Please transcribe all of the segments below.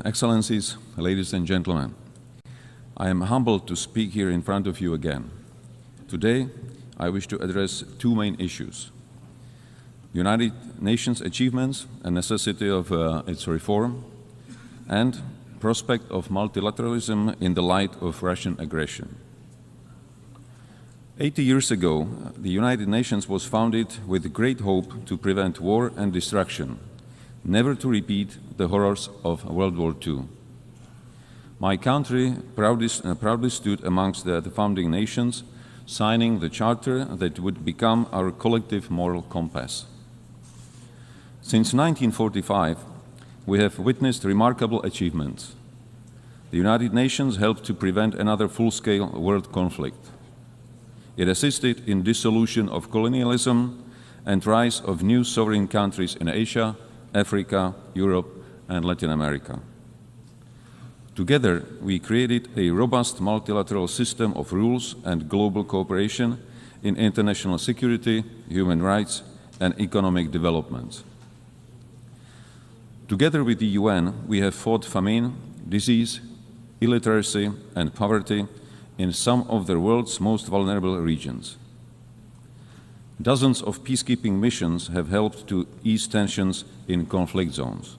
Excellencies, ladies and gentlemen, I am humbled to speak here in front of you again. Today, I wish to address two main issues: United Nations achievements and necessity of its reform, and prospect of multilateralism in the light of Russian aggression. 80 years ago, the United Nations was founded with great hope to prevent war and destruction, never to repeat the horrors of World War II. My country proudly stood amongst the founding nations, signing the charter that would become our collective moral compass. Since 1945, we have witnessed remarkable achievements. The United Nations helped to prevent another full-scale world conflict. It assisted in dissolution of colonialism and rise of new sovereign countries in Asia, Africa, Europe, and Latin America. Together, we created a robust multilateral system of rules and global cooperation in international security, human rights, and economic development. Together with the UN, we have fought famine, disease, illiteracy, and poverty in some of the world's most vulnerable regions. Dozens of peacekeeping missions have helped to ease tensions in conflict zones.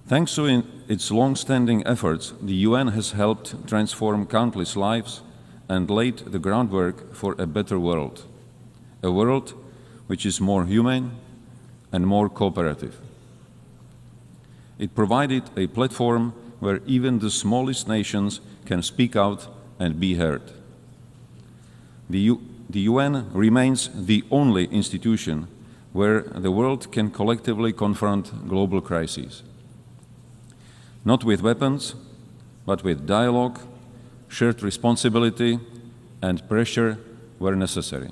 Thanks to its long-standing efforts, the UN has helped transform countless lives and laid the groundwork for a better world, a world which is more humane and more cooperative. It provided a platform where even the smallest nations can speak out and be heard. The UN remains the only institution where the world can collectively confront global crises. Not with weapons, but with dialogue, shared responsibility, and pressure where necessary.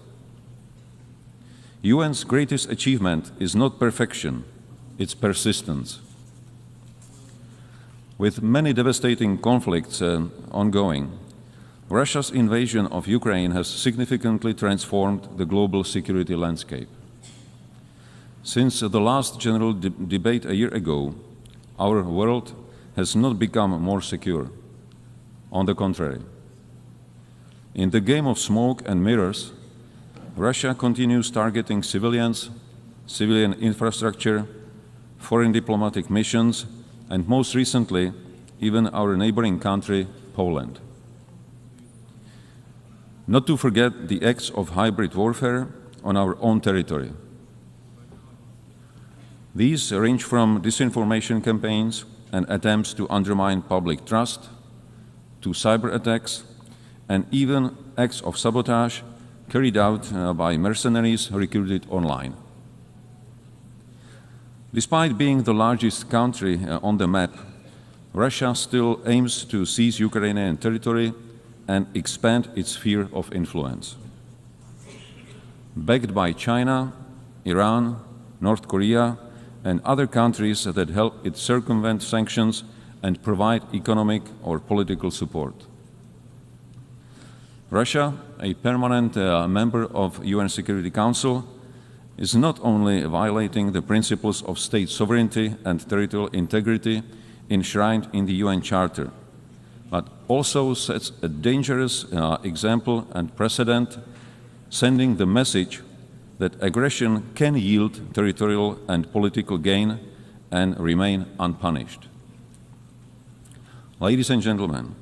UN's greatest achievement is not perfection, it's persistence. With many devastating conflicts ongoing, Russia's invasion of Ukraine has significantly transformed the global security landscape. Since the last general debate a year ago, our world has not become more secure. On the contrary. In the game of smoke and mirrors, Russia continues targeting civilians, civilian infrastructure, foreign diplomatic missions, and most recently, even our neighboring country, Poland. Not to forget the acts of hybrid warfare on our own territory. These range from disinformation campaigns and attempts to undermine public trust, to cyber attacks, and even acts of sabotage carried out by mercenaries recruited online. Despite being the largest country on the map, Russia still aims to seize Ukrainian territory and expand its sphere of influence. Backed by China, Iran, North Korea, and other countries that help it circumvent sanctions and provide economic or political support. Russia, a permanent member of UN Security Council, is not only violating the principles of state sovereignty and territorial integrity enshrined in the UN Charter, but also sets a dangerous example and precedent, sending the message that aggression can yield territorial and political gain and remain unpunished. Ladies and gentlemen,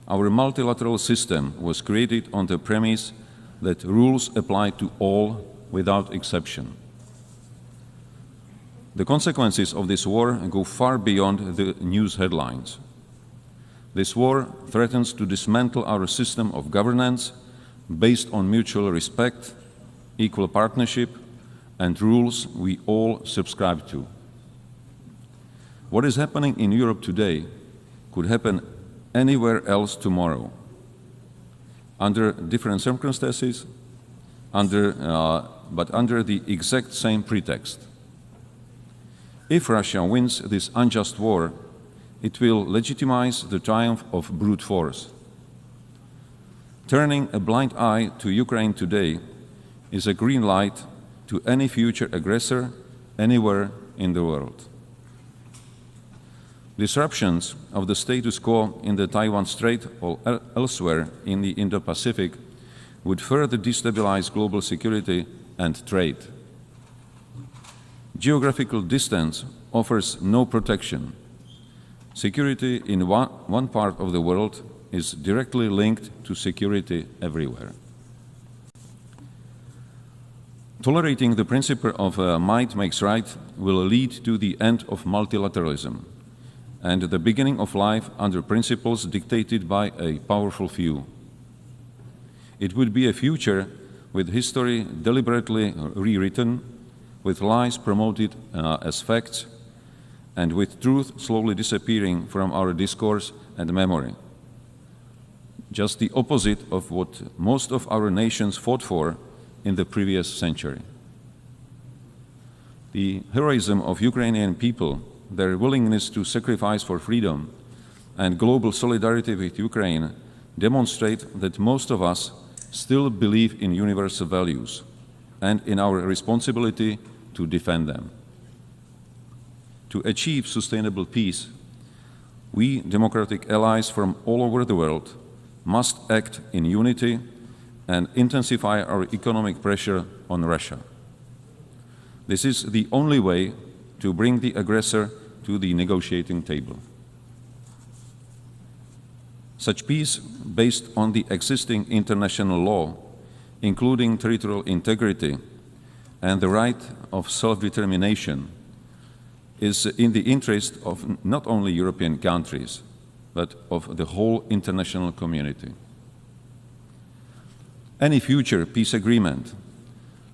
our multilateral system was created on the premise that rules apply to all without exception. The consequences of this war go far beyond the news headlines. This war threatens to dismantle our system of governance based on mutual respect, equal partnership, and rules we all subscribe to. What is happening in Europe today could happen anywhere else tomorrow, under different circumstances, but under the exact same pretext. If Russia wins this unjust war, it will legitimize the triumph of brute force. Turning a blind eye to Ukraine today is a green light to any future aggressor anywhere in the world. Disruptions of the status quo in the Taiwan Strait or elsewhere in the Indo-Pacific would further destabilize global security and trade. Geographical distance offers no protection. Security in one part of the world is directly linked to security everywhere. Tolerating the principle of might makes right will lead to the end of multilateralism and the beginning of life under principles dictated by a powerful few. It would be a future with history deliberately rewritten, with lies promoted as facts, and with truth slowly disappearing from our discourse and memory. Just the opposite of what most of our nations fought for in the previous century. The heroism of Ukrainian people, their willingness to sacrifice for freedom, and global solidarity with Ukraine demonstrate that most of us still believe in universal values and in our responsibility to defend them. To achieve sustainable peace, we democratic allies from all over the world must act in unity and intensify our economic pressure on Russia. This is the only way to bring the aggressor to the negotiating table. Such peace, based on the existing international law, including territorial integrity and the right of self-determination, is in the interest of not only European countries, but of the whole international community. Any future peace agreement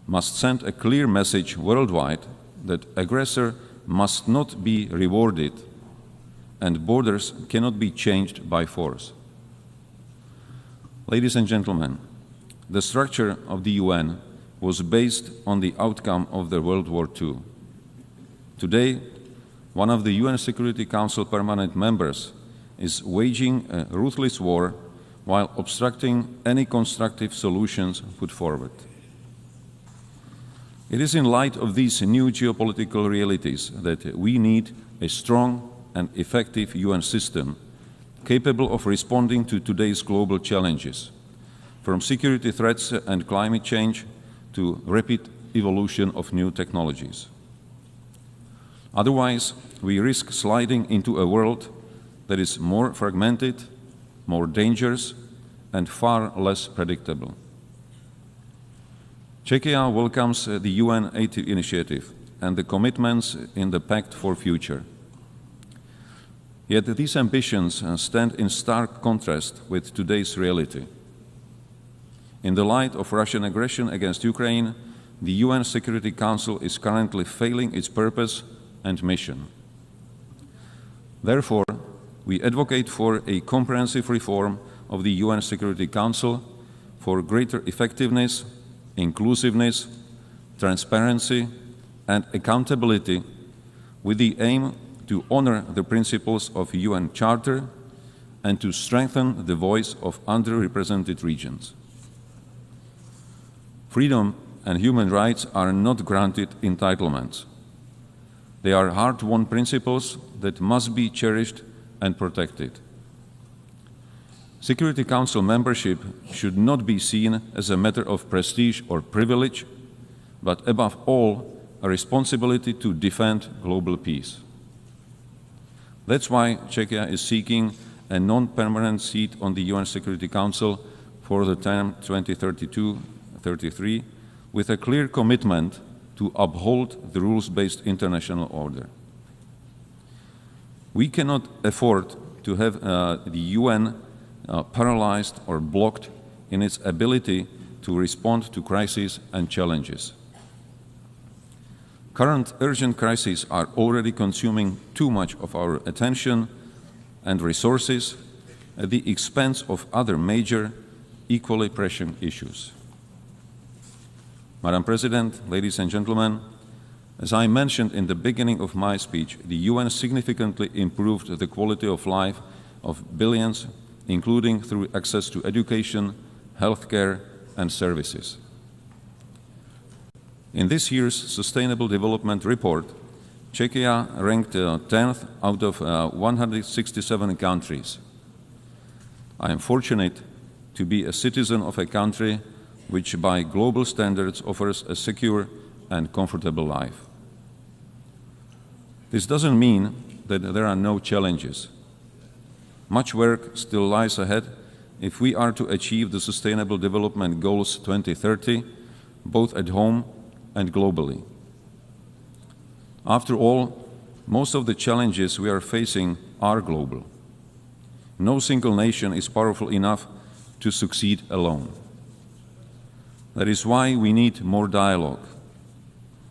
must send a clear message worldwide that aggressor must not be rewarded and borders cannot be changed by force. Ladies and gentlemen, the structure of the UN was based on the outcome of the World War II. Today, one of the UN Security Council permanent members is waging a ruthless war while obstructing any constructive solutions put forward. It is in light of these new geopolitical realities that we need a strong and effective UN system capable of responding to today's global challenges, from security threats and climate change to rapid evolution of new technologies. Otherwise, we risk sliding into a world that is more fragmented, more dangerous, and far less predictable. Czechia welcomes the UN Aid initiative and the commitments in the Pact for Future. Yet these ambitions stand in stark contrast with today's reality. In the light of Russian aggression against Ukraine, the UN Security Council is currently failing its purpose and mission. Therefore, we advocate for a comprehensive reform of the UN Security Council for greater effectiveness, inclusiveness, transparency, and accountability, with the aim to honor the principles of UN Charter and to strengthen the voice of underrepresented regions. Freedom and human rights are not granted entitlements. They are hard-won principles that must be cherished and protected. Security Council membership should not be seen as a matter of prestige or privilege, but above all, a responsibility to defend global peace. That's why Czechia is seeking a non-permanent seat on the UN Security Council for the term 2032-33, with a clear commitment to uphold the rules-based international order. We cannot afford to have the UN paralyzed or blocked in its ability to respond to crises and challenges. Current urgent crises are already consuming too much of our attention and resources at the expense of other major, equally pressing issues. Madam President, ladies and gentlemen, as I mentioned in the beginning of my speech, the UN significantly improved the quality of life of billions, including through access to education, healthcare, and services. In this year's Sustainable Development Report, Czechia ranked 10th out of 167 countries. I am fortunate to be a citizen of a country which by global standards offers a secure and comfortable life. This doesn't mean that there are no challenges. Much work still lies ahead if we are to achieve the Sustainable Development Goals 2030, both at home and globally. After all, most of the challenges we are facing are global. No single nation is powerful enough to succeed alone. That is why we need more dialogue.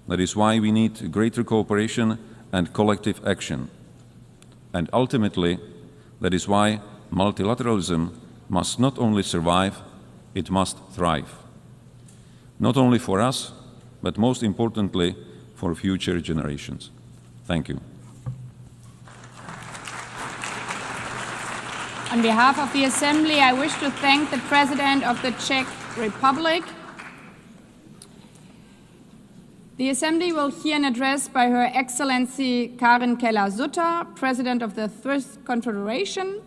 That is why we need greater cooperation and collective action. And ultimately, that is why multilateralism must not only survive, it must thrive. Not only for us, but most importantly, for future generations. Thank you. On behalf of the Assembly, I wish to thank the President of the Czech Republic. The Assembly will hear an address by Her Excellency Karen Keller-Sutter, President of the Fifth Confederation.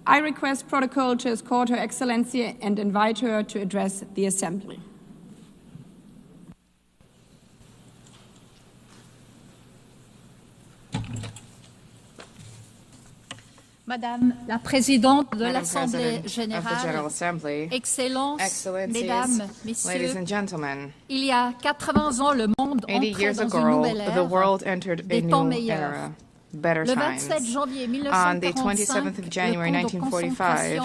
I request protocol to escort Her Excellency and invite her to address the Assembly. Madame la Présidente de l'Assemblée Générale, Excellences, Mesdames, Messieurs, il y a 80 ans, le monde entrait dans une nouvelle ère, des temps meilleurs. Better Le times. 27 janvier On the 1945, 27th of January le camp de 1945,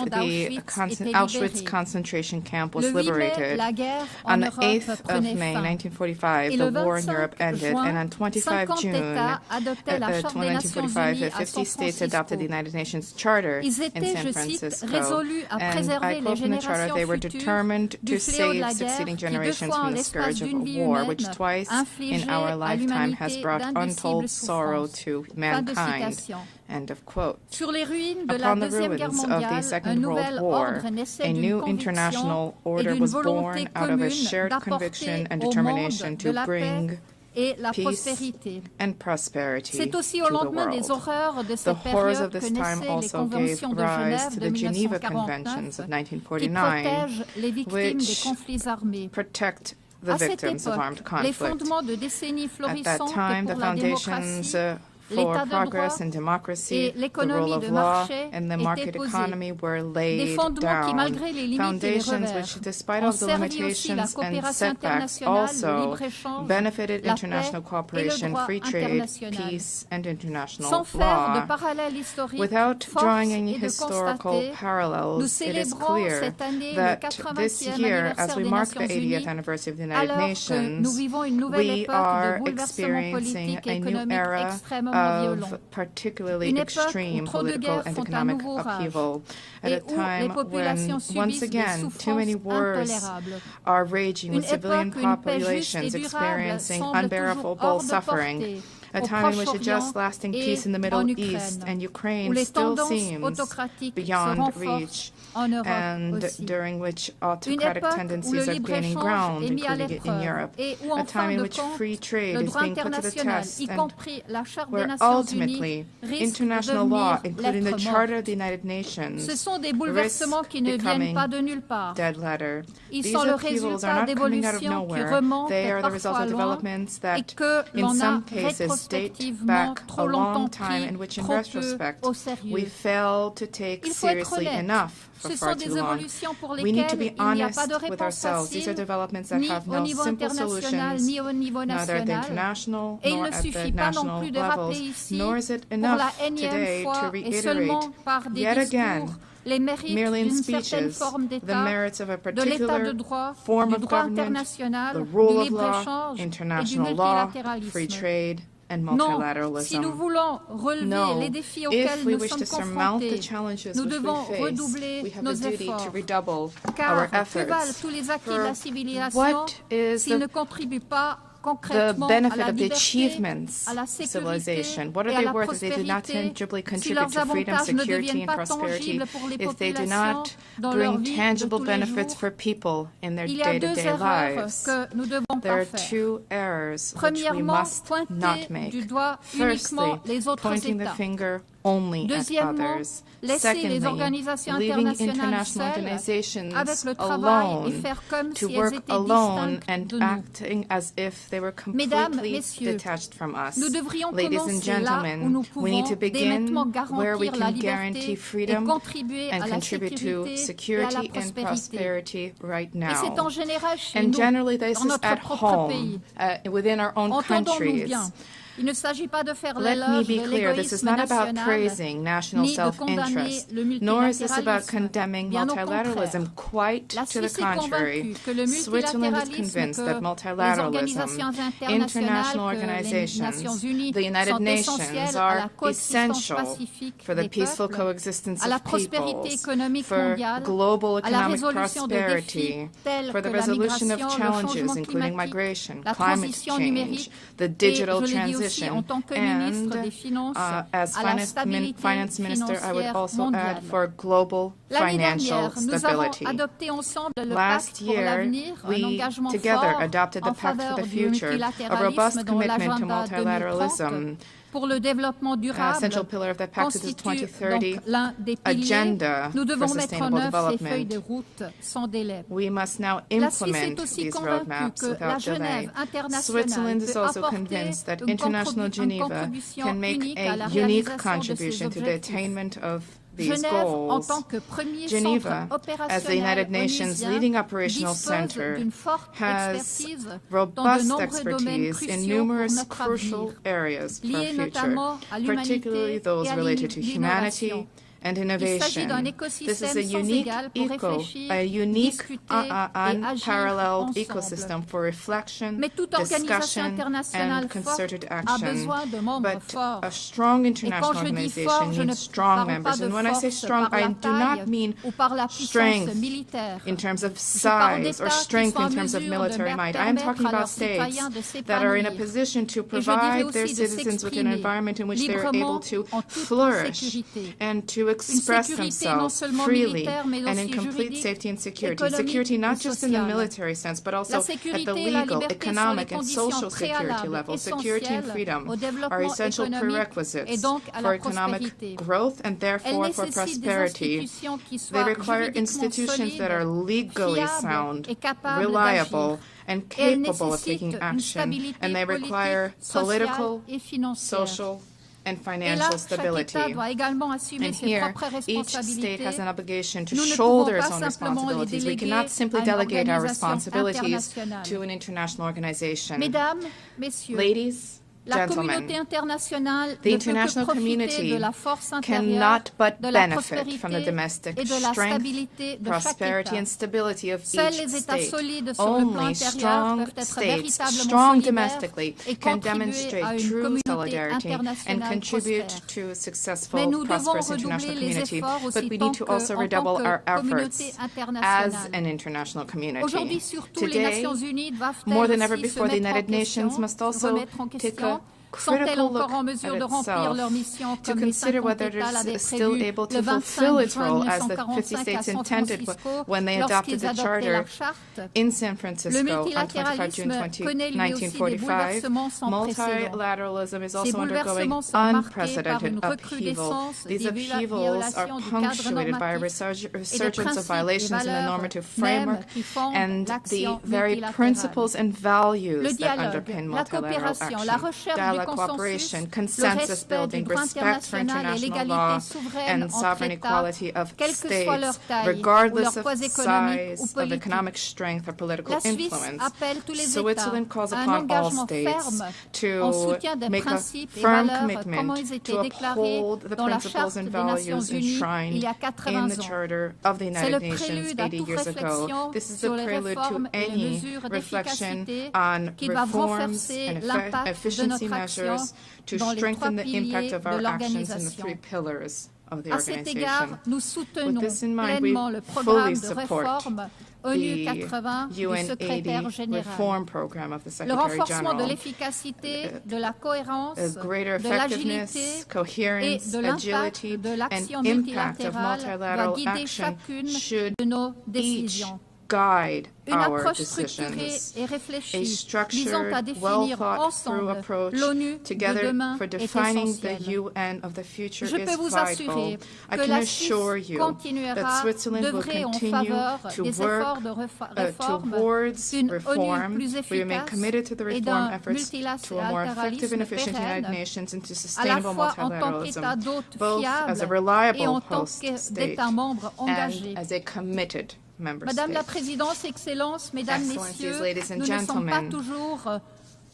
concentration the Auschwitz concentration camp was Le 8 mai, liberated. la guerre en On the Europe 8th of prenait May fin. 1945, Et the le war in 25 Europe ended, juin, and on 25 50 June États adoptaient la Charte des Nations 1945, Unies à 50 San states adopted the Francisco. United Nations Charter Ils in étaient, San je cite, Francisco. résolus à And I préserver les quote from the Charter, générations they were futures determined du to fléau de la save guerre succeeding qui, deux generations fois en from the l'espace scourge of d'une vie war, humaine, which twice infligeait in our à lifetime has l'humanité brought untold d'indicibles sorrow souffrances. to Fin de mankind. citation. End of quote. Sur les ruines de la Upon the Deuxième Guerre ruins of the mondiale, un Second nouvel World War, ordre naissait a d'une new conviction international et order d'une was volonté born out of a commune shared d'apporter conviction and au determination monde de to la paix bring et la peace prospérité. and prosperity C'est aussi to au the lendemain des world. horreurs de The cette horrors of période que this time naissaient les also gave conventions de rise Genève to de the Geneva 1949 Conventions of qui 1949, protègent les victimes des which conflits armés. protect the À cette victims of armed époque, les conflict. fondements de décennies At that florissantes time, the pour la foundations démocratie, for l'état de progress droit and democracy, et the rule l'économie of de law, marché and the étaient market posés. economy were Des laid fondements qui, down. malgré les limites et les Foundations revers, which, despite ont all the servi aussi la limitations and coopération setbacks, internationale, le also libre-échange, benefited la international paix et le cooperation, droit free trade, international. peace, and international Sans faire de law. parallèles historiques, Without force drawing any est de historical constater, nous parallels, it is célébrons clear cette année le that 80e this year, as anniversaire we des mark the Nations 80th Unies, anniversary of the United alors que nous Nations, vivons une nouvelle we époque are de bouleversements experiencing politiques et a new économiques era extrêmement violents. of particularly Une époque où extreme trop de political guerres and font un economic nouveau rage upheaval at et a où les time when, populations once subissent des again, too souffrances many wars intolérables. are raging with Une civilian époque où une paix juste populations et durable experiencing semble toujours unbearable hors de suffering. portée A au time in which a Proche-Orient just lasting et peace in the en Middle Ukraine, East and où Ukraine les still tendances seems autocratiques se beyond renforcent reach, en Europe and aussi. during which Une autocratic époque où tendencies le are gaining ground, libre-échange est mis à including in l'épreuve Europe. et où, A en time fin in de which compte, free trade le is droit being put to the international, test, y and compris la Charte des where Nations ultimately Unies, risque de international law, devenir including the lettre Charter of morte. the United Nations, Ce sont des risks bouleversements qui ne viennent becoming pas de nulle part. dead letter. Ils These sont le upheavals résultat are not coming out of d'évolutions qui nowhere. remontent They are the result parfois of loin developments et that, que in l'on a some cases, date rétrospectivement back a trop long longtemps time, pris in which, in trop peu retrospect, au sérieux. we fail to take Il faut être seriously honnête. enough for Ce far sont des too long. évolutions pour We need to lesquelles be il n'y a honest pas de with réponse ourselves. These are facile, developments that ni have au no niveau simple international, solutions, ni au niveau neither at the national. international Et il nor ne at the suffit pas non national plus de levels, rappeler ici, nor is it pour la enough énième today to fois et reiterate seulement par des yet discours, again, les mérites merely in d'une certaine speeches, forme the d'État, merits of a de l'État de particular droit, form du of droit government, international, the du rule of law, libre-échange et du international law, free multilatéralisme. trade, and Non, si nous multilateralism. voulons relever No, les défis if auxquels we nous wish sommes to surmount the confrontés, challenges nous which devons we face, redoubler we have nos the duty efforts. to redouble Car our que valent efforts. tous les acquis de For la civilisation what is s'ils the ne contribuent pas concrètement benefit à la of the liberté, achievements à la of sécurité civilization? What are et à they la worth if they do not prospérité tangibly si contribute leurs to freedom, avantages ne security, deviennent and pas prosperity, tangibles pour les if they do populations not dans leur bring vie de tangible tous les benefits jours? for people in their Il y a deux day-to-day erreurs lives? que nous devons There pas are faire. two errors which we Premièrement, must not pointer make. du doigt Firstly, uniquement les autres pointing the États. finger only at Deuxièmement, others. laisser les Secondly, organisations leaving internationales international seules organizations avec le travail et alone faire comme to si elles work étaient alone distinctes and de nous. acting as if they were Mesdames, completely Messieurs, detached from us. nous devrions Ladies and commencer là où gentlemen, nous we need pouvons to dès maintenant begin where we garantir la can liberté guarantee et freedom contribuer à and la contribute to sécurité et à la security and prospérité. prosperity right Et c'est en now. général chez And nous, generally this dans is notre at propre home, pays. within our own Entendons-nous countries. bien. Il ne s'agit pas de faire Let me l'éloge be de clear, this is l'égoïsme not about national, praising national ni de condamner self-interest, le nor is this about multilatéralisme. condemning Bien au multilateralism. contraire. Quite La to the Suisse est contrary. convaincue que le Switzerland is multilatéralisme, convinced que that les multilateralism, organisations internationales, international que les organizations, Nations Unies the United sont Nations essentielles à la are coexistence essential pacifique for the des peaceful peuples, coexistence à la of prospérité peoples, économique for mondiale, global à la economic résolution de prosperity, défis tels for que the la resolution migration, of le challenges, changement including climatique, migration, la climate transition change, numérique, the et digital je le dis aussi transition, en tant que and ministre des Finances, as à la stabilité finance minister, I would financière also add mondiale. for global L'année financial dernière, nous avons stability. adopté ensemble le Last pacte pour year, l'avenir, un we engagement together fort adopted the en Pact for faveur the du Future, a robust multilatéralisme dans commitment to l'agenda 2030 multilateralism, pour le développement durable, central pillar of that pact is the constitue 2030 donc l'un des piliers. agenda Nous devons for mettre en sustainable œuvre ces feuilles de development. route sans délai. We must now La Suisse implement est aussi these convaincue roadmaps que la without delay. Genève internationale Switzerland is peut also apporter convinced that une international Geneva contribution can make unique à la a unique réalisation de ces contribution to the objectifs. attainment of these Genève, en goals. tant que premier Geneva, centre as the United opérationnel Nations onusien, leading operational dispose center, d'une forte has expertise dans de robust nombreux domaines expertise in cruciaux pour numerous notre crucial avenir, areas for our liés future, notamment à l'humanité particularly et those à related to humanity l'innovation. and Il s'agit d'un innovation. This is écosystème a sans unique égal pour eco, réfléchir, a unique, discuter et agir unparalleled ensemble. ecosystem for reflection, Mais toute organisation discussion, internationale and concerted forte a action. besoin de membres But forts. a strong Et quand international je dis organization fort, je ne needs strong parle pas members. de And when I say force strong, par I la do taille not mean ou par la puissance strength militaire. in terms of Je parle size or d'États qui strength sont en in terms of mesure de military might. I am permettre talking à about leurs states citoyens de that are in a s'épanouir. position to Et je dirais provide their aussi de citizens with an s'exprimer environment in which they are librement able to en toute flourish sécurité. and to express sécurité non themselves seulement freely militaire, mais and in aussi complete juridique, safety and security. économique Security not et just in the sociale. military sense, but also La at the sécurité et la legal, liberté sont les economic, and conditions social security préalables level. Security and essentielles freedom au are développement essential économique et prerequisites donc à for la economic prospérité. growth and Elles therefore for nécessitent des prosperity. institutions qui They soient require juridiquement institutions that are solides, legally fiables sound, et capables reliable, d'agir. and Et elles capable of taking nécessitent une action. stabilité And they require politique, sociale political, et financière. social, and Et là, financial chaque stability. État doit également assumer And ses here, propres each state responsabilités. has an obligation to Nous ne shoulder pouvons its pas own simplement les responsibilities. We déléguer cannot simply à une delegate our organisation responsibilities internationale. to an international organization. Mesdames, Messieurs, Ladies, la gentlemen, communauté internationale the ne peut que international profiter community de la force intérieure, cannot but de la benefit from the prospérité domestic et de la strength, stabilité de chaque prosperity, État. and stability of Seuls each les États state. solides sur le plan Only intérieur strong peuvent être states, véritablement strong solidaires domestically, et can contribuer à demonstrate une true communauté solidarity and internationale contribute prospère. to a Mais successful, nous devons prosperous redoubler international les community. efforts But aussi we tant need to also en tant redouble our que communauté efforts as internationale. an international community. Aujourd'hui, surtout, les Today, Nations Unies doivent more than elles ever aussi se before, the mettre en United Nations question, must se also remettre en take question. a Sont-elles critical encore look en mesure de at remplir itself leur mission to comme les consider 50 whether États it l'avaient is still prévu able le to 25 fulfill its juin role as the 50 1945 à states San intended Francisco when they adopted lorsqu'ils the adoptaient charter la charte. in San Le Francisco on 25 June multilatéralisme connaît lui aussi des 1945. bouleversements sans précédent. Multilateralism is Ces also undergoing bouleversements sont marqués par unprecedented une upheaval. recrudescence des These upheavals are violations du cadre punctuated by a normatif et des resurgence of principes et violations in the valeurs normative mêmes framework qui fondent and the l'action very multilatérale. principles and values Le that dialogue, underpin la multilateral coopération, la action. recherche du Dialogue, consensus, cooperation, le consensus respect du building, droit respect for international et international law, l'égalité souveraine and entre sovereign États, equality of quelle que soit leur states, taille ou regardless leur of poids économique ou size, of politique. economic strength or political La Suisse influence. appelle tous les Switzerland États calls à un upon all engagement states ferme en to soutien des make a principes et firm valeurs commitment comme ils étaient to déclarés uphold the dans la principles Charte and des Nations values Unies il enshrined y a in 80 the ans. Charter of the C'est le United Nations prélude à 80 toute years ago. réflexion This is sur the les prelude to réformes et les any mesures reflection d'efficacité on qui doivent reforms renforcer and l'impact de efficiency notre action measures to dans les trois strengthen the piliers impact of de our actions in the l'organisation. 3 pillars of the À cet organization. égard, nous soutenons With this in mind, pleinement we le programme fully de support réforme ONU the 80 du UN secrétaire 80 général. reform program of the Le Secretary renforcement de General. l'efficacité, de la cohérence, Greater de l'agilité effectiveness, et coherence, de l'impact agility, de l'action and impact of multilatérale doit multilateral guider action chacune should de nos each décisions. guide Une our approche structurée decisions. et A réfléchie visant structured, à définir well-thought-through ensemble approach l'ONU de together demain for est defining the essentielle. UN of the future Je is peux vous vital. assurer I que can la assure Suisse you continuera that Switzerland will d'œuvrer en continue faveur to des efforts work de réforme towards d'une ONU reform. plus We remain efficace committed to the et reform d'un efforts to a more effective and multilatéralisme efficient United pérenne, Nations and to à la sustainable fois en tant qu'État multilateralism, d'hôte both as a fiable et reliable en tant host state qu'État membre engagé. and as a committed member Madame la state. Présidence, Excellences, Mesdames, Excellencies, Messieurs, ladies and nous ne sommes pas gentlemen, toujours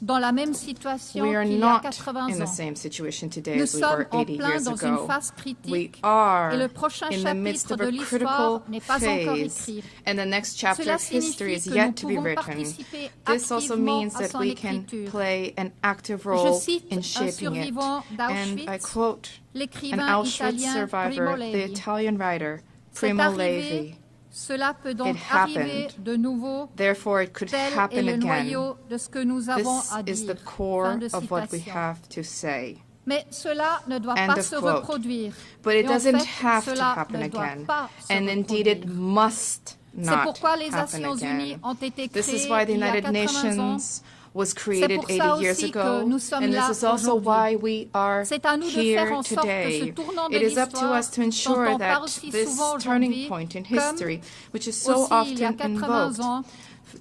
dans la même situation We are qu'il y a not 80 in the ans. same situation today Nous as we sommes were en 80 plein years dans une ago. phase We critique are et le prochain in the midst chapitre of de a critical l'histoire n'est pas encore phase, écrit. and the next chapter Cela of history signifie is que nous yet to be pouvons written. participer This also activement means à that son we can écriture. play an active Je role cite in un shaping it. survivant And I d'Auschwitz, quote an l'écrivain Auschwitz italien survivor, Primo the Levi. Italian writer Cette Primo arrivée, Levi. cela peut donc It arriver happened. de nouveau. Therefore, it could Tel est happen le again. noyau de ce que nous avons This à is the dire. core Fin de of what we citation. have to say. Mais cela ne doit End pas of se quote. reproduire. But it Et en doesn't fait, have to cela happen ne doit again. pas se And indeed, it reproduire. must C'est not pourquoi les happen Nations Unies again. ont été This is créées why the il y a United 80 ans. Nations was C'est created pour ça 80 years aussi que ago, nous sommes and là this is also aujourd'hui. why we are C'est à nous de faire here en sorte que ce today. tournant de It is up to l'histoire us to dont ensure on that parle si this souvent turning aujourd'hui, point in comme history, which is so aussi il y a often 80 invoked, ans,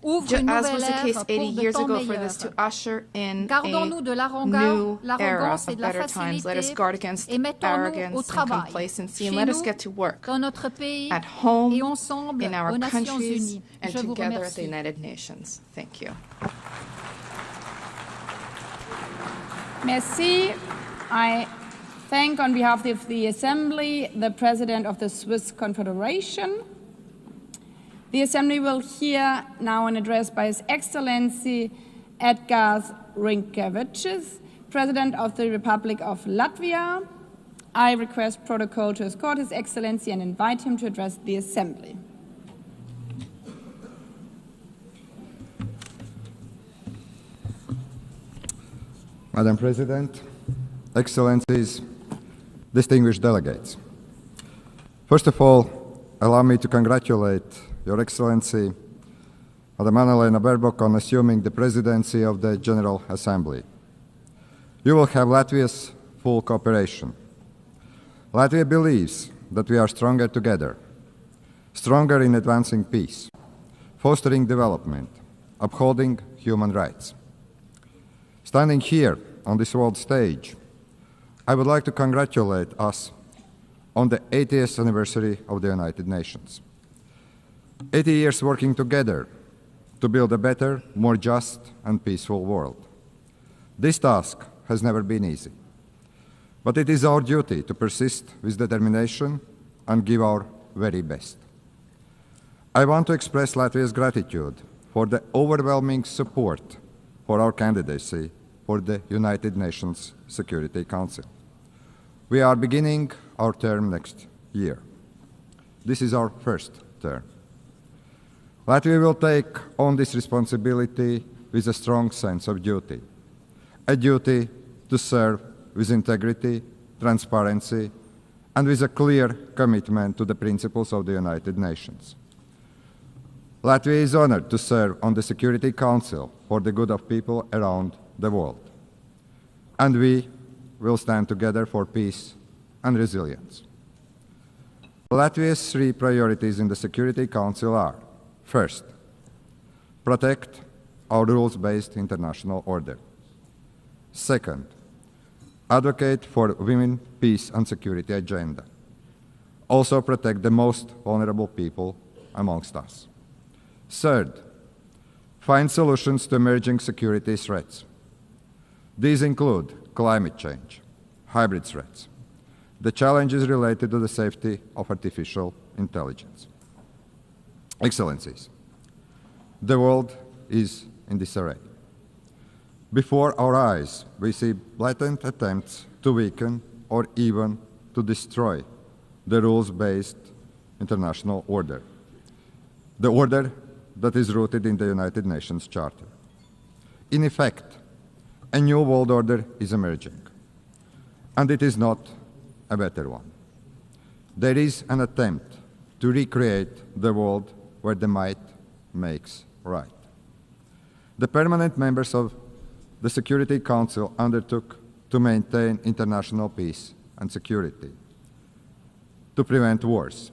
ouvre une as was nouvelle the case ère 80 pour de years temps ago, for meilleurs. this to usher in Gardons-nous de a new l'arrogance era et of de la better times. Let us facilité guard against et mettons-nous au arrogance and travail, complacency, chez and let us nous, get to work dans notre pays at home, et ensemble in our aux Nations countries, Unies. and Je vous together at the remercie. United Nations. Thank you. Merci. I thank on behalf of the Assembly the President of the Swiss Confederation. The Assembly will hear now an address by His Excellency Edgars Rinkēvičs, President of the Republic of Latvia. I request protocol to escort His Excellency and invite him to address the Assembly. Madam President, Excellencies, distinguished delegates. First of all, allow me to congratulate Your Excellency, Madam Annalena Baerbock, on assuming the presidency of the General Assembly. You will have Latvia's full cooperation. Latvia believes that we are stronger together, stronger in advancing peace, fostering development, upholding human rights. Standing here on this world stage, I would like to congratulate us on the 80th anniversary of the United Nations. 80 years working together to build a better, more just and peaceful world. This task has never been easy, but it is our duty to persist with determination and give our very best. I want to express Latvia's gratitude for the overwhelming support for our candidacy for the United Nations Security Council. We are beginning our term next year. This is our first term. Latvia will take on this responsibility with a strong sense of duty, a duty to serve with integrity, transparency, and with a clear commitment to the principles of the United Nations. Latvia is honored to serve on the Security Council for the good of people around the world. And we will stand together for peace and resilience. Latvia's three priorities in the Security Council are: first, protect our rules-based international order. Second, advocate for women, peace and security agenda. Also protect the most vulnerable people amongst us. Third, find solutions to emerging security threats. These include climate change, hybrid threats, the challenges related to the safety of artificial intelligence. Excellencies, the world is in disarray. Before our eyes, we see blatant attempts to weaken or even to destroy the rules-based international order, the order that is rooted in the United Nations Charter. In effect, a new world order is emerging, and it is not a better one. There is an attempt to recreate the world where the might makes right. The permanent members of the Security Council undertook to maintain international peace and security, to prevent wars,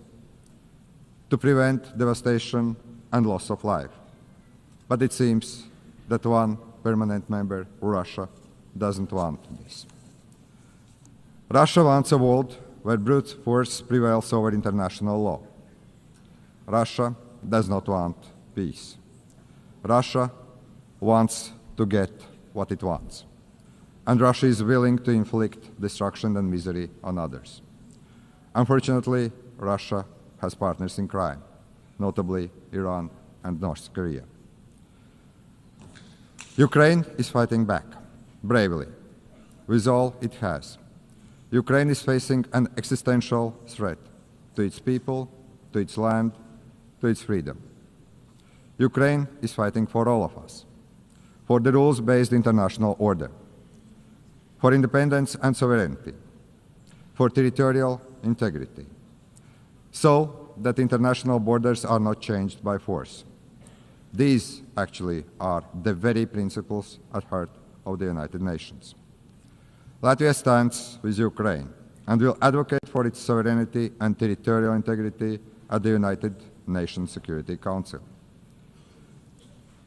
to prevent devastation and loss of life. But it seems that one permanent member, Russia, doesn't want this. Russia wants a world where brute force prevails over international law. Russia does not want peace. Russia wants to get what it wants. And Russia is willing to inflict destruction and misery on others. Unfortunately, Russia has partners in crime, notably Iran and North Korea. Ukraine is fighting back, bravely, with all it has. Ukraine is facing an existential threat to its people, to its land, to its freedom. Ukraine is fighting for all of us, for the rules-based international order, for independence and sovereignty, for territorial integrity, so that international borders are not changed by force. These actually are the very principles at heart of the United Nations. Latvia stands with Ukraine and will advocate for its sovereignty and territorial integrity at the United Nations Security Council.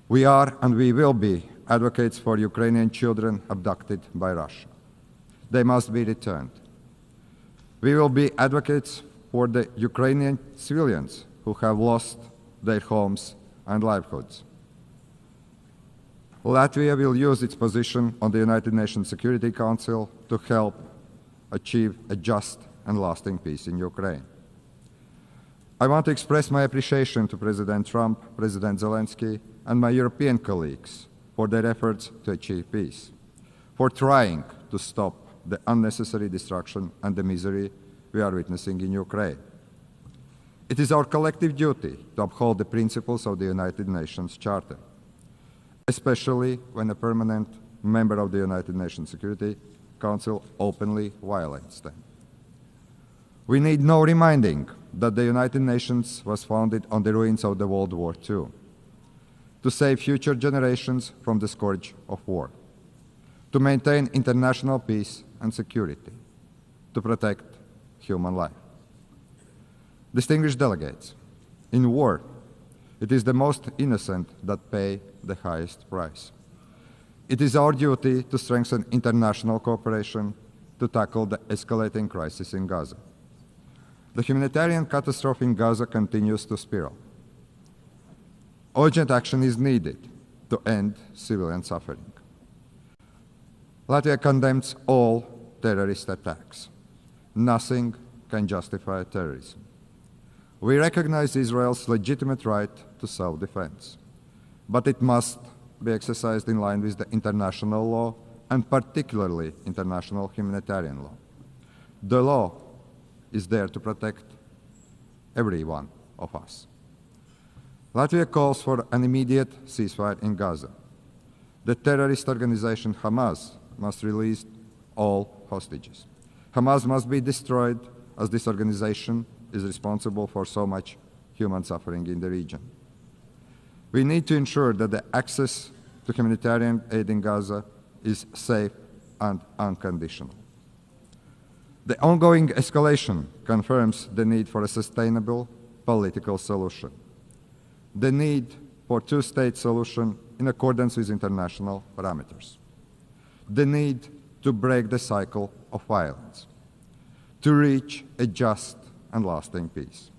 We are and we will be advocates for Ukrainian children abducted by Russia. They must be returned. We will be advocates for the Ukrainian civilians who have lost their homes and livelihoods. Latvia will use its position on the United Nations Security Council to help achieve a just and lasting peace in Ukraine. I want to express my appreciation to President Trump, President Zelensky, and my European colleagues for their efforts to achieve peace, for trying to stop the unnecessary destruction and the misery we are witnessing in Ukraine. It is our collective duty to uphold the principles of the United Nations Charter, especially when a permanent member of the United Nations Security Council openly violates them. We need no reminding that the United Nations was founded on the ruins of the World War II, to save future generations from the scourge of war, to maintain international peace and security, to protect human life. Distinguished delegates, in war, it is the most innocent that pay the highest price. It is our duty to strengthen international cooperation to tackle the escalating crisis in Gaza. The humanitarian catastrophe in Gaza continues to spiral. Urgent action is needed to end civilian suffering. Latvia condemns all terrorist attacks. Nothing can justify terrorism. We recognize Israel's legitimate right to self-defense, but it must be exercised in line with the international law and particularly international humanitarian law. The law is there to protect every one of us. Latvia calls for an immediate ceasefire in Gaza. The terrorist organization Hamas must release all hostages. Hamas must be destroyed, as this organization is responsible for so much human suffering in the region. We need to ensure that the access to humanitarian aid in Gaza is safe and unconditional. The ongoing escalation confirms the need for a sustainable political solution, the need for a two-state solution in accordance with international parameters, the need to break the cycle of violence, to reach a just and lasting peace,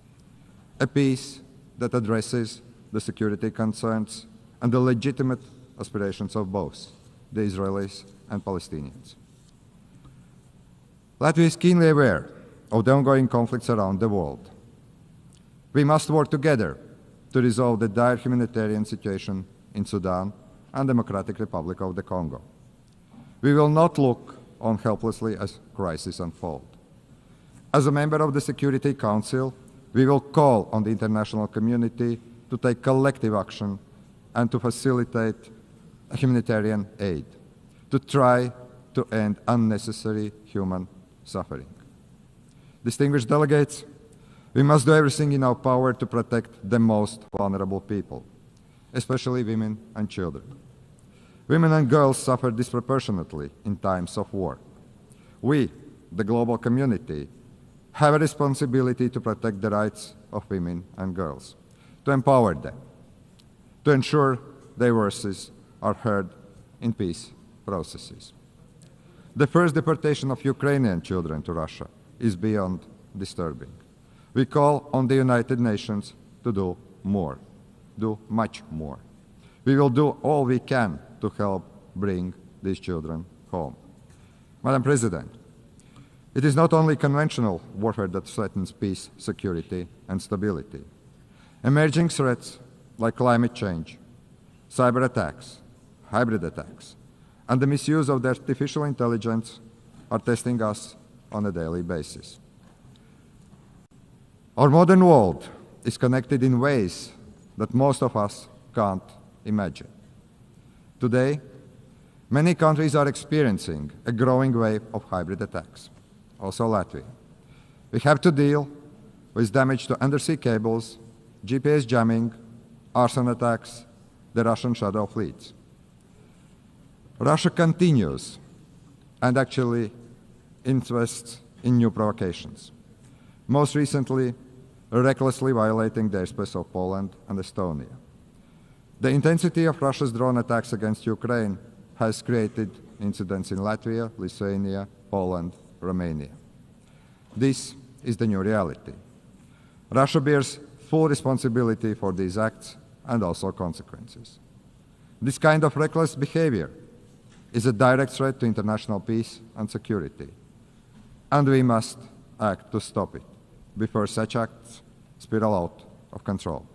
a peace that addresses the security concerns and the legitimate aspirations of both the Israelis and Palestinians. Latvia is keenly aware of the ongoing conflicts around the world. We must work together to resolve the dire humanitarian situation in Sudan and Democratic Republic of the Congo. We will not look on helplessly as crises unfold. As a member of the Security Council, we will call on the international community to take collective action and to facilitate humanitarian aid, to try to end unnecessary human suffering. Distinguished delegates, we must do everything in our power to protect the most vulnerable people, especially women and children. Women and girls suffer disproportionately in times of war. We, the global community, have a responsibility to protect the rights of women and girls, to empower them, to ensure their voices are heard in peace processes. The first deportation of Ukrainian children to Russia is beyond disturbing. We call on the United Nations to do more, do much more. We will do all we can to help bring these children home. Madam President, it is not only conventional warfare that threatens peace, security, and stability. Emerging threats like climate change, cyber attacks, hybrid attacks, and the misuse of the artificial intelligence are testing us on a daily basis. Our modern world is connected in ways that most of us can't imagine. Today, many countries are experiencing a growing wave of hybrid attacks, also Latvia. We have to deal with damage to undersea cables, GPS jamming, arson attacks, the Russian shadow fleets. Russia continues and actually invests in new provocations, most recently recklessly violating the airspace of Poland and Estonia. The intensity of Russia's drone attacks against Ukraine has created incidents in Latvia, Lithuania, Poland, Romania. This is the new reality. Russia bears full responsibility for these acts and also consequences. This kind of reckless behavior is a direct threat to international peace and security, and we must act to stop it before such acts spiral out of control.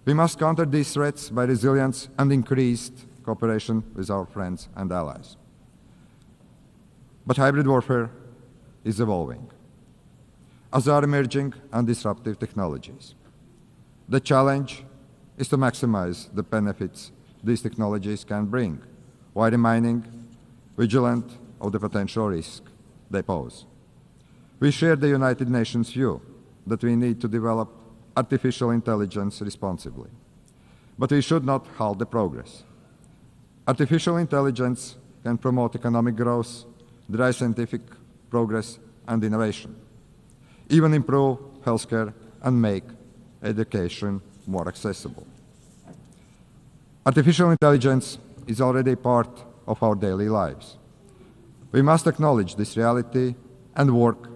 We must counter these threats by resilience and increased cooperation with our friends and allies. But hybrid warfare is evolving, as are emerging and disruptive technologies. The challenge is to maximize the benefits these technologies can bring, while remaining vigilant of the potential risk they pose. We share the United Nations view that we need to develop artificial intelligence responsibly, but we should not halt the progress. Artificial intelligence can promote economic growth, drive scientific progress and innovation, even improve healthcare and make education more accessible. Artificial intelligence is already part of our daily lives. We must acknowledge this reality and work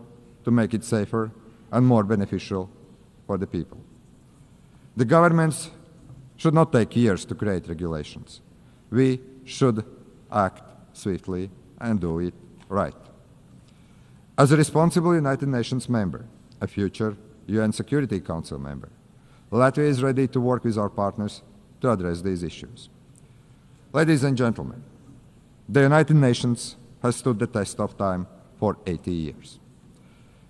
to make it safer and more beneficial for the people. The governments should not take years to create regulations. We should act swiftly and do it right. As a responsible United Nations member, a future UN Security Council member, Latvia is ready to work with our partners to address these issues. Ladies and gentlemen, the United Nations has stood the test of time for 80 years.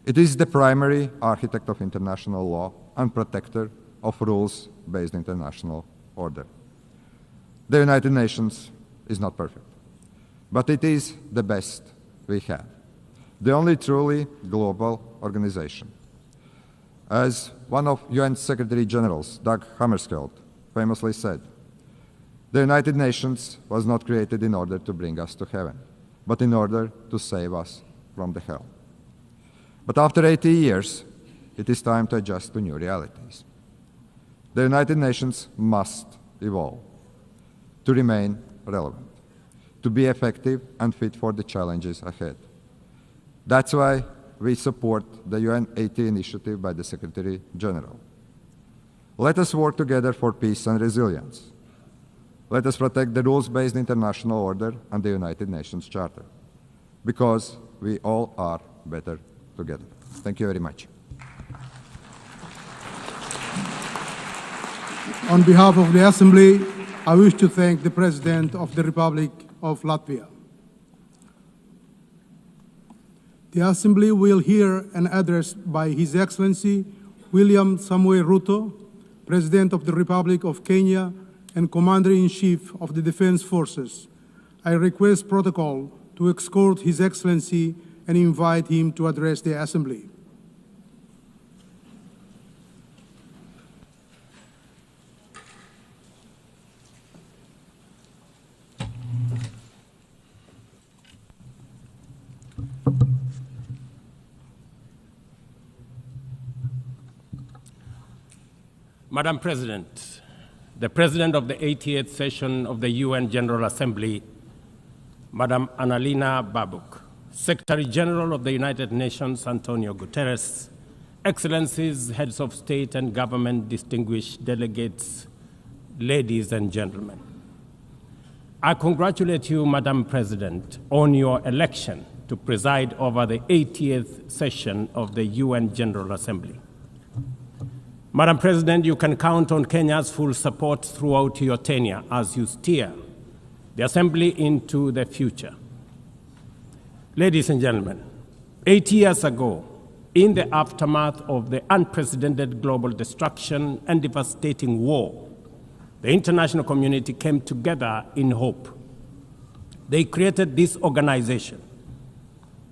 It is the primary architect of international law and protector of rules-based international order. The United Nations is not perfect, but it is the best we have, the only truly global organization. As one of UN Secretary Generals, Dag Hammarskjöld, famously said, the United Nations was not created in order to bring us to heaven, but in order to save us from the hell. But after 80 years, it is time to adjust to new realities. The United Nations must evolve to remain relevant, to be effective and fit for the challenges ahead. That's why we support the UN 80 initiative by the Secretary General. Let us work together for peace and resilience. Let us protect the rules-based international order and the United Nations Charter, because we all are better together. Thank you very much. On behalf of the Assembly, I wish to thank the President of the Republic of Latvia. The Assembly will hear an address by His Excellency William Samoei Ruto, President of the Republic of Kenya and Commander-in-Chief of the Defense Forces. I request protocol to escort His Excellency and invite him to address the Assembly. Madam President, the President of the 88th session of the UN General Assembly, Madam Annalena Baerbock, Secretary General of the United Nations, Antonio Guterres, Excellencies, Heads of State and Government, distinguished delegates, ladies and gentlemen. I congratulate you, Madam President, on your election to preside over the 80th session of the UN General Assembly. Madam President, you can count on Kenya's full support throughout your tenure as you steer the Assembly into the future. Ladies and gentlemen, 8 years ago, in the aftermath of the unprecedented global destruction and devastating war, the international community came together in hope. They created this organization,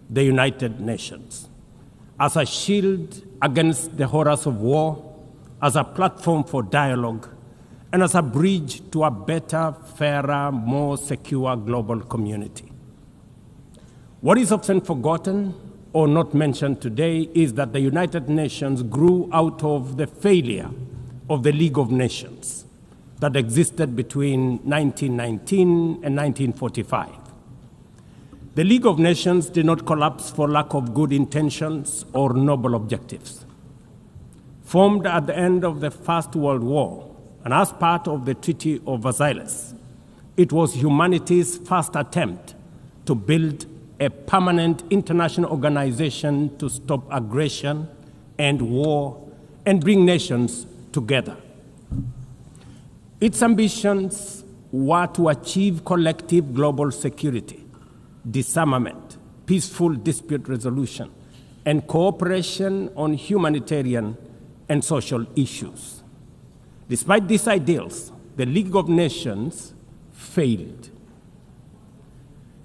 the United Nations, as a shield against the horrors of war, as a platform for dialogue, and as a bridge to a better, fairer, more secure global community. What is often forgotten or not mentioned today is that the United Nations grew out of the failure of the League of Nations that existed between 1919 and 1945. The League of Nations did not collapse for lack of good intentions or noble objectives. Formed at the end of the First World War and as part of the Treaty of Versailles, it was humanity's first attempt to build a permanent international organization to stop aggression and war and bring nations together. Its ambitions were to achieve collective global security, disarmament, peaceful dispute resolution, and cooperation on humanitarian and social issues. Despite these ideals, the League of Nations failed.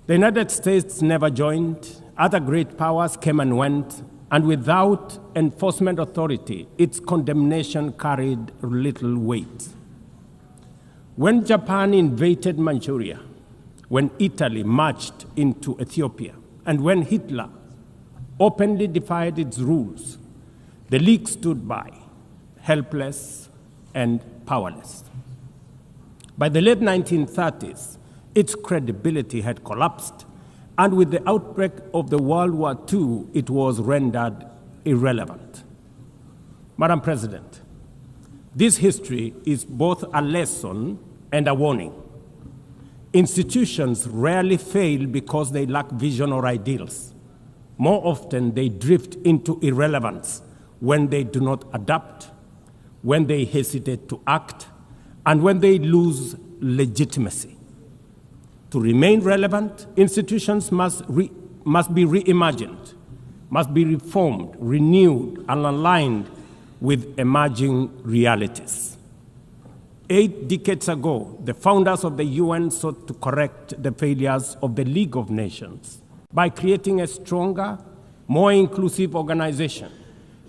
The United States never joined, other great powers came and went, and without enforcement authority, its condemnation carried little weight. When Japan invaded Manchuria, when Italy marched into Ethiopia, and when Hitler openly defied its rules, the League stood by, helpless and powerless. By the late 1930s, its credibility had collapsed, and with the outbreak of the World War II, it was rendered irrelevant. Madam President, this history is both a lesson and a warning. Institutions rarely fail because they lack vision or ideals. More often, they drift into irrelevance when they do not adapt, when they hesitate to act, and when they lose legitimacy. To remain relevant, institutions must be reimagined, must be reformed, renewed, and aligned with emerging realities. 8 decades ago, the founders of the UN sought to correct the failures of the League of Nations by creating a stronger, more inclusive organization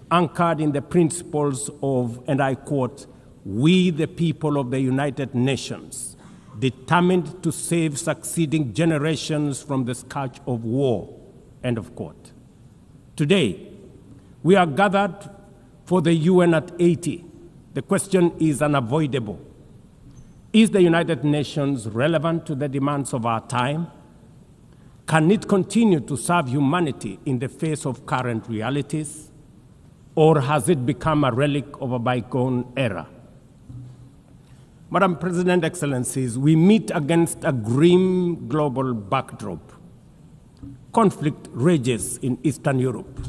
anchored in the principles of, and I quote, "We the people of the United Nations, determined to save succeeding generations from the scourge of war," end of quote. Today, we are gathered for the UN at 80. The question is unavoidable. Is the United Nations relevant to the demands of our time? Can it continue to serve humanity in the face of current realities? Or has it become a relic of a bygone era? Madam President, Excellencies, we meet against a grim global backdrop. Conflict rages in Eastern Europe,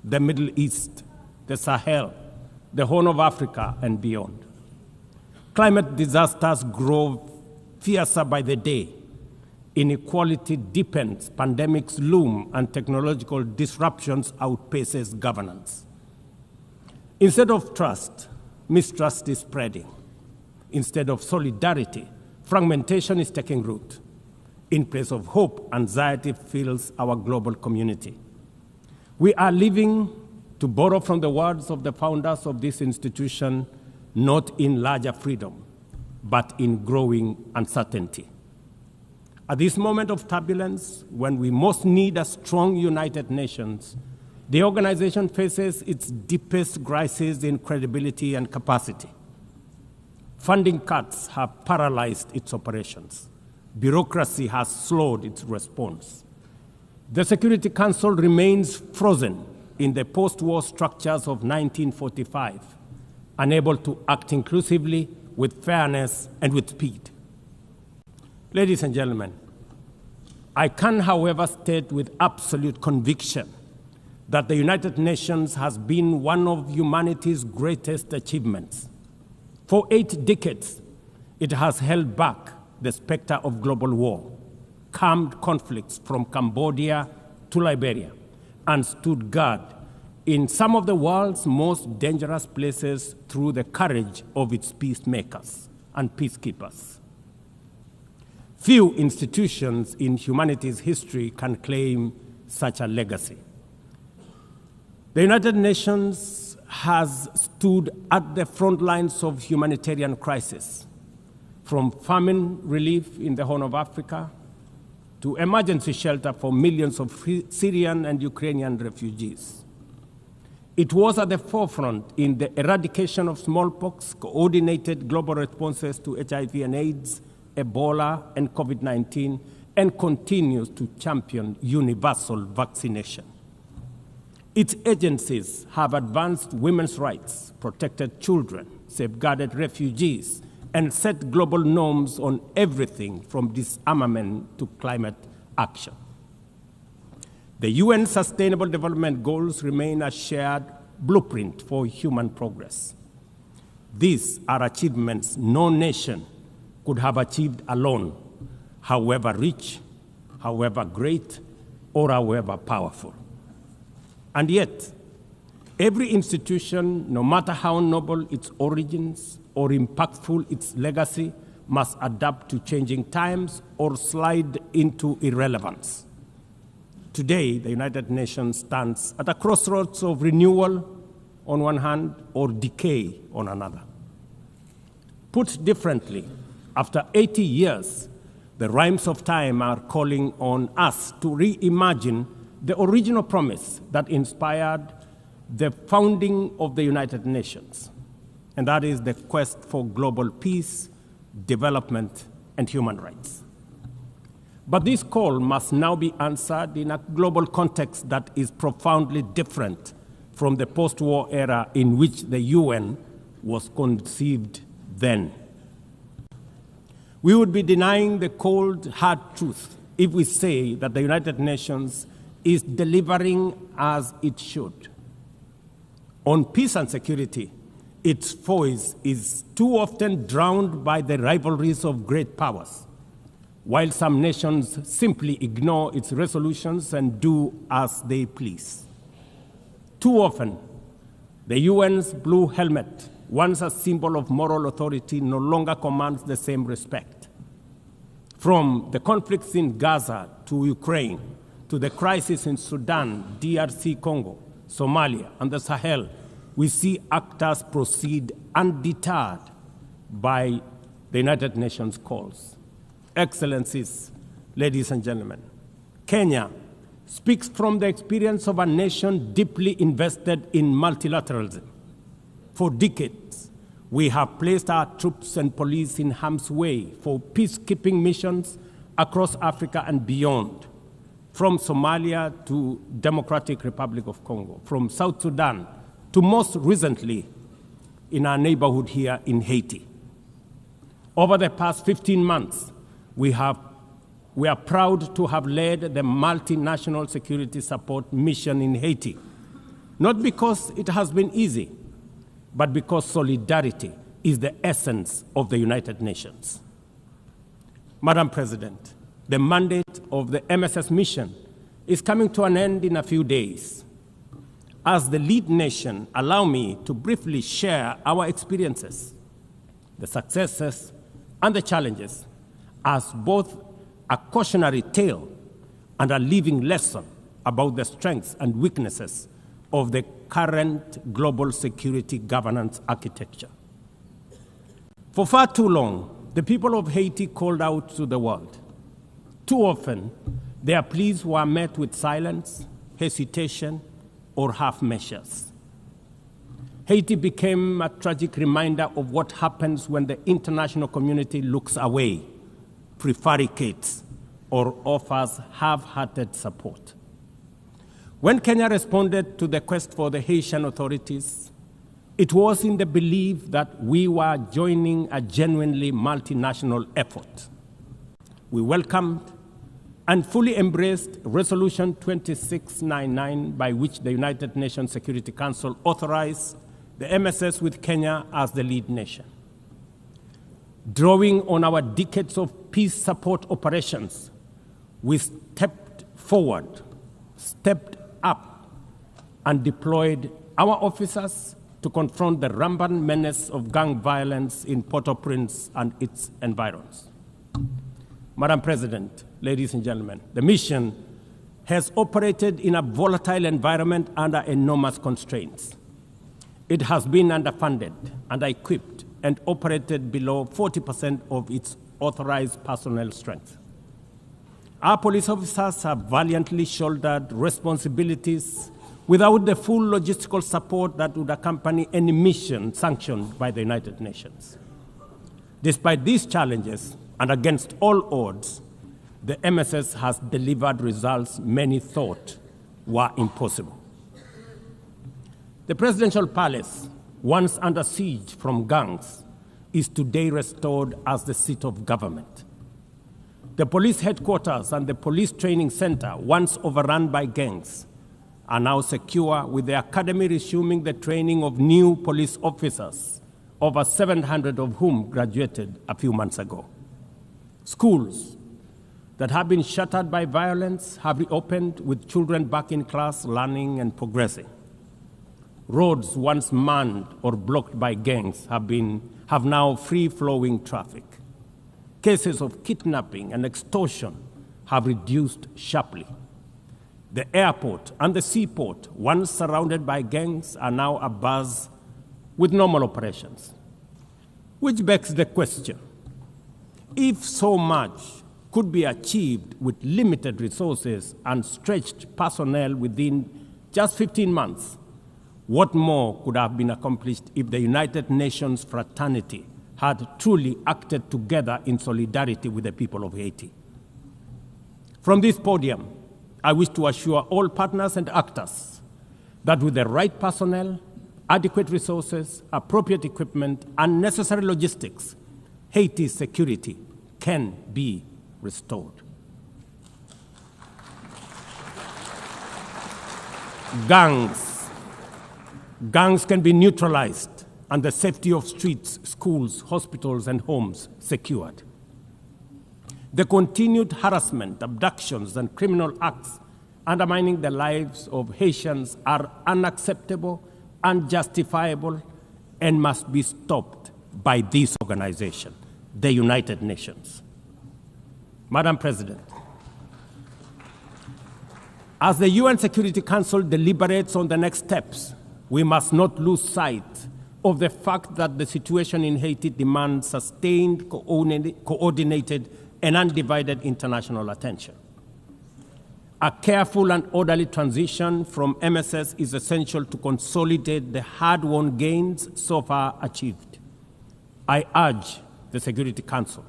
the Middle East, the Sahel, the Horn of Africa, and beyond. Climate disasters grow fiercer by the day, Inequality deepens, pandemics loom, and technological disruptions outpaces governance. Instead of trust, mistrust is spreading. Instead of solidarity, fragmentation is taking root. In place of hope, anxiety fills our global community. We are living, to borrow from the words of the founders of this institution, not in larger freedom, but in growing uncertainty. At this moment of turbulence, when we most need a strong United Nations, the organization faces its deepest crisis in credibility and capacity. Funding cuts have paralyzed its operations. Bureaucracy has slowed its response. The Security Council remains frozen in the post-war structures of 1945, unable to act inclusively, with fairness, and with speed. Ladies and gentlemen, I can, however, state with absolute conviction that the United Nations has been one of humanity's greatest achievements. For 8 decades, it has held back the specter of global war, calmed conflicts from Cambodia to Liberia, and stood guard in some of the world's most dangerous places through the courage of its peacemakers and peacekeepers. Few institutions in humanity's history can claim such a legacy. The United Nations has stood at the front lines of humanitarian crisis, from famine relief in the Horn of Africa to emergency shelter for millions of Syrian and Ukrainian refugees. It was at the forefront in the eradication of smallpox, coordinated global responses to HIV and AIDS, Ebola, and COVID-19, and continues to champion universal vaccination. Its agencies have advanced women's rights, protected children, safeguarded refugees, and set global norms on everything from disarmament to climate action. The UN Sustainable Development Goals remain a shared blueprint for human progress. These are achievements no nation could have achieved alone, however rich, however great, or however powerful. And yet, every institution, no matter how noble its origins or impactful its legacy, must adapt to changing times or slide into irrelevance. Today, the United Nations stands at a crossroads of renewal on one hand or decay on another. Put differently, after 80 years, the rhymes of time are calling on us to reimagine the original promise that inspired the founding of the United Nations, and that is the quest for global peace, development, and human rights. But this call must now be answered in a global context that is profoundly different from the post-war era in which the UN was conceived then. We would be denying the cold, hard truth if we say that the United Nations is delivering as it should. On peace and security, its voice is too often drowned by the rivalries of great powers, while some nations simply ignore its resolutions and do as they please. Too often, the UN's blue helmet, once a symbol of moral authority, no longer commands the same respect. From the conflicts in Gaza to Ukraine, to the crisis in Sudan, DRC Congo, Somalia, and the Sahel, we see actors proceed undeterred by the United Nations calls. Excellencies, ladies and gentlemen, Kenya speaks from the experience of a nation deeply invested in multilateralism. For decades, we have placed our troops and police in harm's way for peacekeeping missions across Africa and beyond, from Somalia to Democratic Republic of Congo, from South Sudan to most recently in our neighborhood here in Haiti. Over the past 15 months, we are proud to have led the multinational security support mission in Haiti, not because it has been easy, but because solidarity is the essence of the United Nations. Madam President, the mandate of the MSS mission is coming to an end in a few days. As the lead nation, allow me to briefly share our experiences, the successes and the challenges, as both a cautionary tale and a living lesson about the strengths and weaknesses of the current global security governance architecture. For far too long, the people of Haiti called out to the world. Too often, their pleas were met with silence, hesitation, or half measures. Haiti became a tragic reminder of what happens when the international community looks away, prevaricates, or offers half-hearted support. When Kenya responded to the quest for the Haitian authorities, it was in the belief that we were joining a genuinely multinational effort. We welcomed and fully embraced Resolution 2699, by which the United Nations Security Council authorized the MSS with Kenya as the lead nation. Drawing on our decades of peace support operations, we stepped forward, stepped up, and deployed our officers to confront the rampant menace of gang violence in Port-au-Prince and its environs. Madam President, ladies and gentlemen, the mission has operated in a volatile environment under enormous constraints. It has been underfunded, under-equipped, and operated below 40% of its authorized personnel strength. Our police officers have valiantly shouldered responsibilities without the full logistical support that would accompany any mission sanctioned by the United Nations. Despite these challenges, and against all odds, the MSS has delivered results many thought were impossible. The presidential palace, once under siege from gangs, is today restored as the seat of government. The police headquarters and the police training center, once overrun by gangs, are now secure, with the academy resuming the training of new police officers, over 700 of whom graduated a few months ago. Schools that have been shattered by violence have reopened, with children back in class, learning and progressing. Roads once manned or blocked by gangs have now free-flowing traffic. Cases of kidnapping and extortion have reduced sharply. The airport and the seaport, once surrounded by gangs, are now abuzz with normal operations. Which begs the question, if so much could be achieved with limited resources and stretched personnel within just 15 months, what more could have been accomplished if the United Nations fraternity had truly acted together in solidarity with the people of Haiti? From this podium, I wish to assure all partners and actors that with the right personnel, adequate resources, appropriate equipment, and necessary logistics, Haiti's security can be restored. Gangs can be neutralized and the safety of streets, schools, hospitals, and homes secured. The continued harassment, abductions, and criminal acts undermining the lives of Haitians are unacceptable, unjustifiable, and must be stopped by this organization, the United Nations. Madam President, as the UN Security Council deliberates on the next steps, we must not lose sight of the fact that the situation in Haiti demands sustained, coordinated, and undivided international attention. A careful and orderly transition from MSS is essential to consolidate the hard-won gains so far achieved. I urge the Security Council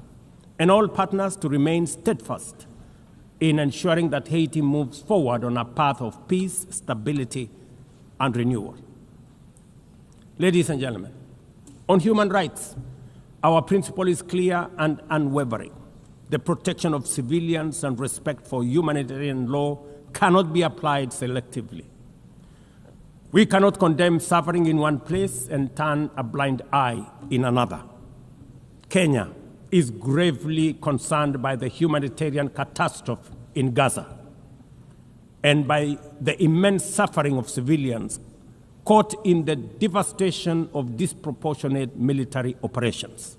and all partners to remain steadfast in ensuring that Haiti moves forward on a path of peace, stability, and renewal. Ladies and gentlemen, on human rights, our principle is clear and unwavering. The protection of civilians and respect for humanitarian law cannot be applied selectively. We cannot condemn suffering in one place and turn a blind eye in another. Kenya, is gravely concerned by the humanitarian catastrophe in Gaza and by the immense suffering of civilians caught in the devastation of disproportionate military operations.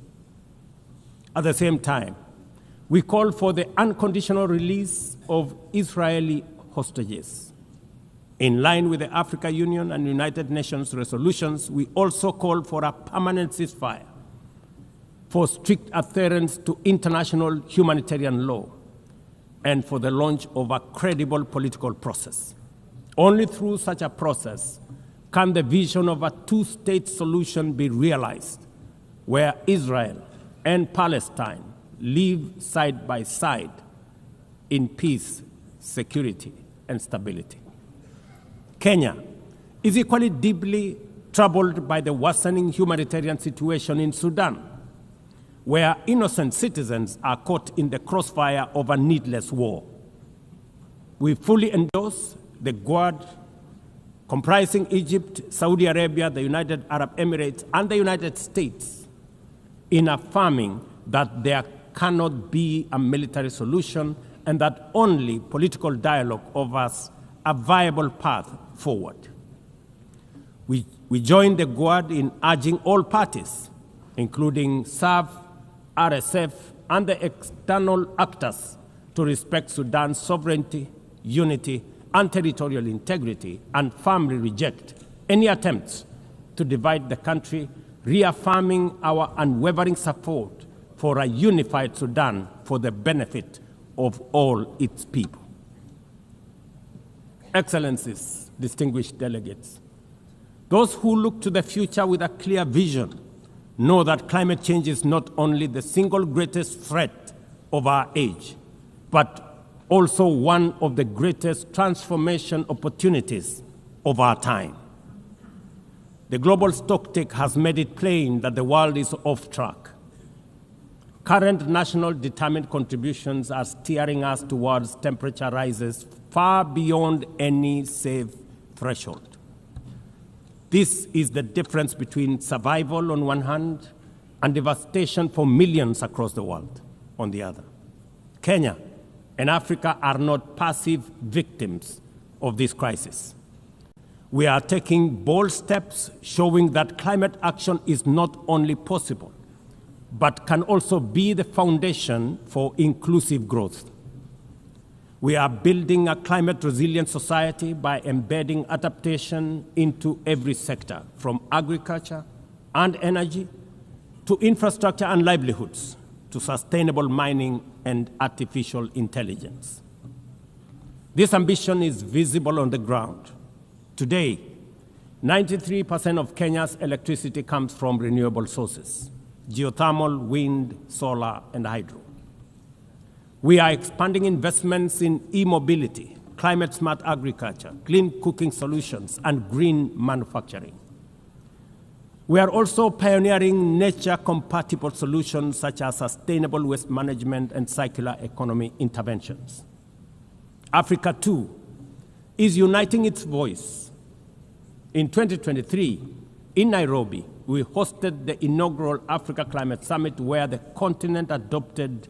At the same time, we call for the unconditional release of Israeli hostages. In line with the African Union and United Nations resolutions, we also call for a permanent ceasefire, for strict adherence to international humanitarian law, and for the launch of a credible political process. Only through such a process can the vision of a two-state solution be realized, where Israel and Palestine live side by side in peace, security, and stability. Kenya is equally deeply troubled by the worsening humanitarian situation in Sudan, where innocent citizens are caught in the crossfire of a needless war. We fully endorse the Quad, comprising Egypt, Saudi Arabia, the United Arab Emirates, and the United States, in affirming that there cannot be a military solution and that only political dialogue offers a viable path forward. We join the Quad in urging all parties, including SAF, RSF, and the external actors, to respect Sudan's sovereignty, unity, and territorial integrity, and firmly reject any attempts to divide the country, reaffirming our unwavering support for a unified Sudan for the benefit of all its people. Excellencies, distinguished delegates, those who look to the future with a clear vision know that climate change is not only the single greatest threat of our age, but also one of the greatest transformation opportunities of our time. The global stocktake has made it plain that the world is off track. Current national determined contributions are steering us towards temperature rises far beyond any safe threshold. This is the difference between survival on one hand and devastation for millions across the world on the other. Kenya and Africa are not passive victims of this crisis. We are taking bold steps showing that climate action is not only possible, but can also be the foundation for inclusive growth. We are building a climate-resilient society by embedding adaptation into every sector, from agriculture and energy to infrastructure and livelihoods, to sustainable mining and artificial intelligence. This ambition is visible on the ground. Today, 93% of Kenya's electricity comes from renewable sources: geothermal, wind, solar, and hydro. We are expanding investments in e-mobility, climate-smart agriculture, clean cooking solutions, and green manufacturing. We are also pioneering nature-compatible solutions such as sustainable waste management and circular economy interventions. Africa, too, is uniting its voice. In 2023, in Nairobi, we hosted the inaugural Africa Climate Summit, where the continent adopted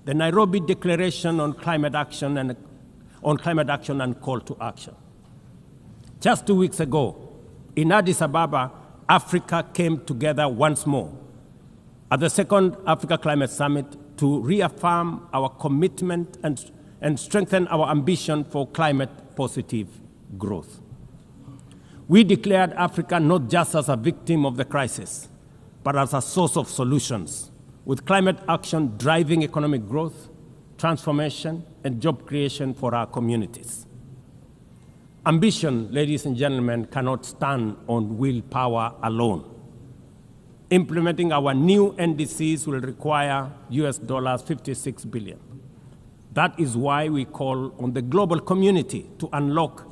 the Nairobi Declaration on Climate Action and Call to Action. Just 2 weeks ago, in Addis Ababa, Africa came together once more at the second Africa Climate Summit to reaffirm our commitment and strengthen our ambition for climate-positive growth. We declared Africa not just as a victim of the crisis, but as a source of solutions, with climate action driving economic growth, transformation, and job creation for our communities. Ambition, ladies and gentlemen, cannot stand on willpower alone. Implementing our new NDCs will require $56 billion. That is why we call on the global community to unlock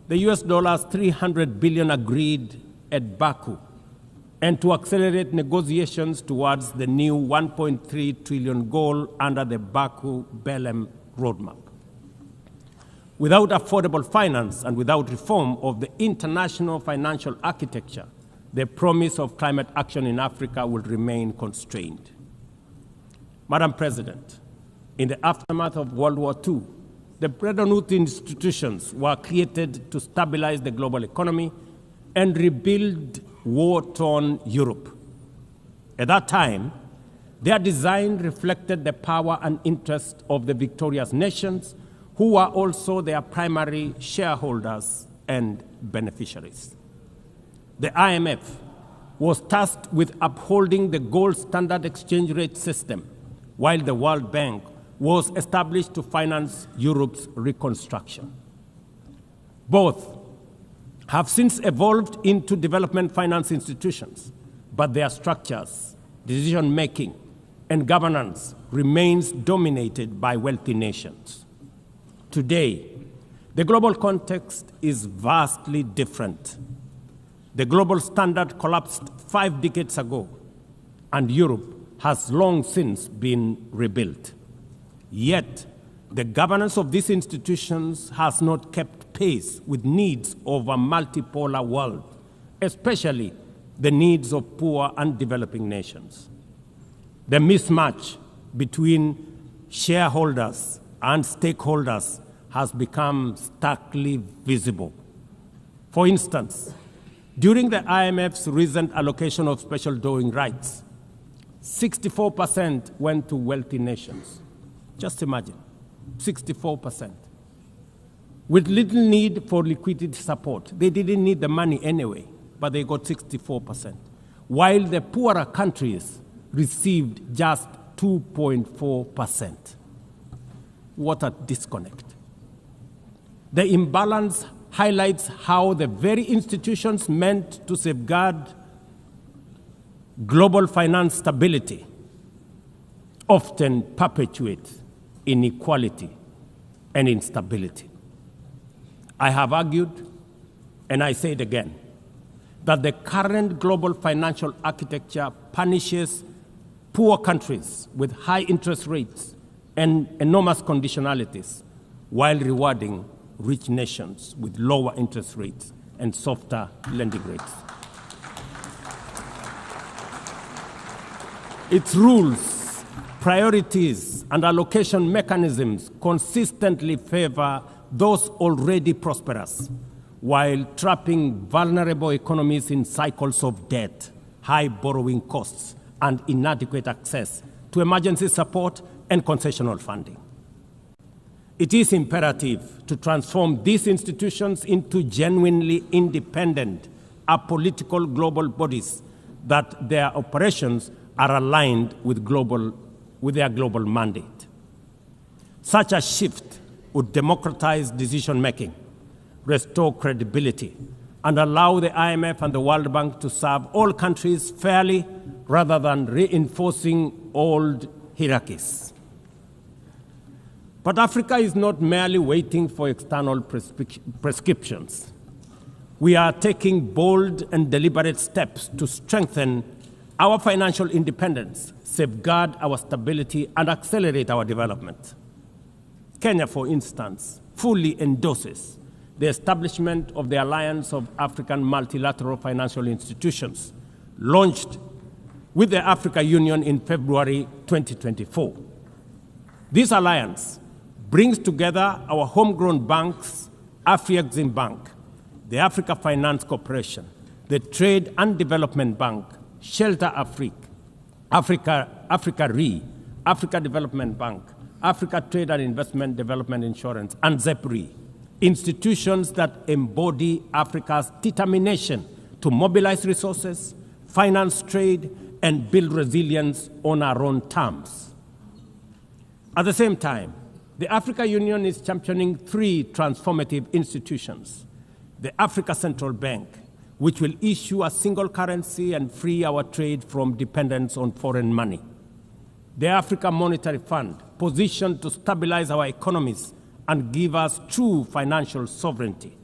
the $300 billion agreed at Baku, and to accelerate negotiations towards the new $1.3 trillion goal under the Baku-Belém roadmap. Without affordable finance and without reform of the international financial architecture, the promise of climate action in Africa will remain constrained. Madam President, in the aftermath of World War II, the Bretton Woods institutions were created to stabilize the global economy and rebuild war-torn Europe. At that time, their design reflected the power and interest of the victorious nations, who were also their primary shareholders and beneficiaries. The IMF was tasked with upholding the gold standard exchange rate system, while the World Bank was established to finance Europe's reconstruction. Both have since evolved into development finance institutions, but their structures, decision-making, and governance remains dominated by wealthy nations. Today, the global context is vastly different. The global standard collapsed 5 decades ago, and Europe has long since been rebuilt. Yet, the governance of these institutions has not kept pace with needs of a multipolar world, especially the needs of poor and developing nations. The mismatch between shareholders and stakeholders has become starkly visible. For instance, during the IMF's recent allocation of special drawing rights, 64% went to wealthy nations. Just imagine, 64%. With little need for liquidity support. They didn't need the money anyway, but they got 64%. While the poorer countries received just 2.4%. What a disconnect. The imbalance highlights how the very institutions meant to safeguard global finance stability often perpetuate inequality and instability. I have argued, and I say it again, that the current global financial architecture punishes poor countries with high interest rates and enormous conditionalities while rewarding rich nations with lower interest rates and softer lending rates. Its rules, priorities, and allocation mechanisms consistently favor those already prosperous, while trapping vulnerable economies in cycles of debt, high borrowing costs, and inadequate access to emergency support and concessional funding. It is imperative to transform these institutions into genuinely independent, apolitical global bodies that their operations are aligned with their global mandate. Such a shift would democratize decision-making, restore credibility, and allow the IMF and the World Bank to serve all countries fairly rather than reinforcing old hierarchies. But Africa is not merely waiting for external prescriptions. We are taking bold and deliberate steps to strengthen our financial independence, safeguard our stability, and accelerate our development. Kenya, for instance, fully endorses the establishment of the Alliance of African Multilateral Financial Institutions, launched with the Africa Union in February 2024. This alliance brings together our homegrown banks, Afrexim Bank, the Africa Finance Corporation, the Trade and Development Bank, Shelter Africa Re, Africa Development Bank, Africa Trade and Investment Development Insurance, and ZEPRI, institutions that embody Africa's determination to mobilize resources, finance trade, and build resilience on our own terms. At the same time, the Africa Union is championing 3 transformative institutions: the Africa Central Bank, which will issue a single currency and free our trade from dependence on foreign money; the Africa Monetary Fund, positioned to stabilize our economies and give us true financial sovereignty;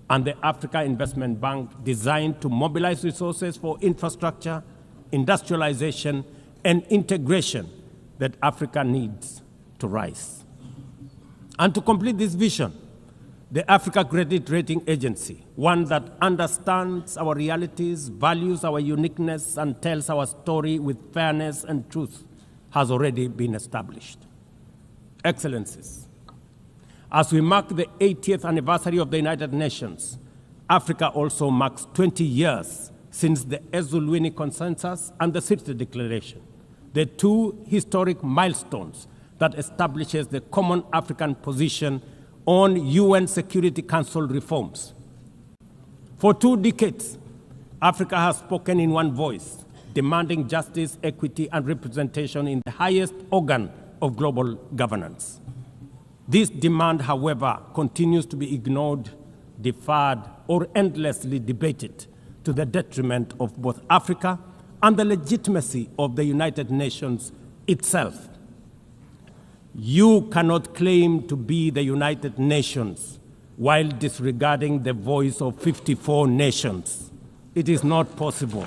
and the Africa Investment Bank, designed to mobilize resources for infrastructure, industrialization, and integration that Africa needs to rise. And to complete this vision, the Africa Credit Rating Agency, one that understands our realities, values our uniqueness, and tells our story with fairness and truth, has already been established. Excellencies, as we mark the 80th anniversary of the United Nations, Africa also marks 20 years since the Esulwini Consensus and the Sirte Declaration, the two historic milestones that establishes the common African position on UN Security Council reforms. For 2 decades, Africa has spoken in one voice, demanding justice, equity, and representation in the highest organ of global governance. This demand, however, continues to be ignored, deferred, or endlessly debated to the detriment of both Africa and the legitimacy of the United Nations itself. You cannot claim to be the United Nations while disregarding the voice of 54 nations. It is not possible.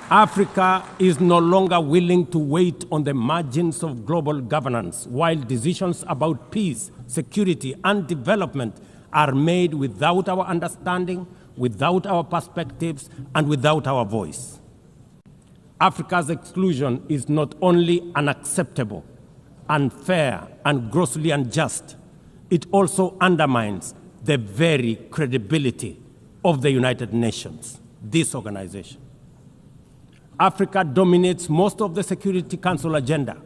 Africa is no longer willing to wait on the margins of global governance while decisions about peace, security, and development are made without our understanding, without our perspectives, and without our voice. Africa's exclusion is not only unacceptable, unfair, and grossly unjust, it also undermines the very credibility of the United Nations, this organization. Africa dominates most of the Security Council agenda,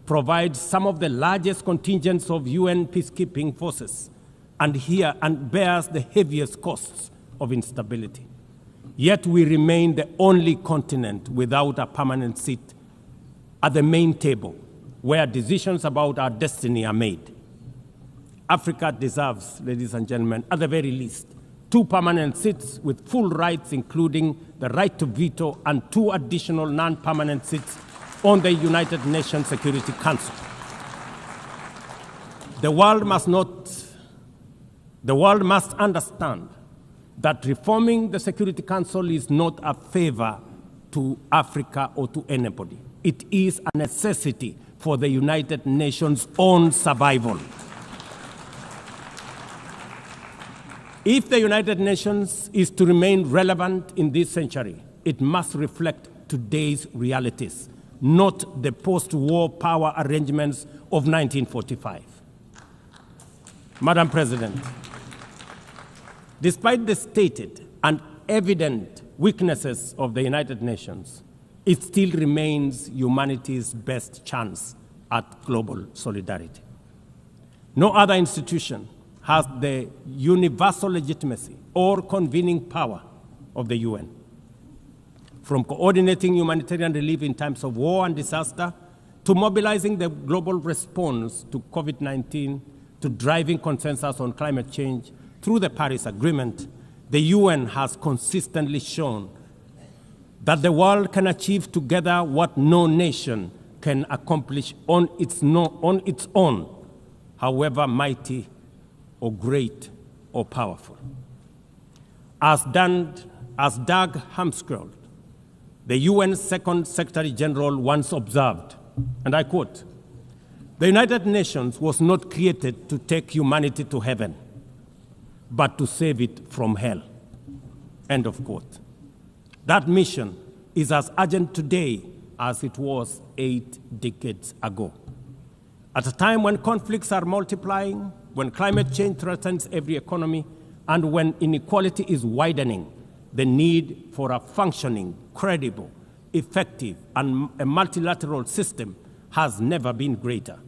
provides some of the largest contingents of UN peacekeeping forces, and bears the heaviest costs of instability. Yet we remain the only continent without a permanent seat at the main table where decisions about our destiny are made. Africa deserves, ladies and gentlemen, at the very least, 2 permanent seats with full rights, including the right to veto, and 2 additional non-permanent seats on the United Nations Security Council. The world must understand that reforming the Security Council is not a favor to Africa or to anybody. It is a necessity for the United Nations' own survival. If the United Nations is to remain relevant in this century, it must reflect today's realities, not the post-war power arrangements of 1945. Madam President, despite the stated and evident weaknesses of the United Nations, it still remains humanity's best chance at global solidarity. No other institution has the universal legitimacy or convening power of the UN. From coordinating humanitarian relief in times of war and disaster, to mobilizing the global response to COVID-19, to driving consensus on climate change, through the Paris Agreement, the UN has consistently shown that the world can achieve together what no nation can accomplish on its own, however mighty or great or powerful. As Dag Hammarskjöld, the UN's Second Secretary General, once observed, and I quote, "The United Nations was not created to take humanity to heaven, but to save it from hell." End of quote. That mission is as urgent today as it was 8 decades ago. At a time when conflicts are multiplying, when climate change threatens every economy, and when inequality is widening, the need for a functioning, credible, effective, and a multilateral system has never been greater.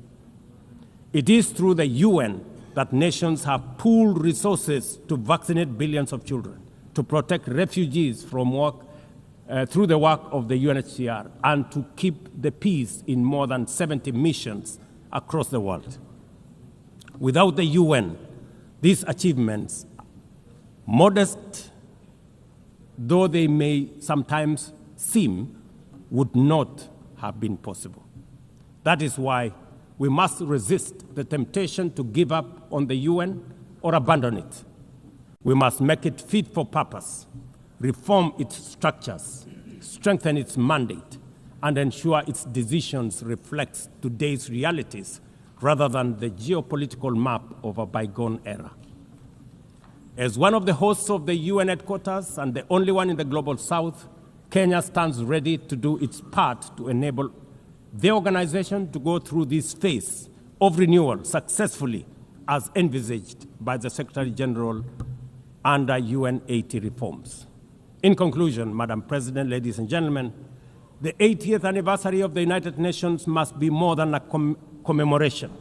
It is through the UN that nations have pooled resources to vaccinate billions of children, to protect refugees from through the work of the UNHCR, and to keep the peace in more than 70 missions across the world. Without the UN, these achievements, modest though they may sometimes seem, would not have been possible. That is why we must resist the temptation to give up on the UN or abandon it. We must make it fit for purpose, reform its structures, strengthen its mandate, and ensure its decisions reflect today's realities rather than the geopolitical map of a bygone era. As one of the hosts of the UN headquarters and the only one in the Global South, Kenya stands ready to do its part to enable the organization to go through this phase of renewal successfully as envisaged by the Secretary General under UN 80 reforms. In conclusion, Madam President, ladies and gentlemen, the 80th anniversary of the United Nations must be more than a commemoration.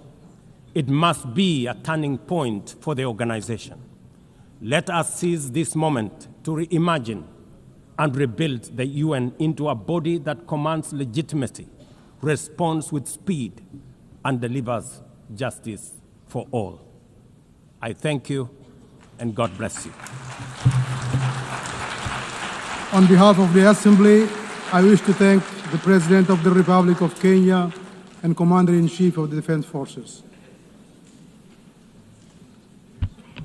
It must be a turning point for the organization. Let us seize this moment to reimagine and rebuild the UN into a body that commands legitimacy, responds with speed, and delivers justice for all. I thank you, and God bless you. On behalf of the Assembly, I wish to thank the President of the Republic of Kenya and Commander-in-Chief of the Defense Forces.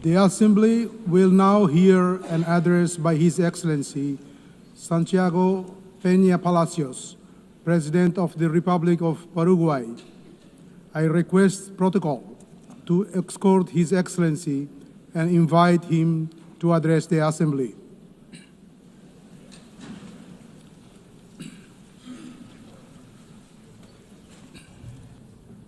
The Assembly will now hear an address by His Excellency Santiago Peña Palacios, President of the Republic of Paraguay. I request protocol to escort His Excellency and invite him to address the Assembly.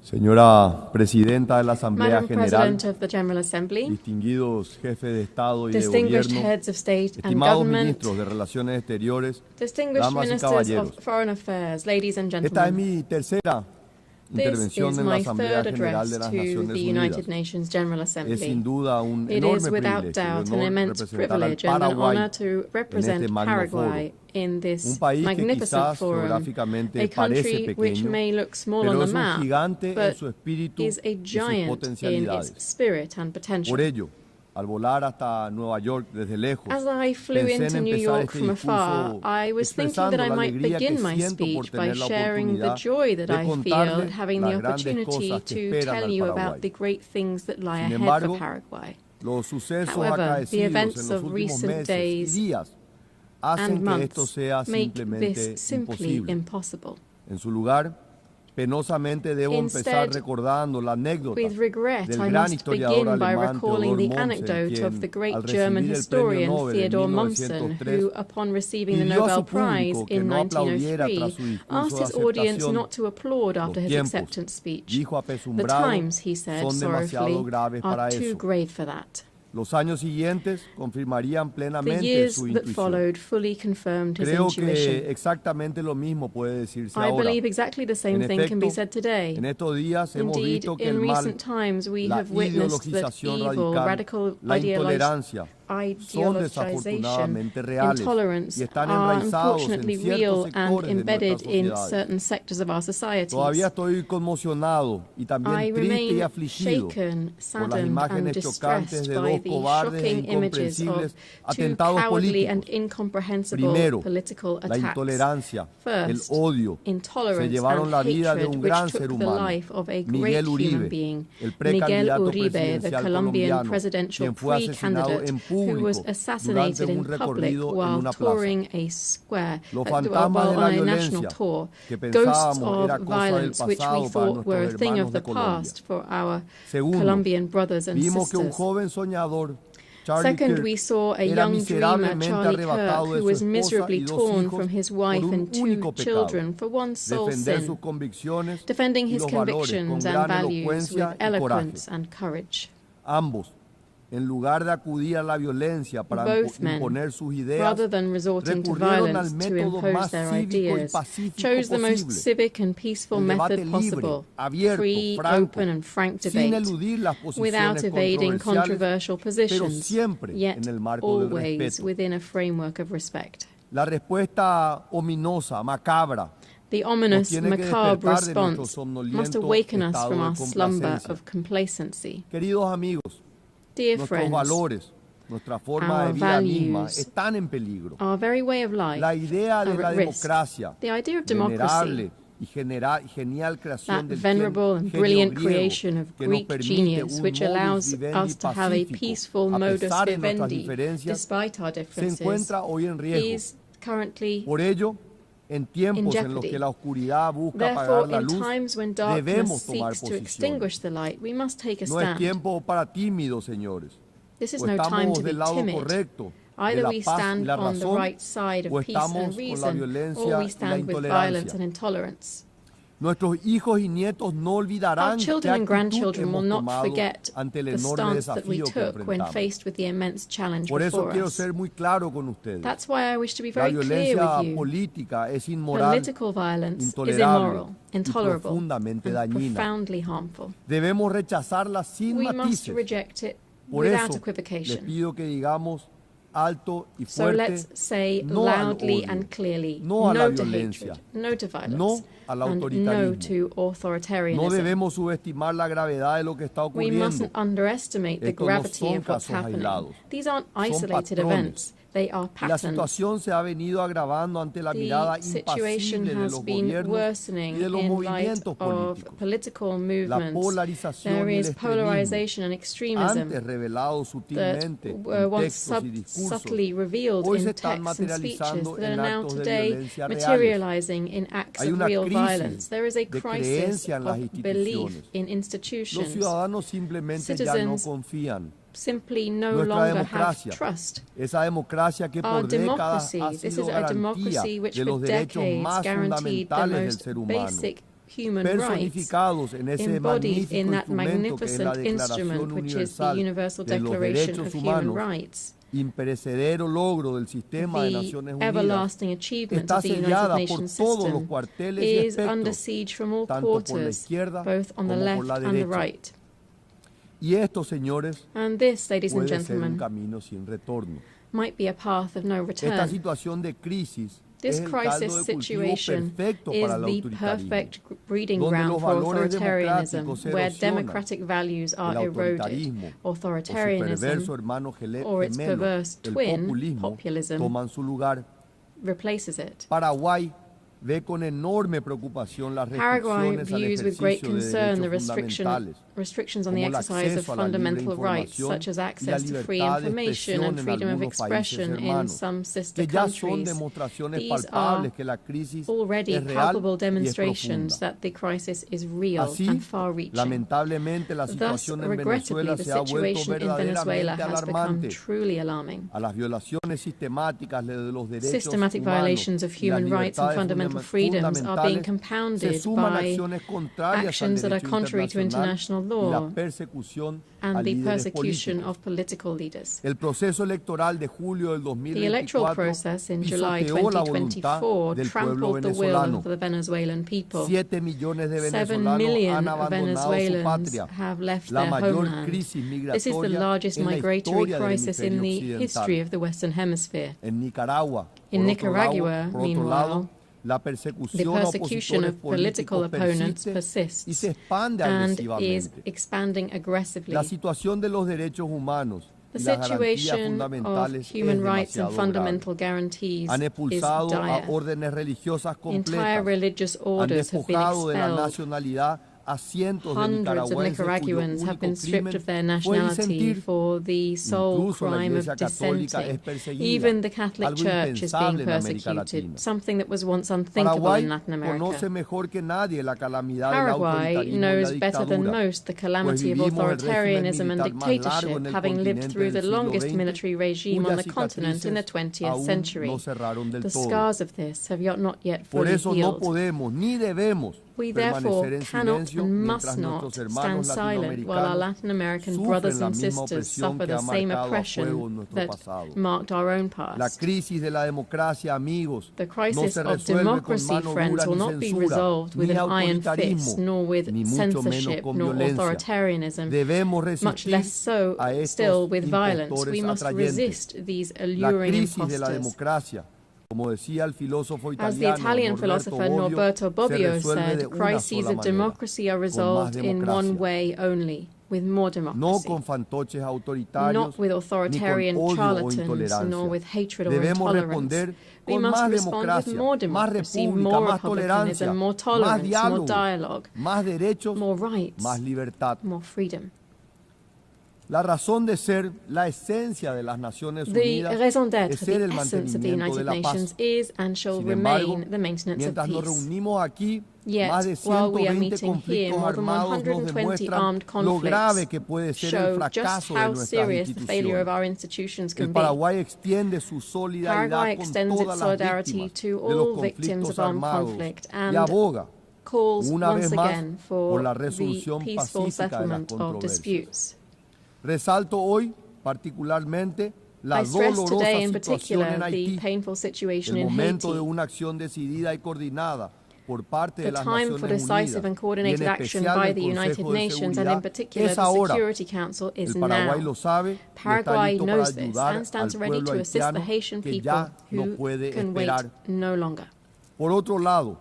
Señora Presidenta de la Asamblea Madam General, President of the General Assembly, distinguidos jefes de Estado y de distinguished Gobierno, heads of state and estimados government, ministros de Relaciones Exteriores, distinguished damas y ministers caballeros. of foreign affairs, ladies and Esta es gentlemen. mi tercera This intervención is en la my Asamblea third General address de las to Naciones the Unidas. United Nations General Es sin Assembly. duda un It enorme is without privilegio doubt y an honor immense representar al privilege and an Paraguay honor to represent en este magno Paraguay foro. in Un this país que magnificent quizás forum, geográficamente a parece country which pequeño, may look small on pero the es un map, gigante en but su espíritu is a y sus giant in potencialidades. its spirit and potential. Por ello, al volar hasta Nueva York desde lejos, As I flew pensé en into New empezar York este from afar, discurso I was thinking that expresando I la might alegría que begin my siento por speech by tener la sharing the oportunidad joy that de I feel contarles at having the las grandes opportunity cosas que to esperan tell al you Paraguay. about the great things that lie Sin ahead embargo, for Paraguay. los sucesos However, the acaecidos events en los of últimos recent meses y days días hacen and que esto months sea make simplemente this simply imposible. impossible. En su lugar, penosamente debo empezar Instead, recordando la anécdota With regret, del I gran must historiador begin by alemán recalling Theodor the Mommsen, anecdote of the quien, great al German recibir el premio historian Nobel en Theodor Mommsen, 1903, who, upon receiving the pidió a Nobel su Prize público que in no aplaudiera 1903, tras su discurso asked de his audience aceptación. not to applaud after Los his tiempos, acceptance speech. dijo The apesumbrado, times, he said son demasiado sorrowfully, graves para are too eso. grave for that. Los años siguientes confirmarían The plenamente years su that intuición. followed fully confirmed his Creo intuition. que exactamente lo mismo puede decirse I ahora. believe exactly the same En thing can be efecto, said today. en estos días hemos Indeed, visto que in el mal, recent times we la have witnessed that ideologización evil, radical, radical la intolerancia, son ideologization, desafortunadamente reales intolerance y están are enraizados en unfortunately ciertos real and sectores de embedded nuestras in sociedades. certain sectors of our societies. Todavía estoy conmocionado y I también triste y remain afligido shaken, por las saddened and imágenes chocantes distressed de by dos the cobardes e shocking images of incomprensibles two atentados cowardly and políticos. incomprehensible Primero, political la attacks. intolerancia, el First, odio, se intolerance llevaron and la vida de hatred un which gran took ser the humano, life of a great Miguel human Uribe, being, el Miguel precandidato Uribe, the presidencial Colombian colombiano, presidential quien fue asesinado pre-candidate en who was público assassinated durante in un public recorrido en while una plaza. touring a square, Los while fantasmas de la on a national violencia tour. que Ghosts pensábamos era of cosa del violence which we pasado para thought were a nuestros thing of hermanos the de Colombia. past for our Segundo, Colombian brothers and vimos que un sisters. joven soñador, Charlie Second, Kirk, we saw a era young dreamer, miserablemente Charlie arrebatado Kirk, de who su was esposa miserably y dos torn hijos from his por wife un and two único pecado: children for one sole defender sus sin, convicciones defending y his los valores con convictions and gran values elocuencia with y eloquence coraje. and courage. Ambos, en lugar de acudir a la violencia para Both men, imponer sus ideas, rather than resorting to recurrieron al violence to método impose más their cívico y ideas, pacífico chose the most posible: civic and peaceful el debate method libre, possible, abierto, free, franco, open and frank sin debate, eludir las without posiciones evading controversial controversiales, pero positions, siempre yet en el marco del always respeto. within a framework of respect. La respuesta ominosa, macabra, The nos ominous, tiene que macabre despertar de nuestro response somnoliento must awaken us estado from de our slumber complacencia. of complacency. Queridos amigos, Dear nuestros friends, valores, nuestra forma our de vida misma values, están en peligro. our very way of life La idea de are la at risk. democracia, The idea of venerable democracy, y genial creación that del venerable and genio brilliant griego, creation of que nos Greek permite genius, un which modus allows vivendi us to have a pacífico, peaceful a modus pesar de nuestras vivendi, diferencias, despite our se differences, encuentra hoy en riesgo. is currently Por ello, en tiempos in en los jeopardy. que la oscuridad busca apagar Therefore, la in luz, times when darkness debemos tomar seeks to posición. extinguish the light, we must take a No es stand. tiempo para tímidos, señores. This is O no time estamos to be del lado timid. correcto Either la we paz y stand la on the razón right side o of peace and estamos con la reason, violencia or we y la stand with violence and intolerancia. intolerance. Nuestros hijos y nietos no Our olvidarán qué children and actitud grandchildren will hemos not tomado forget ante el the enorme stance that we desafío que took when enfrentamos. faced with the immense challenge Por eso before quiero us. ser muy claro con ustedes. That's why I wish to be La very clear violencia with you. política es inmoral, Political violence is intolerable immoral, y intolerable, profundamente and dañina. profoundly harmful. Debemos rechazarla sin We must matices. reject it Por without eso les equivocation. pido que digamos alto y So fuerte let's say no al loudly odio, and clearly no a la no to violencia, hatred, no to violence, no al and no autoritarismo. to No authoritarianism. debemos subestimar la gravedad de lo que está We ocurriendo. mustn't underestimate the Estos no gravity son of what's casos happening. aislados. These aren't Son isolated patrones. events. They are Y la patterns. situación se ha venido agravando ante la mirada The situation impasible de has los been gobiernos worsening y de los in light movimientos of políticos. political La movements. polarización There y el is extremismo, polarization and extremism antes revelado that sutilmente were en once textos y discursos, subtly revealed hoy se in están texts and speeches materializando that are en now actos de today violencia reales. materializing in acts Hay of una real crisis violence. There is a de crisis creencia en las of belief instituciones. in Los institutions. ciudadanos simplemente ya no Citizens confían. Simply no Nuestra longer have democracia, trust. esa democracia que Our por décadas democracy, ha this sido is a garantía democracy which de los for derechos decades más guaranteed the fundamentales del most ser humano, basic human rights, personificados en ese embodied magnífico in that instrumento que es la magnificent instrument Declaración which is the Universal Universal de los Declaration Derechos of Human Humanos, Rights, imperecedero logro del sistema de the Naciones Unidas, everlasting achievement está of the United sellada por Nations todos los system, cuarteles y is under espectros, siege from all tanto por la quarters, izquierda both on the como por left la and the derecha. right. Y esto, señores, And this, ladies and puede ser un gentlemen, camino sin retorno. might be a path of no Esta return. situación de crisis This es el caldo crisis de cultivo situation perfecto is para el the autoritarismo, perfect breeding donde ground los for valores authoritarianism, democráticos se where erosionan. democratic values El are eroded. autoritarismo o su Authoritarianism perverso hermano or its gemelo, perverse el twin, populismo, populism, toman su lugar. replaces it. Paraguay ve con enorme preocupación las Paraguay restricciones al views with great ejercicio de concern the derechos fundamentales, restrictions on the como el exercise of acceso a la libre fundamental rights, información such as y la access to free libertad de information and expresión en freedom of algunos países expression in hermanos, some sister que ya son countries. demostraciones These are palpables que la crisis already es real palpable y es demonstrations profunda. that the crisis is real Así, and far-reaching. lamentablemente, la Thus, situación en regrettably, Venezuela the se ha vuelto situation in Venezuela verdaderamente has become alarmante. truly alarming. A las violaciones sistemáticas de los derechos Systematic humanos violations of y las human rights and libertades fundamental freedoms are being fundamentales se compounded suman by acciones contrarias al actions that are derecho contrary to international internacional y la law persecución a and the líderes persecution políticos. of political leaders. El proceso electoral de julio del The electoral 2024 process in July pisoteó la voluntad 2024 del pueblo trampled the will venezolano. of the Venezuelan people. 7 millones de 7 venezolanos million han of abandonado su Venezuelans patria. have left La their mayor homeland. crisis This is the migratoria largest en la migratory historia del crisis in the hemisferio history of occidental. the Western Hemisphere. En Nicaragua, In por Nicaragua, otro meanwhile, lado, la The persecución a persecution opositores of political políticos opponents persiste y persists se expande and is agresivamente. expanding aggressively. La situación de los derechos humanos The y las garantías situation of fundamentales human es rights and demasiado fundamental grave. guarantees Han is expulsado a dire. órdenes religiosas Entire completas, religious han orders have been despojado de la expelled. nacionalidad a cientos de Hundreds of nicaragüenses cuyo Nicaraguans have been único stripped crimen of their fue nationality disentir. for the sole Incluso la crime of Iglesia Católica es dissenting. perseguida, Even the Catholic algo Church is being impensable en América persecuted, Latina. something that was once unthinkable Paraguay in Latin conoce America. mejor que nadie la calamidad del Paraguay autoritarismo y knows la better than dictadura, most the pues calamity of vivimos el régimen authoritarianism and militar más largo dictatorship, en el having lived continente through the del siglo longest XX, military regime on the cuyas continent in the cicatrices 20th aún century. no cerraron del The todo. scars of this have not yet Por fully eso no healed. podemos ni debemos We therefore permanecer en cannot silencio and mientras must not nuestros stand hermanos silent while our latinoamericanos Latin American sufren brothers la and misma sisters opresión suffer que the ha same marcado a fuego oppression nuestro that pasado. marked our own La past. crisis de la democracia, amigos, The no crisis se of resuelve con democracy, mano friends, dura will ni not be censura, resolved with ni an iron autoritarismo, fist, nor with ni mucho menos censorship, con nor violencia. authoritarianism, Debemos much resistir less so a estos still with violence. We impostores must atrayentes. resist these La alluring crisis de la impostors. democracia, como decía el filósofo As the italiano Italian Norberto philosopher Bobbio, Norberto se Bobbio resuelve de said, una crises sola of manera, democracy are con más resolved in one democracia. way only, with more No democracy. con fantoches autoritarios, Not with ni con authoritarian odio o charlatans, intolerancia. nor with hatred or Debemos intolerance. responder We con must más respond with democracia, more más democracy, república, more más tolerancia, republicanism, more más tolerance, more diálogo, dialogue, más derechos, more rights, más libertad. more freedom. La razón de ser, la esencia de las Naciones The Unidas raison d'être, es ser the el essence of the mantenimiento de United la Nations paz. is and shall Sin embargo, remain the maintenance of mientras nos peace. reunimos aquí, Yet, Más de while we are 120 meeting here, conflictos more than armados nos 120 demuestran armed lo grave conflicts que puede ser el show just fracaso de how nuestras serious the failure of instituciones. our institutions El can be. Paraguay extiende su solidaridad Paraguay con extends todas its las solidarity víctimas to de los all victims conflictos of armed armados conflict y and aboga calls una once vez más again por for la the resolución peaceful pacífica de las settlement of controversias. disputes. Resalto hoy particularmente la I stress dolorosa today in situación en particular the Haití, painful situation el in momento de Haiti, una acción decidida y coordinada por parte de the las time Naciones for decisive Unidas and y coordinated en action especial by del the United Consejo de Nations and in Seguridad particular es the ahora. Security Council El is Paraguay now. lo sabe y está Paraguay listo para knows this ayudar and stands al ready pueblo to assist the haitiano Haitian que people ya no who puede can wait esperar. no longer. Por otro lado,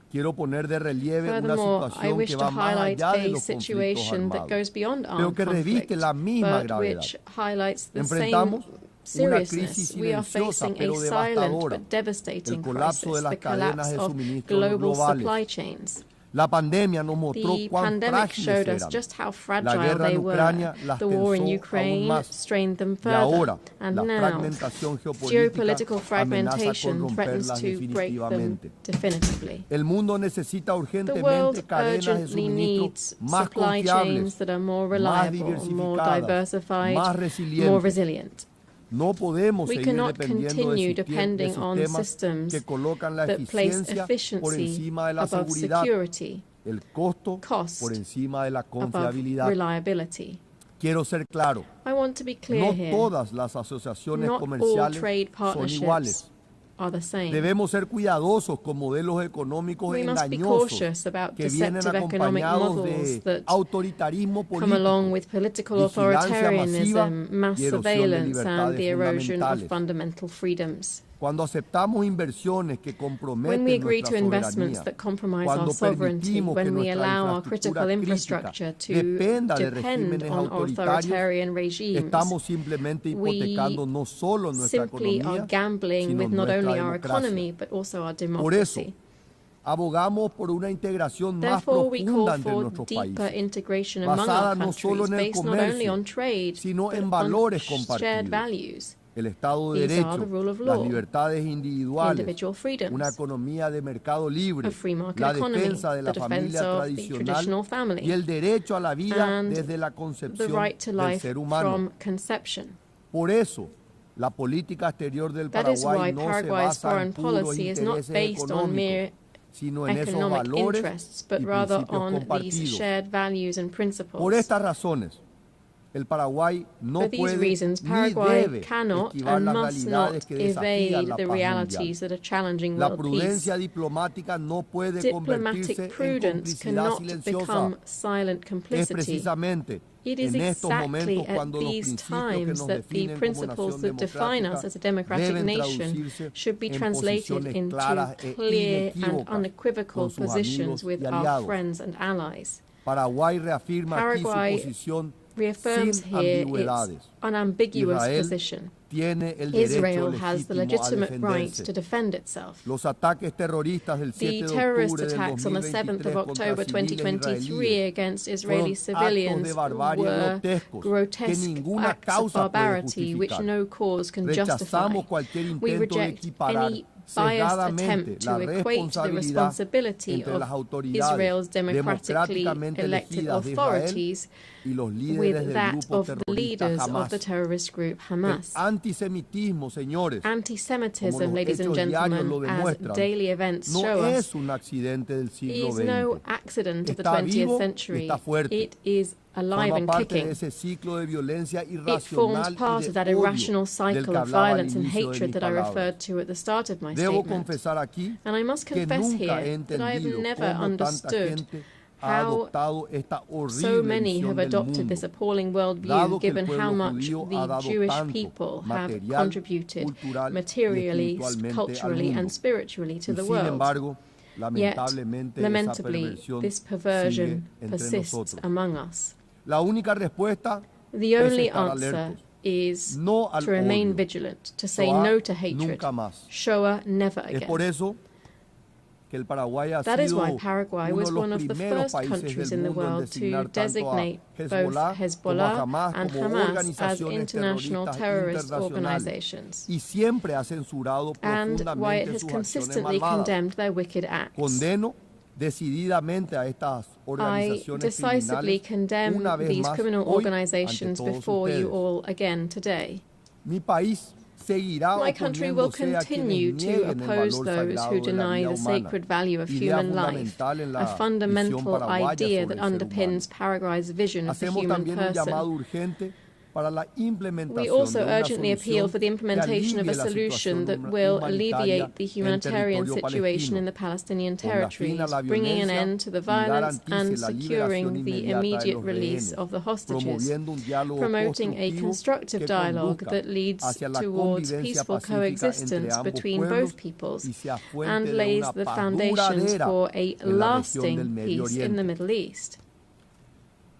quiero poner de relieve una Furthermore, I situación wish que to va más highlight allá de a los conflictos situation that armados, goes beyond pero armed que reviste conflict, la misma but gravedad. which highlights the same Enfrentamos una crisis seriousness. We are silenciosa facing pero a silent devastadora, but devastating el colapso de crisis, las the cadenas collapse de of suministro global globales. supply chains. La pandemia nos mostró The cuán pandemic frágiles showed us eran. just how La fragile guerra they en Ucrania were. las The war in tensó aún Ukraine más. strained them Y further. ahora, And la now, fragmentación geopolítica geopolitical amenaza fragmentation con threatens romperlas to break them definitivamente. definitively. El mundo necesita The urgentemente world cadenas de urgently needs suministro más supply chains confiables, that are more más reliable, more diversificadas, diversified, más more resilientes. resilient. No podemos We seguir cannot dependiendo continue de depending on sistemas systems que colocan la that place eficiencia por efficiency encima de la above seguridad, security, el costo cost por encima de la above confiabilidad. reliability. Quiero ser claro, I want to be clear no here. todas las asociaciones Not all comerciales trade son partnerships iguales. are the same. Debemos ser cuidadosos con modelos económicos We must be engañosos cautious about que vienen deceptive economic acompañados models de that autoritarismo come along político, with political vigilancia masiva authoritarianism, mass y erosión de surveillance, and the libertades erosion of fundamentales. fundamental freedoms. Cuando aceptamos inversiones que When we comprometen agree nuestra to investments soberanía, that compromise cuando our sovereignty, permitimos que when we nuestra allow our infraestructura critical crítica infrastructure to dependa de depend regímenes on autoritarios, authoritarian regimes, estamos simplemente hipotecando no solo nuestra simply are economía, gambling sino with not nuestra only our democracia. economy but also our Por eso, democracy. abogamos por una integración más Therefore, we call profunda entre for nuestros deeper países, integration among basada our no solo countries, en el based not only on comercio, trade, sino but en on valores shared compartidos. values. El Estado de These are Derecho, the rule of las law, libertades individuales, individual freedoms, una economía de mercado libre, a free market la economy, defensa de la the defense familia of the tradicional traditional family, y el derecho a la vida and desde la the concepción right to del life ser humano. from conception. Por eso, la política exterior del That is Paraguay why no se Paraguay's basa foreign en puros policy is not intereses based on mere económicos, sino en esos economic valores interests, but y rather principios on these compartidos. shared values and principles. Por estas razones, el Paraguay no For these puede reasons, ni Paraguay debe cannot esquivar and las must realidades not que desafían evade la the paz realities mundial. that are challenging La world peace. prudencia diplomática no puede convertirse Diplomatic en prudence complicidad cannot silenciosa. become silent Es complicity. precisamente It is en estos exactly momentos at cuando los these principios que times nos that the definen como principles nación that define us democrática as a democratic deben nation traducirse should be en translated posiciones into claras e clear and inequívocas unequivocal con sus positions amigos with y our aliados. friends and allies. Paraguay reafirma aquí Paraguay su posición reaffirms sin here ambigüedades. its unambiguous Israel position. tiene el derecho Israel has the legítimo a legitimate right defenderse. to defend itself. Los ataques terroristas del 7 The de terrorist octubre del attacks on the 7th 2023 of contra October civiles 2023 israelíes against Israeli fueron actos civilians de barbarie were grotescos que grotesque ninguna acts of causa puede barbarity which justificar. no cause can justify. Rechazamos cualquier We intento de reject equiparar any biased sesgadamente attempt la to equate the responsabilidad responsibility entre las of autoridades Israel's democratically democráticamente elected elegidas de Israel authorities y los líderes with del that grupo of the terrorista leaders of Hamas. the terrorist group El Hamas. antisemitismo, señores, como Anti-Semitism, los ladies and hechos diarios lo gentlemen, as demuestran, daily events no show us, es un accidente del siglo is no XX. accident of the Está 20th vivo y century. está fuerte. It is alive Forma and parte kicking. de ese ciclo de violencia It forms irracional part y of de that odio irrational del cycle que of hablaba al violence and inicio de hatred mis that I palabras. referred to at the start of my Debo statement. confesar aquí And I must que confess nunca he here that I have entendido never cómo tanta understood gente ha how adoptado esta so horrible many visión have del adopted mundo, this appalling worldview, dado que el given how pueblo much judío ha the dado Jewish tanto people have material, contributed cultural y materially, espiritualmente al culturally, mundo. and spiritually to Y the sin world. embargo, Yet, lamentablemente, esa lamentably, perversión this sigue perversion entre persists nosotros. among us. La única respuesta The es only estar answer alertos. is No al to remain odio. vigilant, to say Shoah no to hatred. nunca más. Shoah never Es por again. eso que el Paraguay ha That is sido why Paraguay uno was de one los of the primeros first países countries del in the mundo en world to designar tanto a designate both como a Hezbollah Hamas and como Hamas as organizaciones international terroristas terrorist internacionales, organizations, y siempre ha censurado and why it profundamente has sus acciones consistently malvadas. condemned their wicked acts. Condeno decididamente a estas I organizaciones decisively criminales condemn una vez these más criminal hoy organizations ante todos before you ustedes. all again today. Mi país seguirá My country will oponiéndose a continue quienes to nieguen el oppose valor those sagrado who de la deny vida the humana, sacred value of idea human life, fundamental en a la visión fundamental paraguaya idea sobre that el ser underpins humano. Paraguay's vision of the Hacemos human también un llamado person. urgente para la implementación We also de una urgently appeal solución for the que implementation of alivie a la solution situación that will humanitaria alleviate the en humanitarian territorio situation palestino, in the Palestinian ponga fin a territories, la bringing an violencia end to the y violence garantice and la liberación securing the inmediata de immediate los release rehenes, of the hostages, promoviendo un diálogo promoting a constructivo constructive que dialogue conduzca that leads hacia la towards convivencia peaceful pacífica entre coexistence ambos between pueblos both peoples y sea fuente and de lays una the paz foundations duradera for a en la región del lasting Medio peace in the Oriente. Middle East.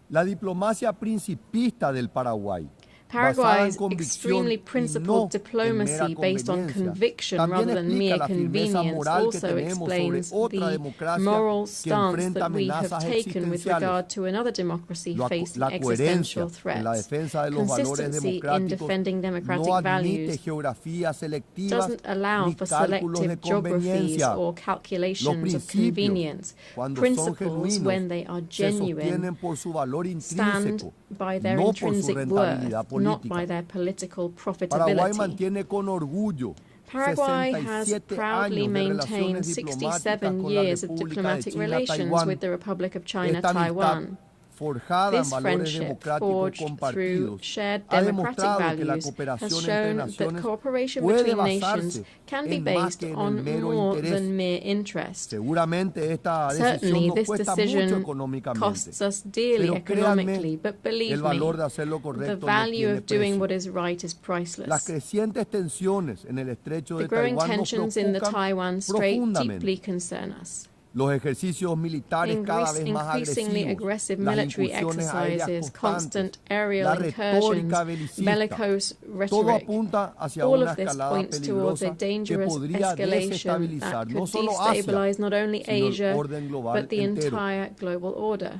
La diplomacia principista del Paraguay, Paraguay's basada en extremely convicción principled y no en diplomacy mera based on conveniencia, conviction también rather than mere explica la firmeza convenience moral que also tenemos sobre explains otra the democracia moral que stance enfrenta that we have amenazas taken with existenciales. regard to another democracy facing La coherencia existential en la threats. defensa de los valores Consistency in democráticos defending democratic no admite values geografías selectivas doesn't allow ni for cálculos de selective geographies conveniencia. or Los calculations of principios, convenience. cuando son Principles, genuinos, when they are se genuine, sostienen por su valor stand intrínseco, by their no por su intrinsic rentabilidad worth, not by política. their political Paraguay profitability. mantiene con orgullo Paraguay has 67 proudly años de maintained relaciones diplomáticas 67 con la years of República de diplomatic China, relations Taiwán. with the Republic of China, Esta amistad Taiwan. forjada en This valores friendship, democráticos forged through compartidos, shared ha democratic demostrado que la values, has cooperación entre shown that naciones cooperation puede between nations basarse can be en más based que en el on mero more interés. than mere interest. Seguramente esta decisión Certainly, nos this cuesta mucho decision económicamente, costs us dearly pero créanme, economically, but believe el valor me, de hacer lo the correcto no value tiene of doing precio. what is right is Las priceless. crecientes tensiones en el estrecho The de growing Taiwán nos tensions in the preocupan Taiwan Strait profundamente. deeply concern us. Los ejercicios militares cada vez más Increasingly agresivos, aggressive las military incursiones aéreas exercises, constantes, constant aerial la incursions, retórica belicista, bellicose todo rhetoric. apunta hacia All una of this escalada points towards a peligrosa que dangerous podría escalation desestabilizar that no could solo Asia, destabilize not only sino el Asia, orden global but the entero. entire global order.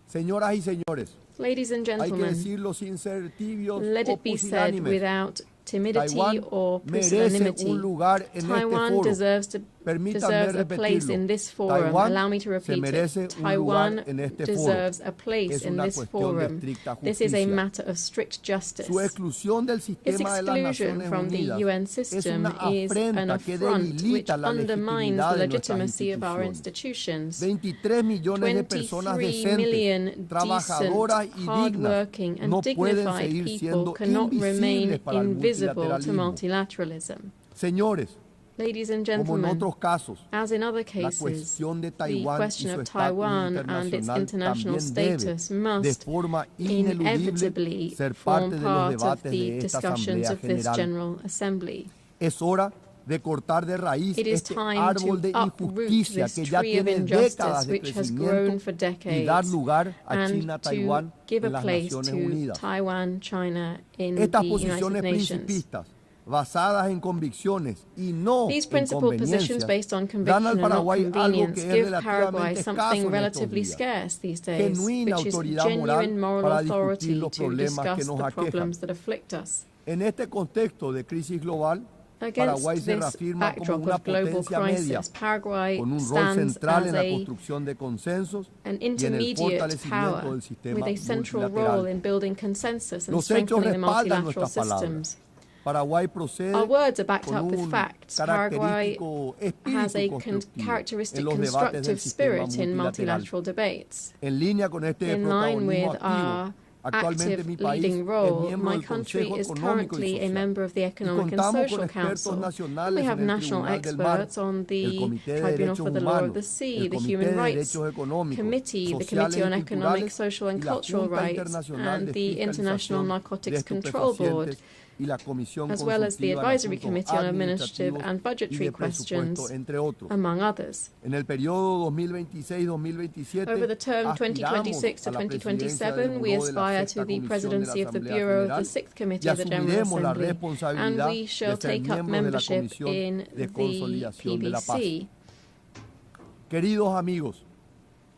Señoras y señores, Ladies and hay que gentlemen, decirlo sin ser tibios let o it be said pusilánimes. without timidity Taiwán or merece pusillanimity. un lugar en Taiwan este foro. deserves a place in this forum. Taiwán Allow me to se repeat merece it. un Taiwan lugar en este deserves foro. a place Es in una this cuestión de forum. estricta This is a justicia. matter of strict justice. Su exclusión del Its sistema de las exclusion Naciones from the Unidas UN es system una is an afrenta que affront which debilita la undermines legitimidad the de nuestras legitimacy of our instituciones. institutions. 23 millones de personas 23 million decentes, trabajadoras decent, y dignas hardworking and no pueden dignified seguir people siendo cannot remain invisibles para el invisible to multilateralismo. multilateralism. Señores, Ladies and como en gentlemen, otros casos, as in other la cases, cuestión de the Taiwán y question su of estatus Taiwan and its international internacional también status debe, de must forma ineludible, inevitably ser form parte de los part of debates the de esta discussions Asamblea of this General. General Assembly. Es hora de cortar de raíz It is este time árbol to de uproot injusticia this que ya tree of tiene injustice décadas de which has grown for crecimiento y dar decades lugar a and China, to Taiwán give en a las place Naciones to Unidas. Taiwan, China in Estas the United posiciones Nations. principistas basadas en convicciones y no These en principled positions conveniencias based on dan conviction al and not Paraguay algo convenience que es give Paraguay relativamente escaso something en estos relatively días: scarce these days, genuina which is autoridad genuine moral moral para discutir authority los to problemas que discuss nos the aquejan. problems that afflict us. En este contexto de crisis global, Paraguay Against se this reafirma como backdrop una of global potencia media, crisis, Paraguay con un rol stands central en as la a construcción de consensos an y en el intermediate fortalecimiento power del sistema with a central role multilateral. in building consensus and Los hechos strengthening the respaldan multilateral nuestras palabras. systems. Paraguay procede Our words are backed con up with un facts. Paraguay característico has a espíritu constructivo characteristic en los debates constructive del sistema spirit in multilateral. multilateral debates. En línea con este In line with protagonismo our activo, actualmente active mi país leading es role, miembro my del country Consejo is Económico y currently a Social. member of the Y Economic and contamos con Social expertos Council. nacionales We en have el national Tribunal del Mar, experts on el the Comité de Tribunal Derechos for the Law of Humanos, the Sea, el the Comité Human de Rights Derechos Económicos, Committee, the Sociales Committee on y Economic, Culturales Social and y la Cultural Junta Rights, Internacional and de the International Fiscalización de Narcotics Control Board, Estupefacientes y la Comisión as well as the Consultiva de Advisory Asuntos Committee on Administrative Administrativos and y Budgetary de Presupuesto, Questions, entre otros. among others. En el periodo 2026-2027 Over the term aspiramos 2026 to a la presidencia 2027, del we Buró de la aspire Sexta to the Comisión de presidency la of the Asamblea Bureau of the General Sixth y Committee of the General asumiremos la Assembly, and responsabilidad we shall de ser take up miembros de la membership Comisión in de the Consolidación de la Paz. PBC. Queridos amigos,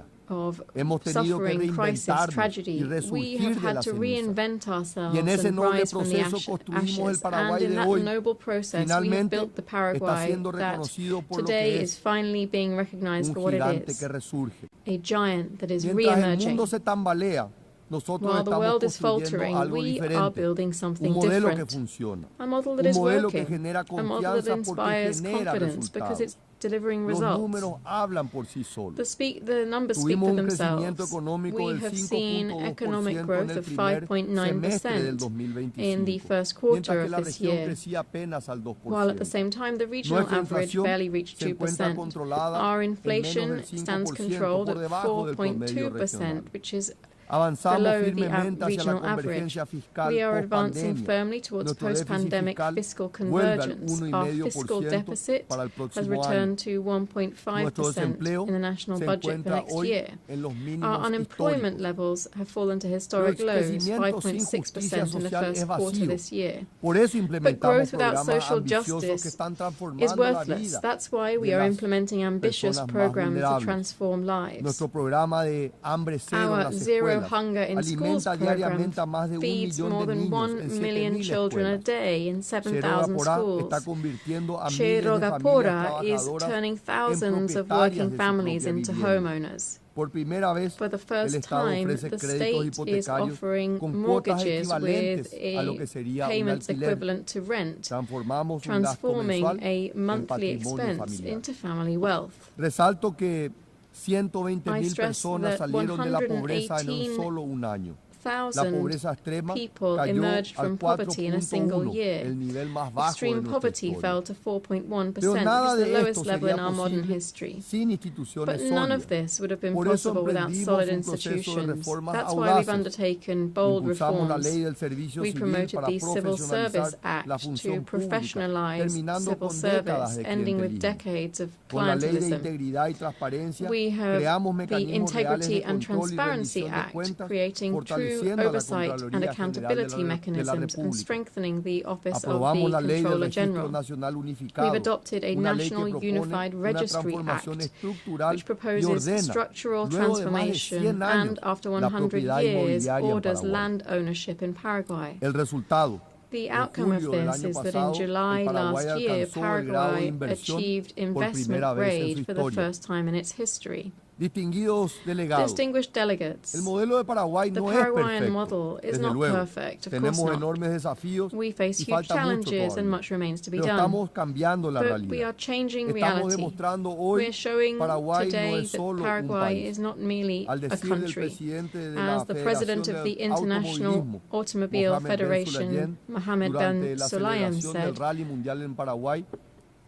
Siria. of Hemos tenido que suffering, crisis, reinventarnos y tragedy. We resurgir have de had las to cenizas. reinvent Y ourselves en ese and noble rise from the proceso construimos el ashes. And Paraguay in de that hoy. noble process, we have Finalmente built the está Paraguay siendo that reconocido por lo today que is es, finally being recognized for un what it gigante is, que resurge. a giant that is Mientras el re-emerging. mundo se tambalea, nosotros While the estamos world is construyendo faltering, algo we are diferente, building un something modelo que different, funciona, a model that un is modelo que working, genera a model that confianza porque inspires genera confidence because it's resultados. delivering Los results. números hablan por sí solos. The numbers speak for Tuvimos un crecimiento themselves. económico We del have seen 5.2% economic en growth el of primer semestre del 5.9% 2025, in the first mientras quarter que of la this región year, crecía apenas al 2%. while at the same time the regional Nuestra average inflación barely reached se encuentra 2%. controlada Our en inflation menos del stands 5%, controlled por at debajo del promedio regional. 4.2%, which is Avanzamos below the firmemente hacia la regional average. convergencia fiscal We are advancing post-pandemia. firmly towards Nuestro déficit post-pandemic fiscal fiscal vuelve al convergence. Our fiscal 1,5% deficit para el has próximo returned año. to 1.5% Nuestro desempleo in the national se budget for encuentra next hoy year. en los Our mínimos unemployment históricos. levels have fallen to Pero historic el lows, crecimiento sin justicia 5.6% in the social first es quarter vacío. this year. Por eso But implementamos growth without programas social ambiciosos que justice están is transformando la worthless. vida That's why we de are las implementing ambitious personas más programs to vulnerables. transform lives. Nuestro programa de hambre cero en Our las Zero escuelas Hunger in Schools alimenta program diariamente a más de 1 feeds millón more de than niños 1 en million 7.000 children a escuelas. day in 7,000 Está schools. convirtiendo a miles Che de familias Rogapura is trabajadoras turning en thousands of propietarias working de su families propia into vivienda. homeowners. Por primera vez, For the el first Estado time, ofrece the créditos state is hipotecarios offering con cuotas mortgages with equivalentes a lo que a sería un payments alquiler. equivalent to rent, Transformamos un gasto transforming mensual a en monthly patrimonio expense familiar. into family wealth. Resalto que 120.000 stress personas that salieron de la pobreza en solo un año. La 1,000 pobreza extrema people cayó emerged al from poverty in a single 4.1, year. el nivel más bajo de Extreme nuestra poverty historia. fell to 4.1%, Pero which nada is the de lowest esto level sería in our modern posible history. sin instituciones But none of sólidas. this would have been Por eso possible without emprendimos solid un proceso de institutions. reformas That's why we've audaces. undertaken bold Impulsamos la ley reforms. del servicio We civil promoted para the Civil Service profesionalizar la Act función to pública, professionalize terminando civil con décadas service, de ending with clientelismo. decades of Con la ley de clientelism. integridad y transparencia, We have creamos the mecanismos reales Integrity de and control y Transparency rendición de Act, cuentas, creating true fortaleciendo a la oversight and Contraloría General accountability de la mechanisms and República. strengthening the office of Aprobamos the la ley del Controller Registro General. Nacional We've Unificado, adopted a una ley que National propone Unified una Registry transformación Act, estructural which y proposes ordena, structural luego de más de transformation 100 años, and, after la 100 propiedad years, inmobiliaria en orders Paraguay. land ownership in Paraguay. El resultado, The en outcome of julio del this año is that in pasado, July el Paraguay last year, alcanzó el grado de Paraguay inversión achieved por investment primera vez en su grade for the historia. first time in its history. Distinguidos delegados, Distinguished delegates, el modelo de Paraguay the no es Paraguayan perfecto, model is desde not luego. perfect, of Tenemos course not. enormes desafíos We face y huge falta mucho challenges and todavía. much remains to be Pero done. estamos cambiando la But realidad. we are changing Estamos reality. demostrando hoy We're showing Paraguay no today es that solo un Paraguay país. is not merely Al a decir del country. presidente de la As the president Federación of the del International Automovilismo, Automobile Mohamed Ben Federation, Sulayem, Mohamed durante Ben la Sulayem, celebración del said, Rally Mundial en Paraguay,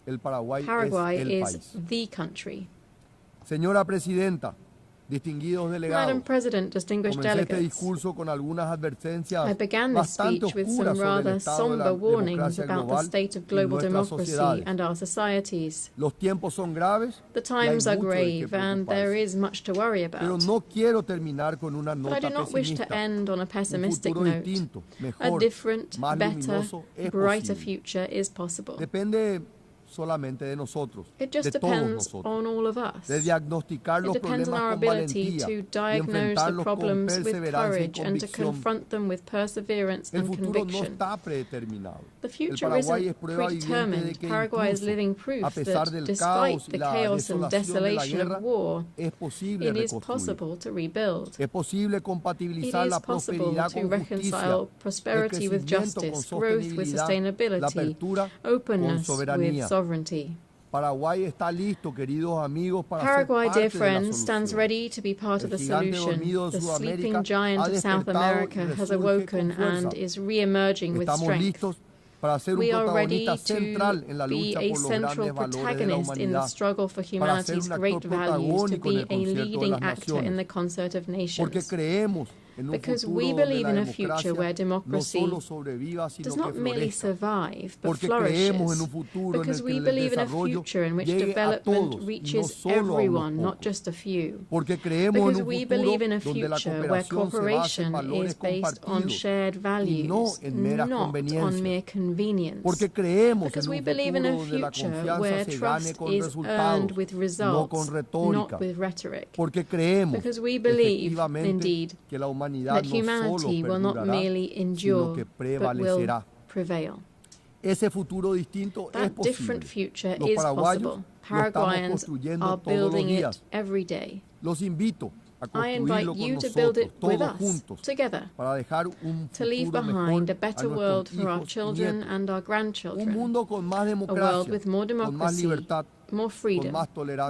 el Paraguay Paraguay es el is país. the country. Señora Presidenta, distinguidos delegados, Madam President, distinguished comencé este delegates, discurso con algunas advertencias I began this bastante speech with oscuras some sobre el rather estado de la somber warnings democracia about the global state of y global nuestras democracy sociedades. and our societies. Los tiempos son graves The y hay times are mucho de qué grave and there preocuparse. is much to worry Pero about. no quiero terminar con una But I nota do not wish to pesimista. end on a Un pessimistic futuro note. distinto, A mejor, different, más better, luminoso es brighter posible. future is possible. Depende solamente de nosotros, It just de todos depends nosotros, on all of us. de diagnosticar It los depends on problemas our con ability valentía to y diagnose the enfrentarlos con problems with perseverancia y courage and to convicción. confront them with perseverance El and futuro no conviction. está predeterminado. The El future Paraguay es isn't prueba viviente de predetermined. que Paraguay is incluso, living a proof pesar that del despite caos y the la chaos and desolación de la desolation guerra, of war, es posible it is reconstruir. possible to rebuild. Es posible It compatibilizar is la possible prosperidad to con justicia, reconcile el prosperity with crecimiento con justice, growth with sostenibilidad, la sustainability, apertura con openness soberanía. with sovereignty. Paraguay está listo, queridos amigos, para Paraguay, ser dear parte de la friends, stands solución. ready to be part of El the gigante solution. dormido de The Sudamérica sleeping giant ha of South despertado y America has resurge awoken con fuerza. and is re-emerging with Estamos strength. listos para ser un We are ready protagonista central to en la be lucha a por los central grandes valores de la protagonist in the humanidad, struggle for para ser humanity's un great actor values, to protagónico en be el a concierto de leading las actor in naciones, the concert of porque nations. creemos because we believe in a future where democracy does not merely survive but flourishes, because we believe in a future in which development reaches everyone, not just a few, because we believe in a future where cooperation is based on shared values, not on mere convenience, because we believe in a future where trust is earned with results, not with rhetoric, because we believe, indeed, that humanity will not merely endure, but will prevail. That different future is possible. Paraguayans are building it every day. I invite you to build it with us, together, to leave behind a better world for our children and our grandchildren, a world with more democracy, more freedom,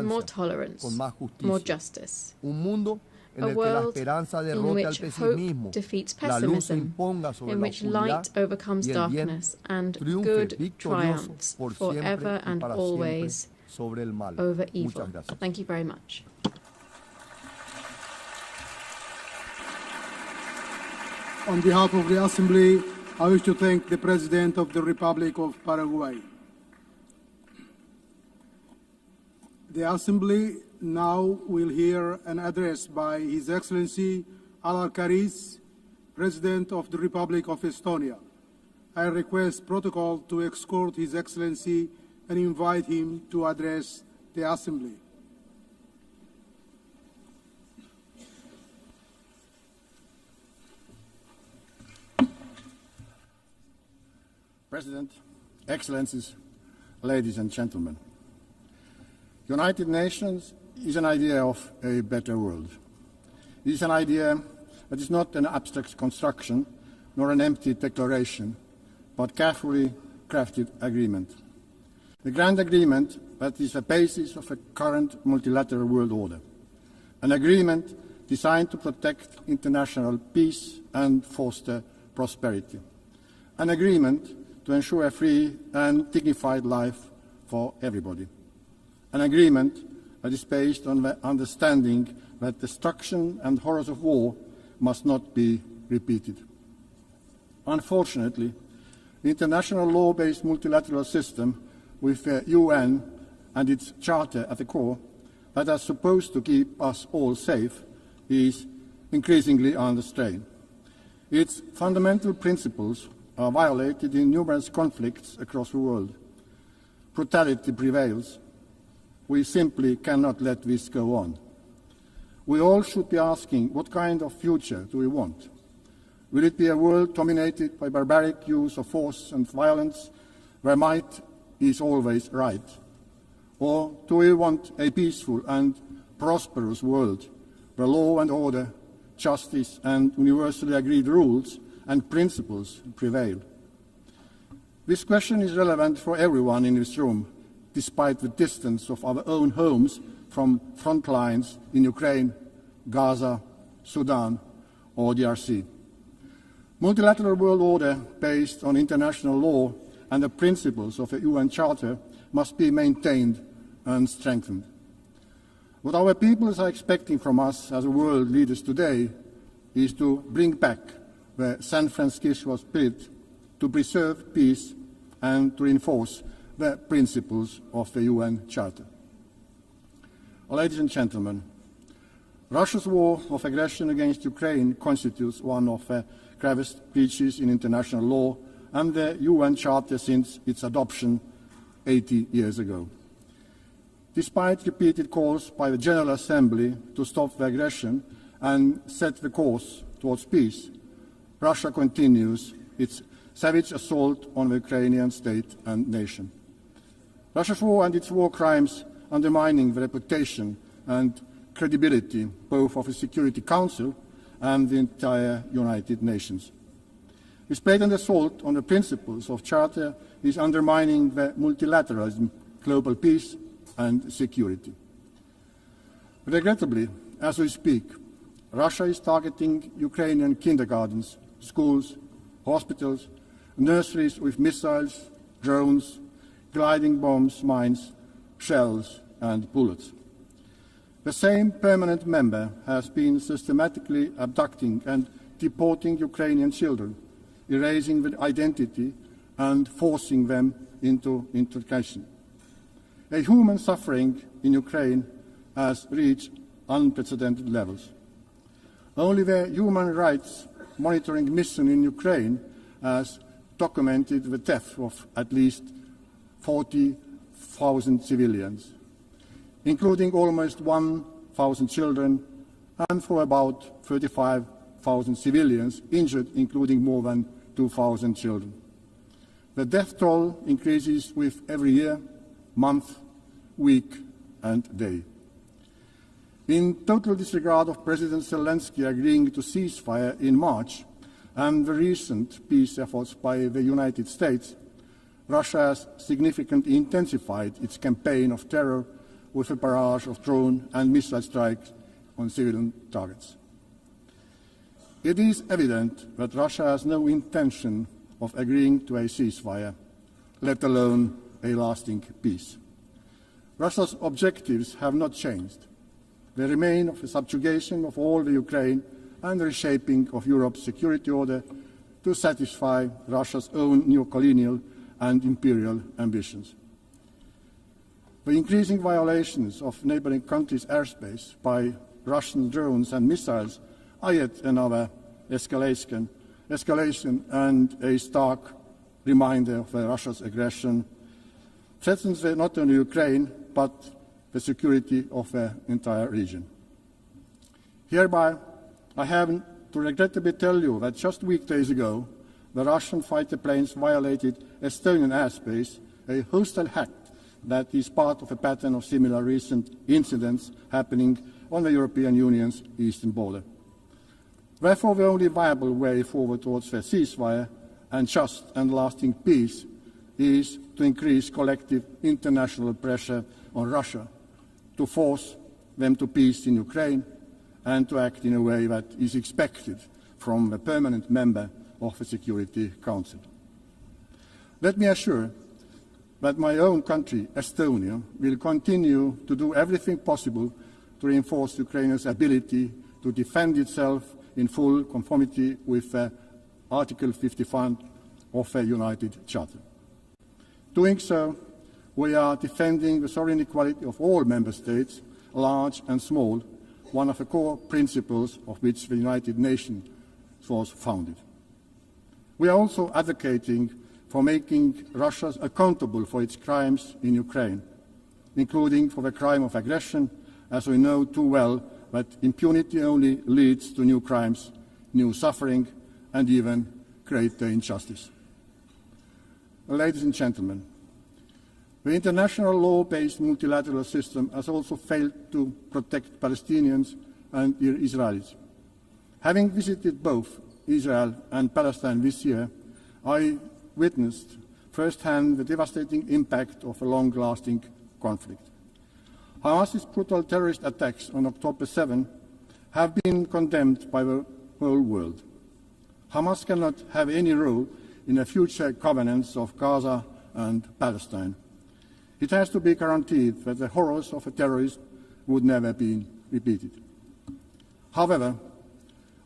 more tolerance, more justice, a world in which hope defeats pessimism, in which light overcomes darkness, and good triumphs forever and always over evil. Thank you very much. On behalf of the Assembly, I wish to thank the President of the Republic of Paraguay. The Assembly now will hear an address by His Excellency Al-Karis, President of the Republic of Estonia. I request protocol to escort His Excellency and invite him to address the Assembly. President, Excellencies, ladies and gentlemen. United Nations is an idea of a better world. It is an idea that is not an abstract construction nor an empty declaration, but carefully crafted agreement. The grand agreement that is the basis of a current multilateral world order. An agreement designed to protect international peace and foster prosperity. An agreement to ensure a free and dignified life for everybody. An agreement that is based on the understanding that destruction and horrors of war must not be repeated. Unfortunately, the international law-based multilateral system with the UN and its charter at the core that are supposed to keep us all safe is increasingly under strain. Its fundamental principles are violated in numerous conflicts across the world. Brutality prevails. We simply cannot let this go on. We all should be asking, what kind of future do we want? Will it be a world dominated by barbaric use of force and violence, where might is always right? Or do we want a peaceful and prosperous world, where law and order, justice and universally agreed rules and principles prevail? This question is relevant for everyone in this room, despite the distance of our own homes from front lines in Ukraine, Gaza, Sudan, or DRC. Multilateral world order based on international law and the principles of the UN Charter must be maintained and strengthened. What our peoples are expecting from us as world leaders today is to bring back the San Francisco spirit, to preserve peace and to reinforce the principles of the UN Charter. Ladies and gentlemen, Russia's war of aggression against Ukraine constitutes one of the gravest breaches in international law and the UN Charter since its adoption 80 years ago. Despite repeated calls by the General Assembly to stop the aggression and set the course towards peace, Russia continues its savage assault on the Ukrainian state and nation. Russia's war and its war crimes undermining the reputation and credibility both of the Security Council and the entire United Nations. This blatant assault on the principles of Charter is undermining the multilateralism, global peace and security. Regrettably, as we speak, Russia is targeting Ukrainian kindergartens, schools, hospitals, nurseries with missiles, drones, gliding bombs, mines, shells and bullets. The same permanent member has been systematically abducting and deporting Ukrainian children, erasing their identity and forcing them into integration. A human suffering in Ukraine has reached unprecedented levels. Only the Human Rights Monitoring Mission in Ukraine has documented the death of at least 40,000 civilians, including almost 1,000 children, and for about 35,000 civilians injured, including more than 2,000 children. The death toll increases with every year, month, week, and day. In total disregard of President Zelensky agreeing to ceasefire in March and the recent peace efforts by the United States, Russia has significantly intensified its campaign of terror with a barrage of drone and missile strikes on civilian targets. It is evident that Russia has no intention of agreeing to a ceasefire, let alone a lasting peace. Russia's objectives have not changed. They remain of the subjugation of all the Ukraine and the reshaping of Europe's security order to satisfy Russia's own neo-colonial and imperial ambitions. The increasing violations of neighboring countries' airspace by Russian drones and missiles are yet another escalation and a stark reminder of Russia's aggression threatens not only Ukraine, but the security of the entire region. Hereby, I have to regrettably tell you that just weekdays ago, the Russian fighter planes violated Estonian airspace, a hostile act that is part of a pattern of similar recent incidents happening on the European Union's eastern border. Therefore, the only viable way forward towards a ceasefire and just and lasting peace is to increase collective international pressure on Russia to force them to peace in Ukraine and to act in a way that is expected from a permanent member of the Security Council. Let me assure that my own country, Estonia, will continue to do everything possible to reinforce Ukraine's ability to defend itself in full conformity with Article 51 of the United Charter. Doing so, we are defending the sovereign equality of all member states, large and small, one of the core principles of which the United Nations was founded. We are also advocating for making Russia accountable for its crimes in Ukraine, including for the crime of aggression, as we know too well that impunity only leads to new crimes, new suffering, and even greater injustice. Ladies and gentlemen, the international law-based multilateral system has also failed to protect Palestinians and Israelis. Having visited both Israel and Palestine this year, I witnessed firsthand the devastating impact of a long-lasting conflict. Hamas's brutal terrorist attacks on October 7 have been condemned by the whole world. Hamas cannot have any role in the future covenants of Gaza and Palestine. It has to be guaranteed that the horrors of a terrorist would never be repeated. However,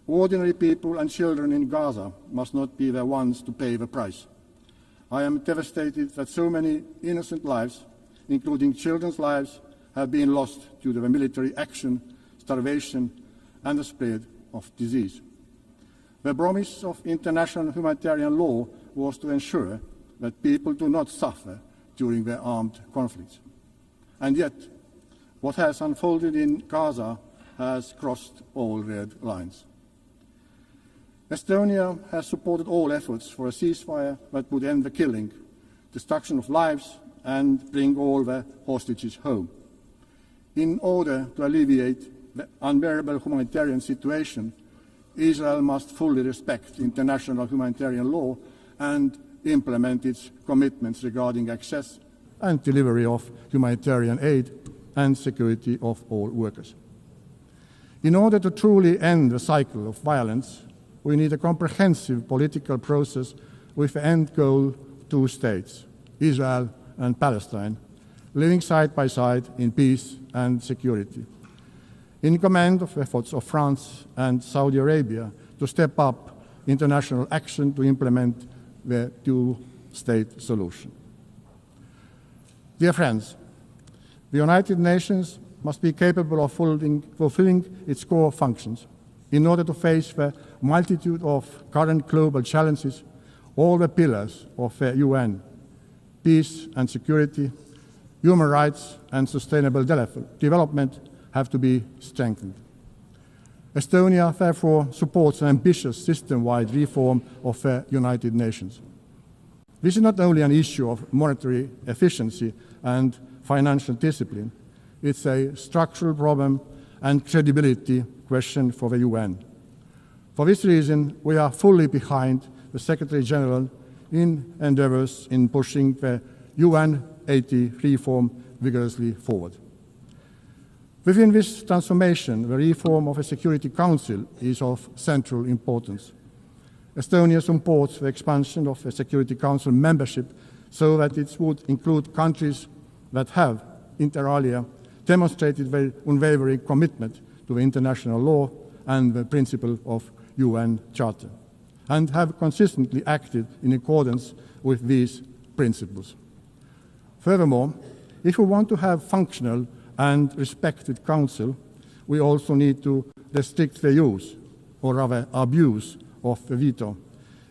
ordinary people and children in Gaza must not be the ones to pay the price. I am devastated that so many innocent lives, including children's lives, have been lost due to the military action, starvation, and the spread of disease. The promise of international humanitarian law was to ensure that people do not suffer during their armed conflicts. And yet, what has unfolded in Gaza has crossed all red lines. Estonia has supported all efforts for a ceasefire that would end the killing, destruction of lives, and bring all the hostages home. In order to alleviate the unbearable humanitarian situation, Israel must fully respect international humanitarian law and implement its commitments regarding access and delivery of humanitarian aid and security of all workers. In order to truly end the cycle of violence, we need a comprehensive political process with the end goal 2 states, Israel and Palestine, living side by side in peace and security. in command of efforts of France and Saudi Arabia to step up international action to implement the two-state solution. Dear friends, the United Nations must be capable of fulfilling its core functions. In order to face the multitude of current global challenges, all the pillars of the UN, peace and security, human rights and sustainable development have to be strengthened. Estonia therefore supports an ambitious system-wide reform of the United Nations. This is not only an issue of monetary efficiency and financial discipline, it's a structural problem and credibility question for the UN. For this reason, we are fully behind the Secretary General in endeavors in pushing the UN 80 reform vigorously forward. Within this transformation, the reform of the Security Council is of central importance. Estonia supports the expansion of the Security Council membership so that it would include countries that have, inter alia, demonstrated their unwavering commitment to the international law and the principle of UN Charter, and have consistently acted in accordance with these principles. Furthermore, if we want to have functional and respected council, we also need to restrict the use, or rather abuse, of the veto,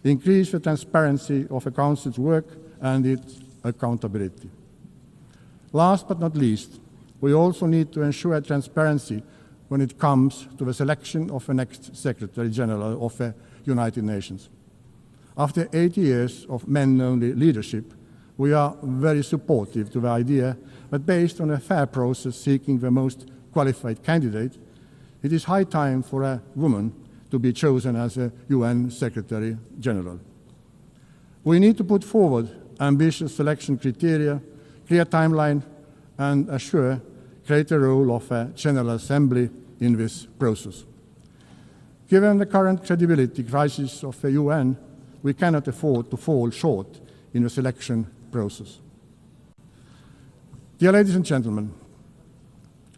increase the transparency of the council's work and its accountability. Last but not least, we also need to ensure transparency when it comes to the selection of the next Secretary General of the United Nations. After 80 years of men-only leadership, we are very supportive to the idea that based on a fair process seeking the most qualified candidate, it is high time for a woman to be chosen as a UN Secretary General. We need to put forward ambitious selection criteria, clear timeline, and assure greater role of a General Assembly in this process. Given the current credibility crisis of the UN, we cannot afford to fall short in the selection process. Dear ladies and gentlemen,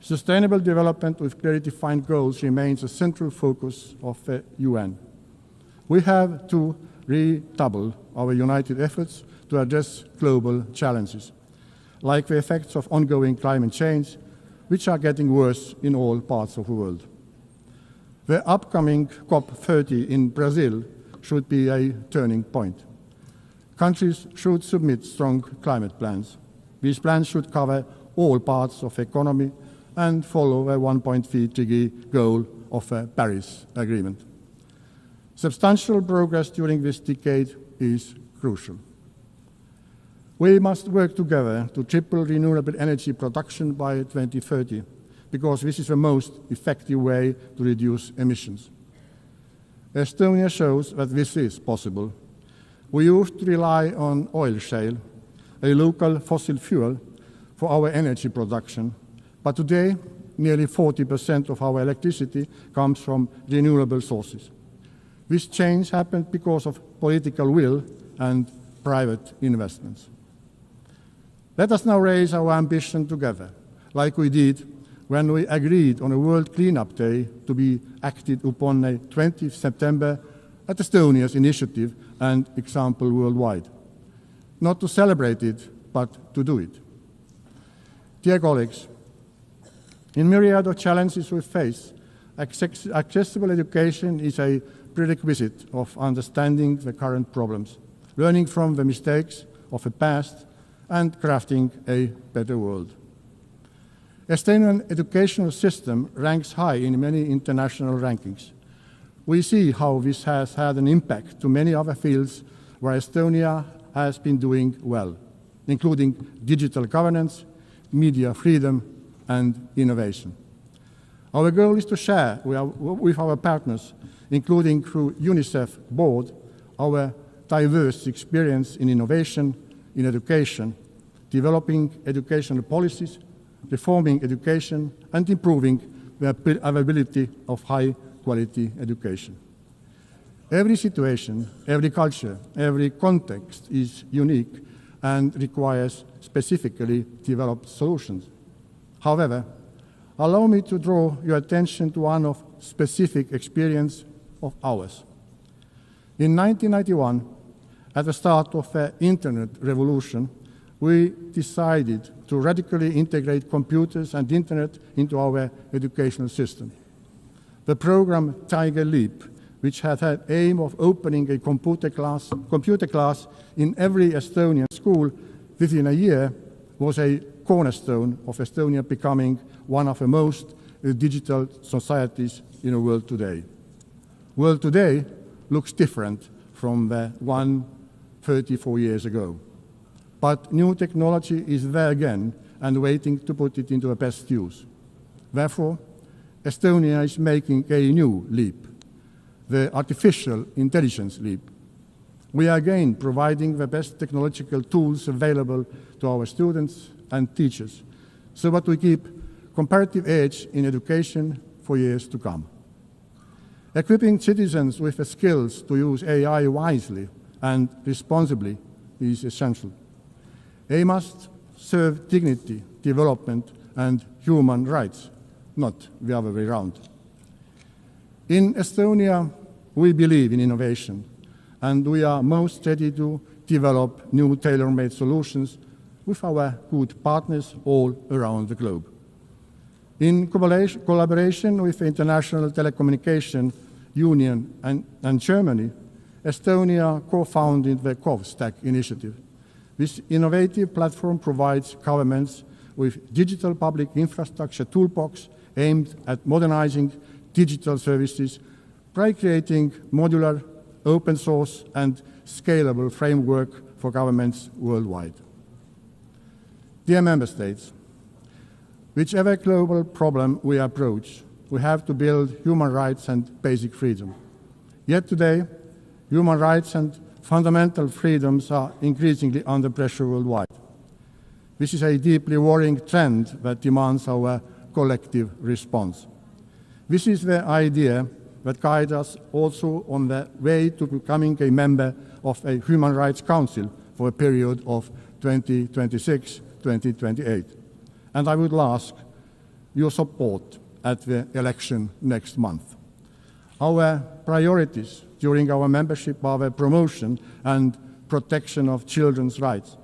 sustainable development with clearly defined goals remains a central focus of the UN. We have to redouble our united efforts to address global challenges, like the effects of ongoing climate change, which are getting worse in all parts of the world. The upcoming COP30 in Brazil should be a turning point. Countries should submit strong climate plans. These plans should cover all parts of the economy and follow a 1.5-degree goal of the Paris Agreement. Substantial progress during this decade is crucial. We must work together to triple renewable energy production by 2030, because this is the most effective way to reduce emissions. Estonia shows that this is possible. We used to rely on oil shale, a local fossil fuel, for our energy production, but today nearly 40% of our electricity comes from renewable sources. This change happened because of political will and private investments. Let us now raise our ambition together, like we did when we agreed on a World Cleanup Day to be acted upon on 20th September at Estonia's initiative and example worldwide. Not to celebrate it, but to do it. Dear colleagues, in myriad of challenges we face, accessible education is a prerequisite of understanding the current problems, learning from the mistakes of the past, and crafting a better world. Estonian educational system ranks high in many international rankings. We see how this has had an impact to many other fields where Estonia has been doing well, including digital governance, media freedom, and innovation. Our goal is to share with our partners, including through UNICEF board, our diverse experience in innovation, in education, developing educational policies, reforming education, and improving the availability of high-quality education. Every situation, every culture, every context is unique and requires specifically developed solutions. However, allow me to draw your attention to one of specific experience of ours. In 1991, at the start of the Internet revolution, we decided to radically integrate computers and Internet into our educational system. The program Tiger Leap, which had the aim of opening a computer class in every Estonian school within a year, was a cornerstone of Estonia becoming one of the most digital societies in the world today. The world today looks different from the one 34 years ago. But new technology is there again and waiting to put it into the best use. Therefore, Estonia is making a new leap, the artificial intelligence leap. We are again providing the best technological tools available to our students and teachers so that we keep comparative edge in education for years to come. Equipping citizens with the skills to use AI wisely and responsibly is essential. AI must serve dignity, development, and human rights, not the other way around. In Estonia, we believe in innovation, and we are most ready to develop new tailor-made solutions with our good partners all around the globe. In collaboration with the International Telecommunication Union and Germany, Estonia co-founded the CovStack initiative. This innovative platform provides governments with digital public infrastructure toolbox aimed at modernizing digital services by creating modular, open source, and scalable framework for governments worldwide. Dear Member States, whichever global problem we approach, we have to build human rights and basic freedom. Yet today, human rights and fundamental freedoms are increasingly under pressure worldwide. This is a deeply worrying trend that demands our collective response. This is the idea that guides us also on the way to becoming a member of a Human Rights Council for a period of 2026-2028. And I would ask your support at the election next month. Our priorities during our membership are the promotion and protection of children's rights,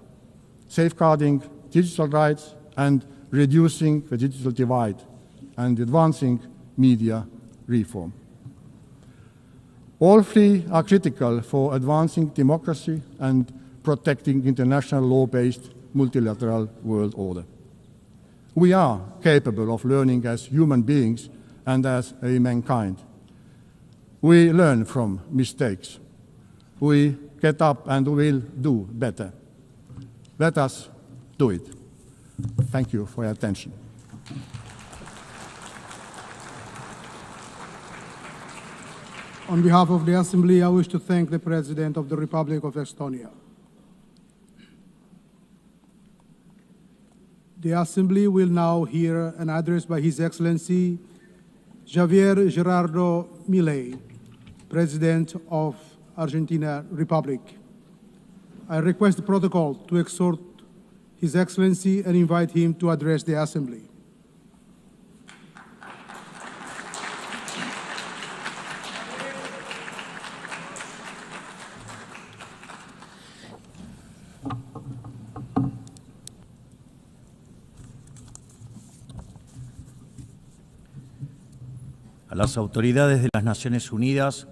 safeguarding digital rights and reducing the digital divide, and advancing media reform. All three are critical for advancing democracy and protecting international law-based multilateral world order. We are capable of learning as human beings and as a mankind. We learn from mistakes. We get up and will do better. Let us do it. Thank you for your attention. On behalf of the Assembly, I wish to thank the President of the Republic of Estonia. The Assembly will now hear an address by His Excellency Javier Gerardo Milei, President of Argentina Republic. I request the protocol to exhort His Excellency and invite him to address the Assembly. A las autoridades de las Naciones Unidas,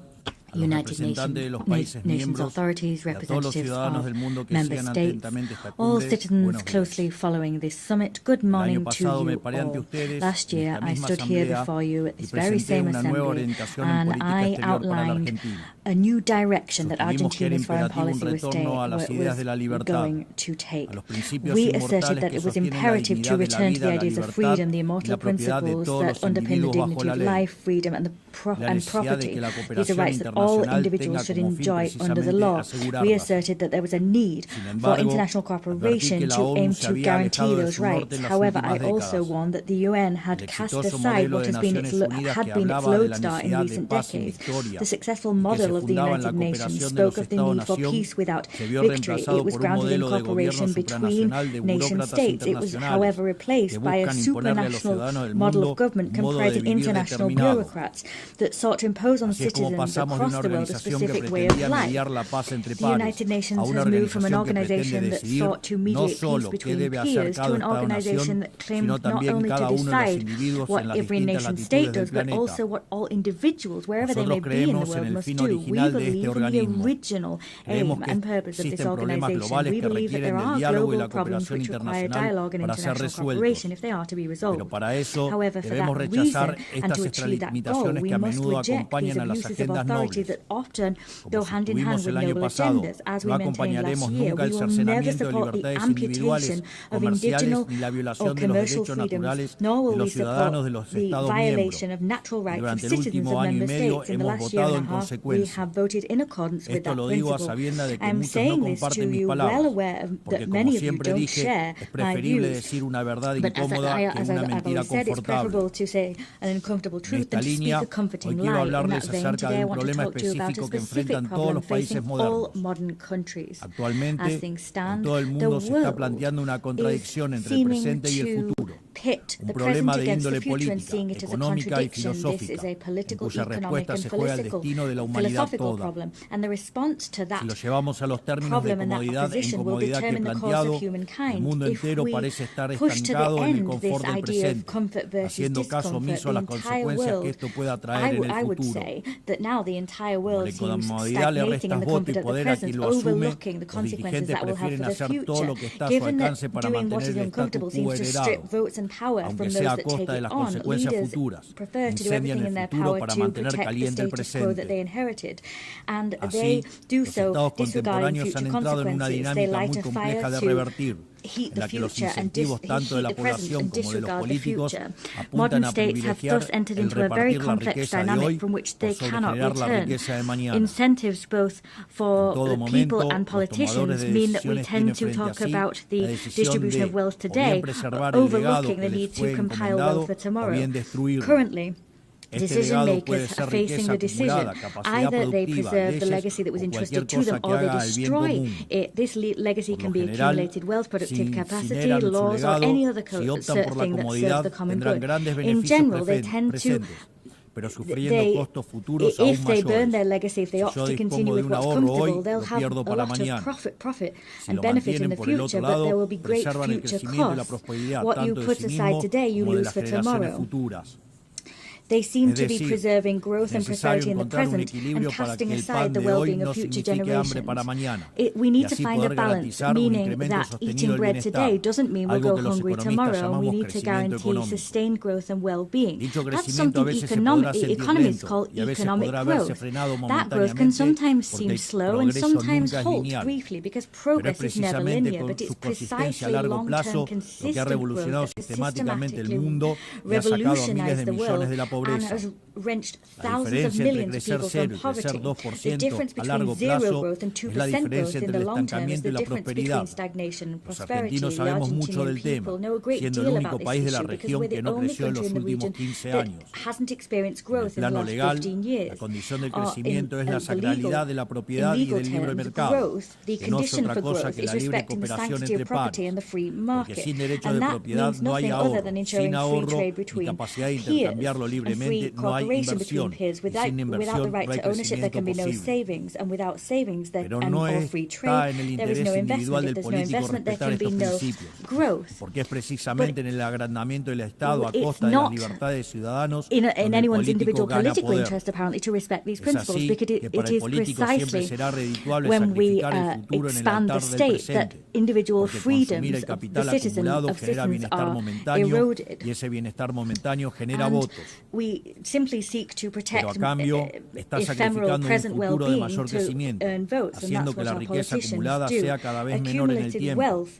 a los United representantes de los países miembros, authorities, y a todos los representatives ciudadanos del of mundo que member sigan states, atentamente esta all cumbre, citizens buenos días. closely following this summit, good El año morning to pasado me you paré ante all. ustedes Last en year esta I misma stood here asamblea before you at y this very presenté same una nueva assembly orientación en and política I exterior para la outlined Argentina. a new direction that Sostuvimos que era Argentina's foreign imperativo un policy retorno a las ideas de la libertad, going to take. a los principios We inmortales asserted that que it was sostienen la imperative to dignidad de la return to vida, the la ideas of libertad freedom, the y immortal la propiedad de principles todos that los underpin the individuos bajo dignity la of ley. life, freedom and the La necesidad de property. que la These are cooperación rights that all all individuals should enjoy under the law. We asserted that there was a need for international cooperation to aim to guarantee those rights. However, I also warned that the UN had cast aside what had been its lodestar in recent decades. The successful model of the United Nations spoke of the need for peace without victory. It was grounded in cooperation between nation states. It was, however, replaced by a supranational model of government comprising international bureaucrats that sought to impose on citizens across the world a specific way of life. The United Nations has moved from an organization that sought to mediate peace between peers to an organization that claimed not only to decide what every nation state does, but also what all individuals, wherever they may be in the world, must do. We believe in the original aim and purpose of this organization. We believe that there are global problems which require dialogue and international cooperation if they are to be resolved. However, for that reason, and to achieve that goal, we must reject these abuses of authority that often go hand in hand with noble agendas. As we maintained last year, we will never support the amputation of indigenous or commercial freedoms, nor will we support the violation of natural rights of citizens of member states. In the last year and a half, we have voted in accordance with that principle. I am saying this to you well aware that many of you don't share my views, but as I've always said, it's preferable to say an uncomfortable truth than to speak a comforting lie. In that vein, today I want to talk to you about a specific problem facing all modern countries. As things stand, the world is seeming to pit the present against the future and seeing it as a contradiction. This is a political, economic and philosophical problem, and the response to that problem and that opposition will determine the course of humankind. If we push to the end this idea of comfort versus discomfort, the entire world, I would say that now the entire world seems stagnating in the comfort of the present, overlooking the consequences that will have for the future. Given that doing what is uncomfortable seems to strip votes and power from those that take it on, leaders prefer to do everything in their power to protect the status quo that they inherited, and they do so disregarding future consequences. They light a fire to heat the future and heat the present and disregard the future. Modern states have thus entered into a very complex dynamic from which they cannot return. Incentives both for people and politicians mean that we tend to talk about the distribution of wealth today, overlooking the need to compile wealth for tomorrow. Currently, decision makers are facing the decision. Either they preserve the legacy that was entrusted to them or they destroy it. This legacy can be accumulated wealth, productive capacity, laws, or any other thing that serves the common good. In general, they tend to if they burn their legacy, if they opt to continue with what's comfortable, they'll have a lot of profit and benefit in the future, but there will be great future costs. What you put aside today, you lose for tomorrow. They seem to be preserving growth and prosperity in the present and casting aside the well-being of future generations. We need to find a balance, meaning that eating bread today doesn't mean we'll go hungry tomorrow, and we need to guarantee sustained growth and well-being. That's something economists call economic growth. That growth can sometimes seem slow and sometimes halt briefly because progress is never linear, but it's precisely long-term consistent growth that has systematically revolutionized the world and has wrenched thousands of millions of people from poverty. The difference between zero growth and 2% growth in the long term is the difference between stagnation and prosperity. The Argentinian people know a great deal about this issue because we're the only country in the region that hasn't experienced growth in the last 15 years. In legal terms, growth, the condition for growth, is respecting the sanctity of property and the free market. And that means nothing other than ensuring free trade between peers and free cooperation between peers. Without the right to ownership, there can be no savings, and without savings or free trade, there is no investment. If there's no investment, there can be no growth. But it's not in anyone's individual political interest, apparently, to respect these principles, because it is precisely when we expand the state that individual freedoms of the citizens are eroded. And we simply seek to protect ephemeral present well-being to earn votes, and that's what our politicians do. Accumulated wealth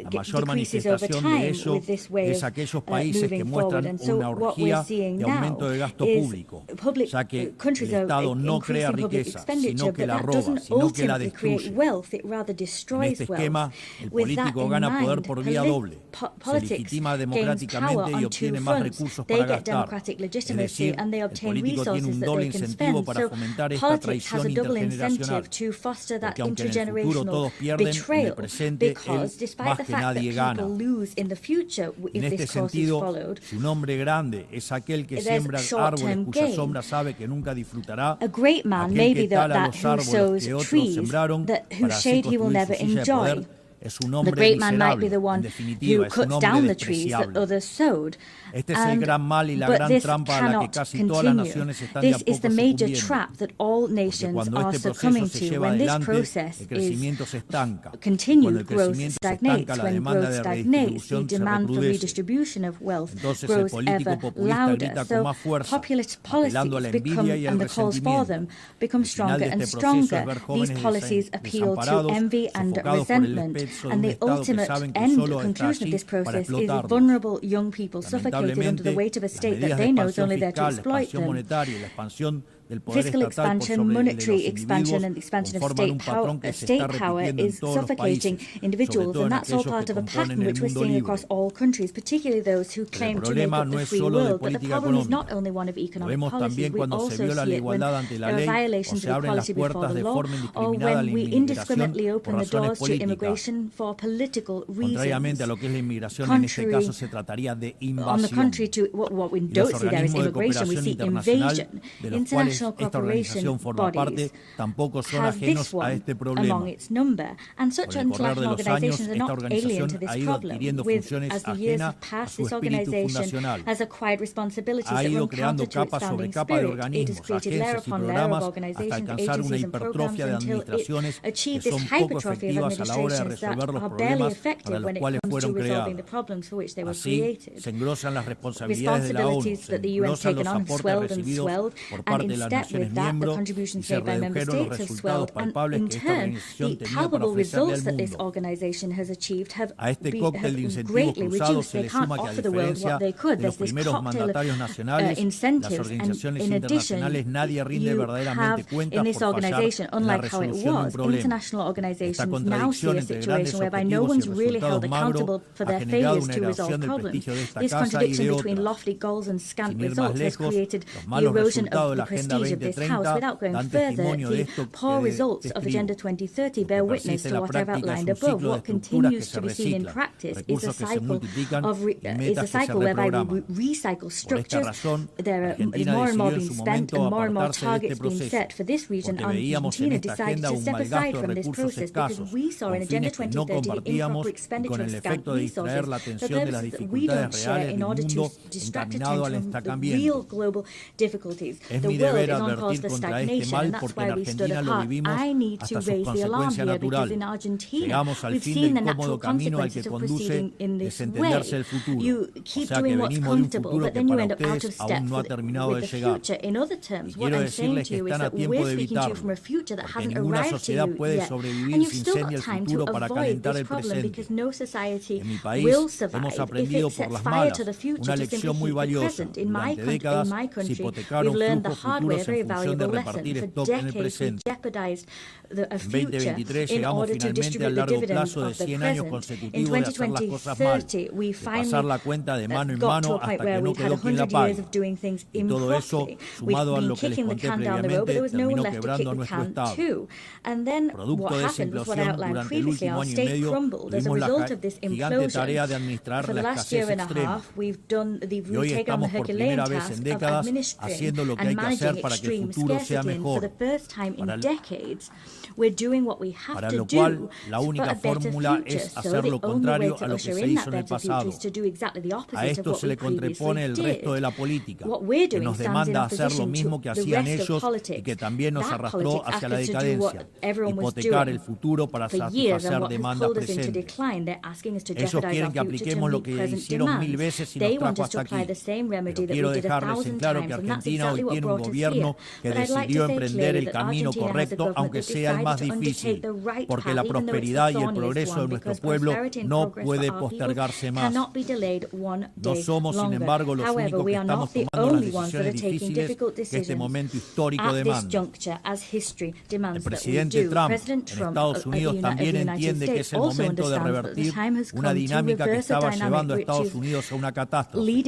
La mayor manifestación de ello es aquellos países que muestran una orgía de aumento de gasto público, ya que el Estado no crea riqueza, sino que la roba, sino que la destruye. En este esquema, el político gana poder por vía doble. Se legitima democráticamente y obtiene más recursos para gastar. Es decir, el político tiene un doble incentivo para fomentar esta traición intergeneracional, porque aunque en el futuro todos pierden, en el presente él más que nadie gana. En este sentido, su nombre grande es aquel que siembra árboles cuya sombra sabe que nunca disfrutará, aquel que tala los árboles que otros sembraron para así construir su silla de poder. Es un hombre miserable, en definitiva, es un hombre despreciable. Este es el gran mal y la gran trampa a la que casi todas las naciones están de a poco sucumbiendo. Porque cuando este proceso se lleva adelante, el crecimiento se estanca. Cuando el crecimiento se estanca, la demanda de redistribución se recrudece. Entonces el político populista grita con más fuerza, apelando a la envidia y al resentimiento. El final de este proceso es ver jóvenes desamparados, sofocados por el desprecio And the ultimate end conclusion of this process is vulnerable young people suffocated under the weight of a state that they know is only there to exploit them. Fiscal expansion, monetary expansion, and the expansion of state power is suffocating individuals, and that's all part of a pattern which we're seeing across all countries, particularly those who claim to make up the free world. But the problem is not only one of economic policies, we also see it when there are violations of equality before the law, or when we indiscriminately open the doors to immigration for political reasons. On the contrary to what we don't see there is immigration, we see invasion. International cooperation bodies have this one among its number, and such international organizations are not alien to this problem. As the years have passed, this organization has acquired responsibilities that run counter to its founding spirit. It has created layer upon layer of organizations, agencies, and programs until it achieved this hypertrophy of administrations that are barely effective when it comes to resolving the problems for which they were created. Responsibilities that the UN has taken on have swelled and swelled, and in step with that, the contributions made by member states have swelled, and in turn, the palpable results that this organization has achieved have greatly reduced. They can't offer the world what they could. There's this cocktail of incentives, and in addition, you have in this organization, unlike how it was, international organizations now see a situation whereby no one's really held accountable for their failures to resolve problems. This contradiction between lofty goals and scant results has created the erosion of the prestige of this House. Without going further, the poor results of Agenda 2030 bear witness to what I've outlined above. What continues to be seen in practice is a cycle whereby we recycle structures. There is more and more being spent and more targets being set. For this reason, Argentina decided to step aside from this process because we saw in Agenda 2030 the improper expenditure of scant resources for purposes that we don't share in order to distract attention from the real global difficulties. The world is on course for stagnation, and that's why we stood apart. I need to raise the alarm here because in Argentina we've seen the natural consequences of proceeding in this way. You keep doing what's comfortable, but then you end up out of step with the future. In other terms, what I'm saying to you is that we're speaking to you from a future that hasn't arrived to you yet, and you've still got time to avoid this problem because no society will survive if it sets fire to the future to simply heat the present. In my country, we've learned the hard way a very valuable lesson. For decades, we jeopardized a future in order to distribute the dividends of the present. In 2030, we finally got to a point where we've had 100 years of doing things improperly. We've been kicking the can down the road, but there was no one left to kick the can to. And then what happened was what I outlined previously. Our state crumbled as a result of this implosion. For the last year and a half, we've taken on the Herculean task of administering and managing extreme scarcity. And for the first time in decades, we're doing what we have to do for a better future. So the only way to usher in that better future is to do exactly the opposite of what we previously did. What we're doing stands in opposition to the rest of politics. That politics asked us to do what everyone was doing for years and what has pulled us into decline. They're asking us to jeopardize our future to meet present demands. They want us to apply the same remedy that we did 1,000 times, and that's exactly what brought us here. gobierno que decidió emprender el camino correcto, aunque sea el más difícil, porque la prosperidad y el progreso de nuestro pueblo no puede postergarse más. No somos, sin embargo, los únicos que estamos tomando las decisiones difíciles que este momento histórico demanda. El presidente Trump en Estados Unidos también entiende que es el momento de revertir una dinámica que estaba llevando a Estados Unidos a una catástrofe. Y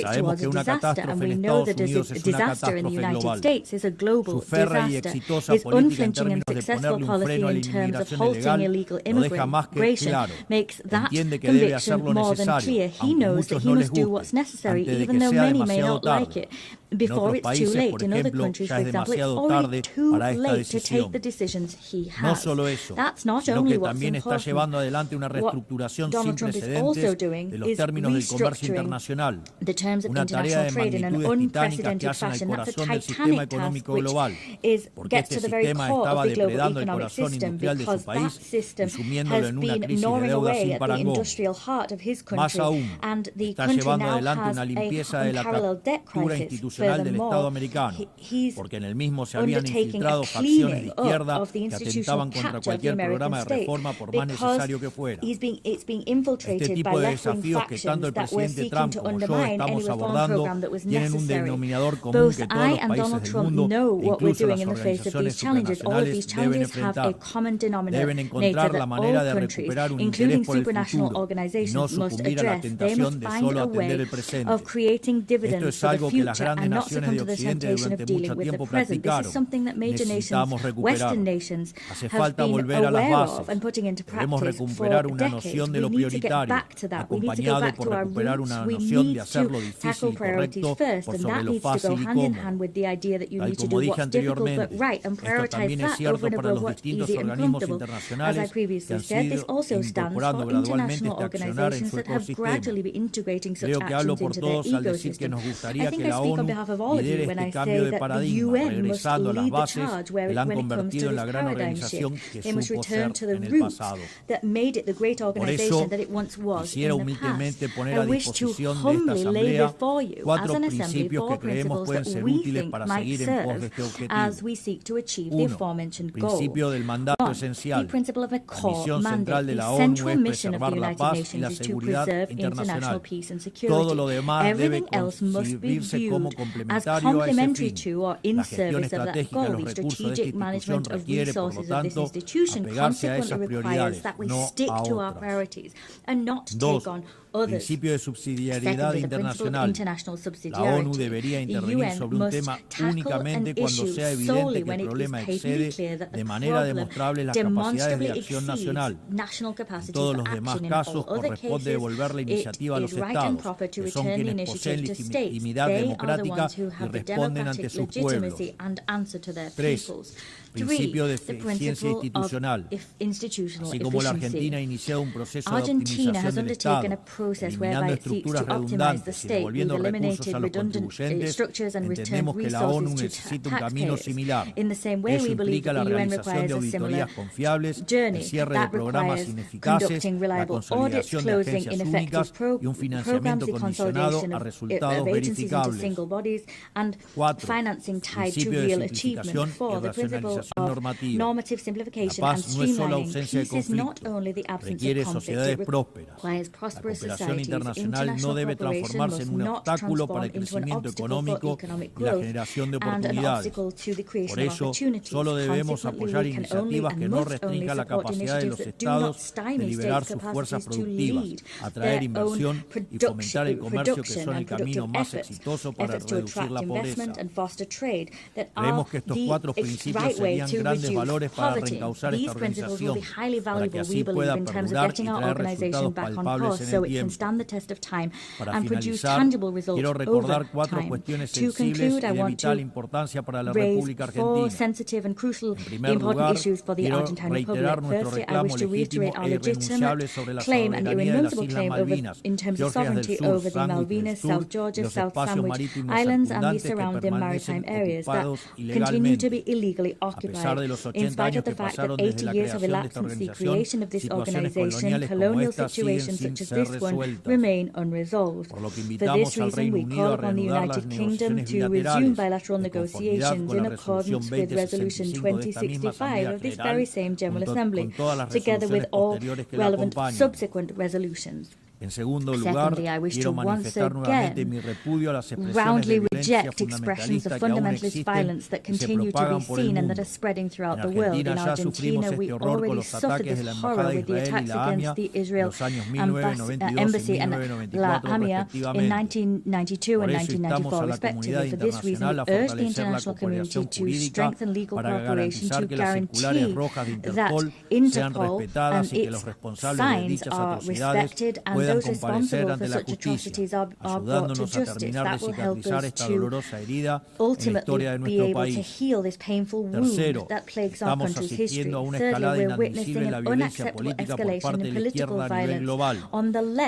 sabemos que una catástrofe en Estados Unidos es una catástrofe global. Su férrea y exitosa política en términos de ponerle un freno a la inmigración ilegal lo deja más que claro. Entiende que debe hacer lo necesario, aunque a muchos no les guste, antes de que sea demasiado tarde. En otros países, por ejemplo, ya es demasiado tarde para esta decisión. No solo eso, sino que también está llevando adelante una reestructuración sin precedentes de los términos del comercio internacional, una tarea de magnitudes titánicas que hacen al corazón del sistema económico global, porque este sistema estaba depredando el corazón industrial de su país y sumiéndolo en una crisis de deuda sin parangón. Más aún, está llevando adelante una limpieza de la estructura institucional del Estado americano, porque en el mismo se habían infiltrado facciones de izquierda que atentaban contra cualquier programa de reforma por más necesario que fuera. Este tipo de desafíos que tanto el presidente Trump como yo estamos abordando tienen un denominador común que todos los países del mundo, incluso las organizaciones supranacionales, deben enfrentar. Deben encontrar la manera de recuperar un interés por el futuro y no sucumbir a la tentación de solo atender el presente. Esto es algo que las grandes naciones de Occidente durante mucho tiempo practicaron. Necesitamos recuperar. Hace falta volver a las bases. Debemos recuperar una noción de lo prioritario, acompañado por recuperar una noción de hacer lo difícil y correcto por sobre lo fácil y cómodo. Tal como dije anteriormente, esto también es cierto para los distintos organismos internacionales que han sido incorporando gradualmente este accionar en su ecosistema. Creo que hablo por todos al decir que nos gustaría que la ONU lidere este cambio de paradigma, regresando a las bases que la han convertido en la gran organización que supo ser en el pasado. Por eso, quisiera humildemente poner a disposición de esta Asamblea 4 principios que creemos pueden ser útiles para seguir en pos de este objetivo. 1. Principio del mandato esencial. La misión central de la ONU es preservar la paz y la seguridad internacional. Todo lo demás debe concebirse como complementario a ese fin. La gestión estratégica de los recursos de esta institución requiere, por lo tanto, apegarse a esas prioridades, no a otras. 2. Principio de subsidiariedad internacional. La ONU debería intervenir sobre un tema únicamente cuando sea evidente que el problema excede de manera demostrable las capacidades de acción nacional. En todos los demás casos corresponde devolver la iniciativa a los Estados, que son quienes poseen legitimidad democrática y responden ante sus pueblos. 3. Principio de eficiencia institucional. Así como la Argentina ha iniciado un proceso de optimización del Estado, eliminando estructuras redundantes y devolviendo recursos a los contribuyentes, entendemos que la ONU necesita un camino similar. Eso implica la realización de auditorías confiables, el cierre de programas ineficaces, la consolidación de agencias únicas y un financiamiento condicionado a resultados verificables. 4. Principio de simplificación y racionalización normativa. La paz no es solo ausencia de conflicto, requiere sociedades prósperas. La cooperación internacional no debe transformarse en un obstáculo para el crecimiento económico y la generación de oportunidades. Por ello, solo debemos apoyar iniciativas que no restrinjan la capacidad de los Estados de liberar sus fuerzas productivas, atraer inversión y fomentar el comercio, que son el camino más exitoso para reducir la pobreza. Creemos que estos 4 principios serían grandes valores para reencauzar esta organización, para que así pueda perdurar y traer resultados palpables en el tiempo. Para finalizar, quiero recordar 4 cuestiones sensibles y de vital importancia para la República Argentina. En primer lugar, quiero reiterar nuestro reclamo legítimo e irrenunciable sobre la soberanía de las Islas Malvinas, Georgias del Sur, Sandwich del Sur y los espacios marítimos circundantes que permanecen ocupados ilegalmente. A pesar de los 80 años que pasaron desde la creación de esta organización, situaciones coloniales como esta siguen sin ser resueltas. one remain unresolved. For this reason, we call upon the United Kingdom to resume bilateral negotiations in accordance with Resolution 2065 of this very same General Assembly, together with all relevant subsequent resolutions. En segundo lugar, quiero manifestar nuevamente mi repudio a las expresiones de violencia fundamentalista que aún existen y se propagan por el mundo. En Argentina ya sufrimos este horror con los ataques de la Embajada de Israel y la AMIA en los años 1992 y 1994 respectivamente. Por eso instamos a la comunidad internacional a fortalecer la cooperación jurídica para garantizar que las circulares rojas de Interpol sean respetadas y que los responsables de dichas atrocidades puedan comparecer ante la justicia, ayudándonos a terminar de cicatrizar esta dolorosa herida en la historia de nuestro país. Tercero, estamos asistiendo a una escalada inadmisible en la violencia política por parte de la izquierda a nivel global.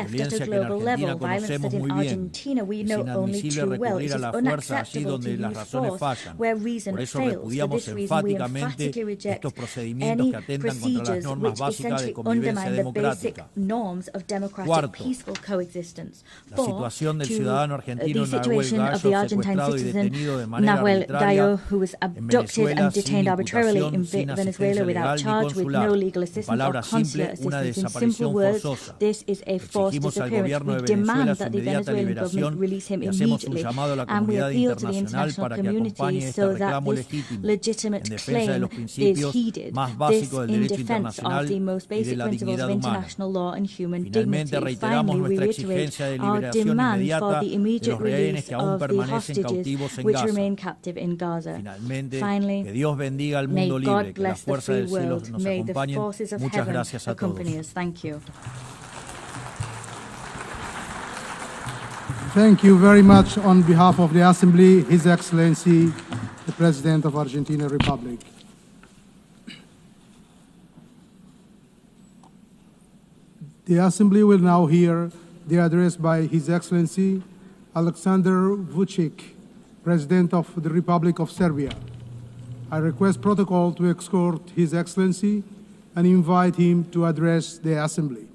Violencia que en Argentina conocemos muy bien. Es inadmisible recurrir a la fuerza allí donde las razones fallan. Por eso repudiamos enfáticamente estos procedimientos que atentan contra las normas básicas de convivencia democrática. Cuarto, la situación del ciudadano argentino Nahuel Gallo, secuestrado y detenido de manera arbitraria en Venezuela sin imputación, sin asistencia legal ni consular. En palabras simples, una desaparición forzosa. Exigimos al gobierno de Venezuela su inmediata liberación y hacemos un llamado a la comunidad internacional para que acompañe este reclamo legítimo en defensa de los principios más básicos del derecho internacional y de la dignidad humana. Finalmente, reiteramos nuestra exigencia de liberación inmediata de los rehenes que aún permanecen cautivos en Gaza. Finalmente, que Dios bendiga al mundo libre, que las fuerzas del cielo nos acompañen. Muchas gracias a todos. Thank you very much on behalf of the Assembly, His Excellency, the President of Argentina Republic. The Assembly will now hear the address by His Excellency Alexander Vučić, President of the Republic of Serbia. I request protocol to escort His Excellency and invite him to address the Assembly.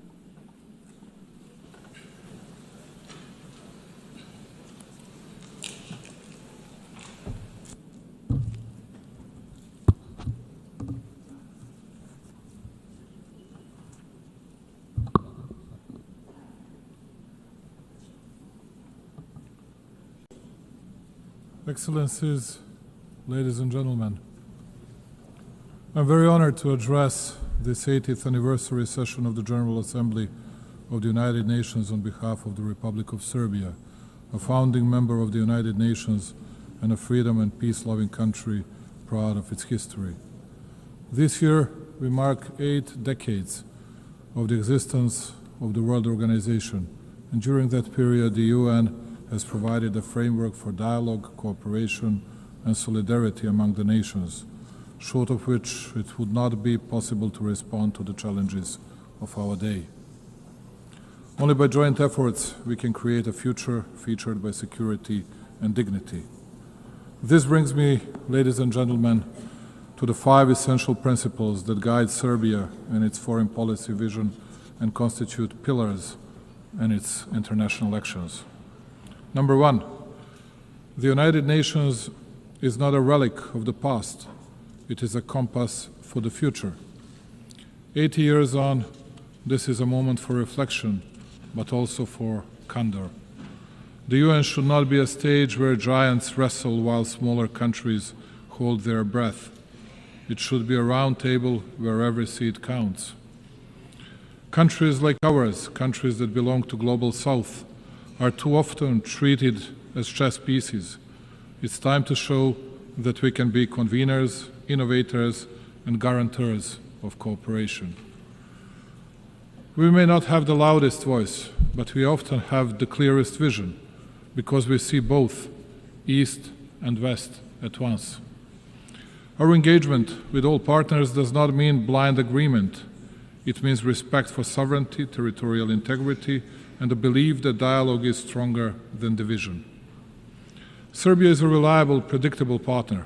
Excellencies, ladies and gentlemen, I'm very honored to address this 80th anniversary session of the General Assembly of the United Nations on behalf of the Republic of Serbia, a founding member of the United Nations and a freedom and peace-loving country proud of its history. This year, we mark 8 decades of the existence of the World Organization, and during that period, the UN has provided a framework for dialogue, cooperation, and solidarity among the nations, short of which it would not be possible to respond to the challenges of our day. Only by joint efforts we can create a future featured by security and dignity. This brings me, ladies and gentlemen, to the 5 essential principles that guide Serbia and its foreign policy vision and constitute pillars in its international actions. Number 1, the United Nations is not a relic of the past. It is a compass for the future. 80 years on, this is a moment for reflection, but also for candor. The UN should not be a stage where giants wrestle while smaller countries hold their breath. It should be a round table where every seat counts. Countries like ours, countries that belong to Global South, are too often treated as chess pieces. It's time to show that we can be conveners, innovators, and guarantors of cooperation. We may not have the loudest voice, but we often have the clearest vision, because we see both East and West at once. Our engagement with all partners does not mean blind agreement. It means respect for sovereignty, territorial integrity, and the belief that dialogue is stronger than division. Serbia is a reliable, predictable partner,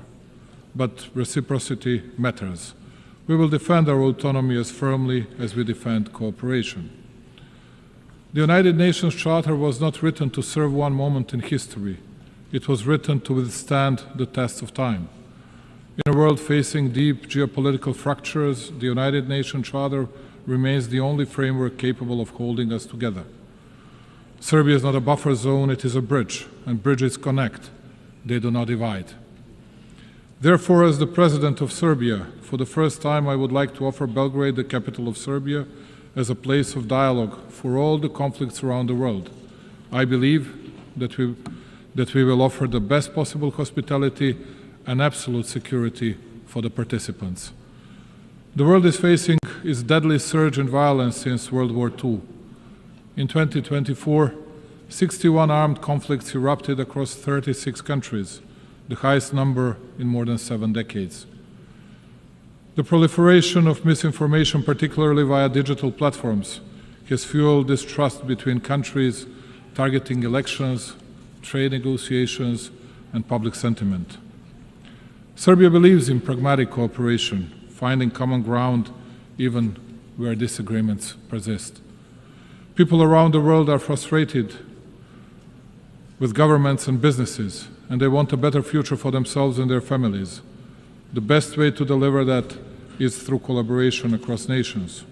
but reciprocity matters. We will defend our autonomy as firmly as we defend cooperation. The United Nations Charter was not written to serve one moment in history. It was written to withstand the test of time. In a world facing deep geopolitical fractures, the United Nations Charter remains the only framework capable of holding us together. Serbia is not a buffer zone, it is a bridge, and bridges connect, they do not divide. Therefore, as the President of Serbia, for the first time I would like to offer Belgrade, the capital of Serbia, as a place of dialogue for all the conflicts around the world. I believe that we will offer the best possible hospitality and absolute security for the participants. The world is facing its deadly surge in violence since World War II. In 2024, 61 armed conflicts erupted across 36 countries, the highest number in more than 7 decades. The proliferation of misinformation, particularly via digital platforms, has fueled distrust between countries, targeting elections, trade negotiations, and public sentiment. Serbia believes in pragmatic cooperation, finding common ground even where disagreements persist. People around the world are frustrated with governments and businesses, and they want a better future for themselves and their families. The best way to deliver that is through collaboration across nations.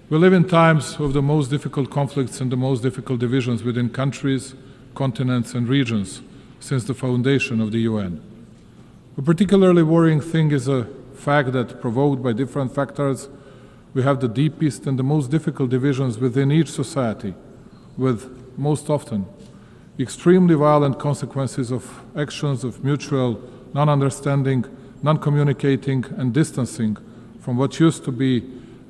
We live in times of the most difficult conflicts and the most difficult divisions within countries, continents, and regions since the foundation of the UN. A particularly worrying thing is a fact that, provoked by different factors, we have the deepest and the most difficult divisions within each society, with, most often, extremely violent consequences of actions of mutual non-understanding, non-communicating, and distancing from what used to be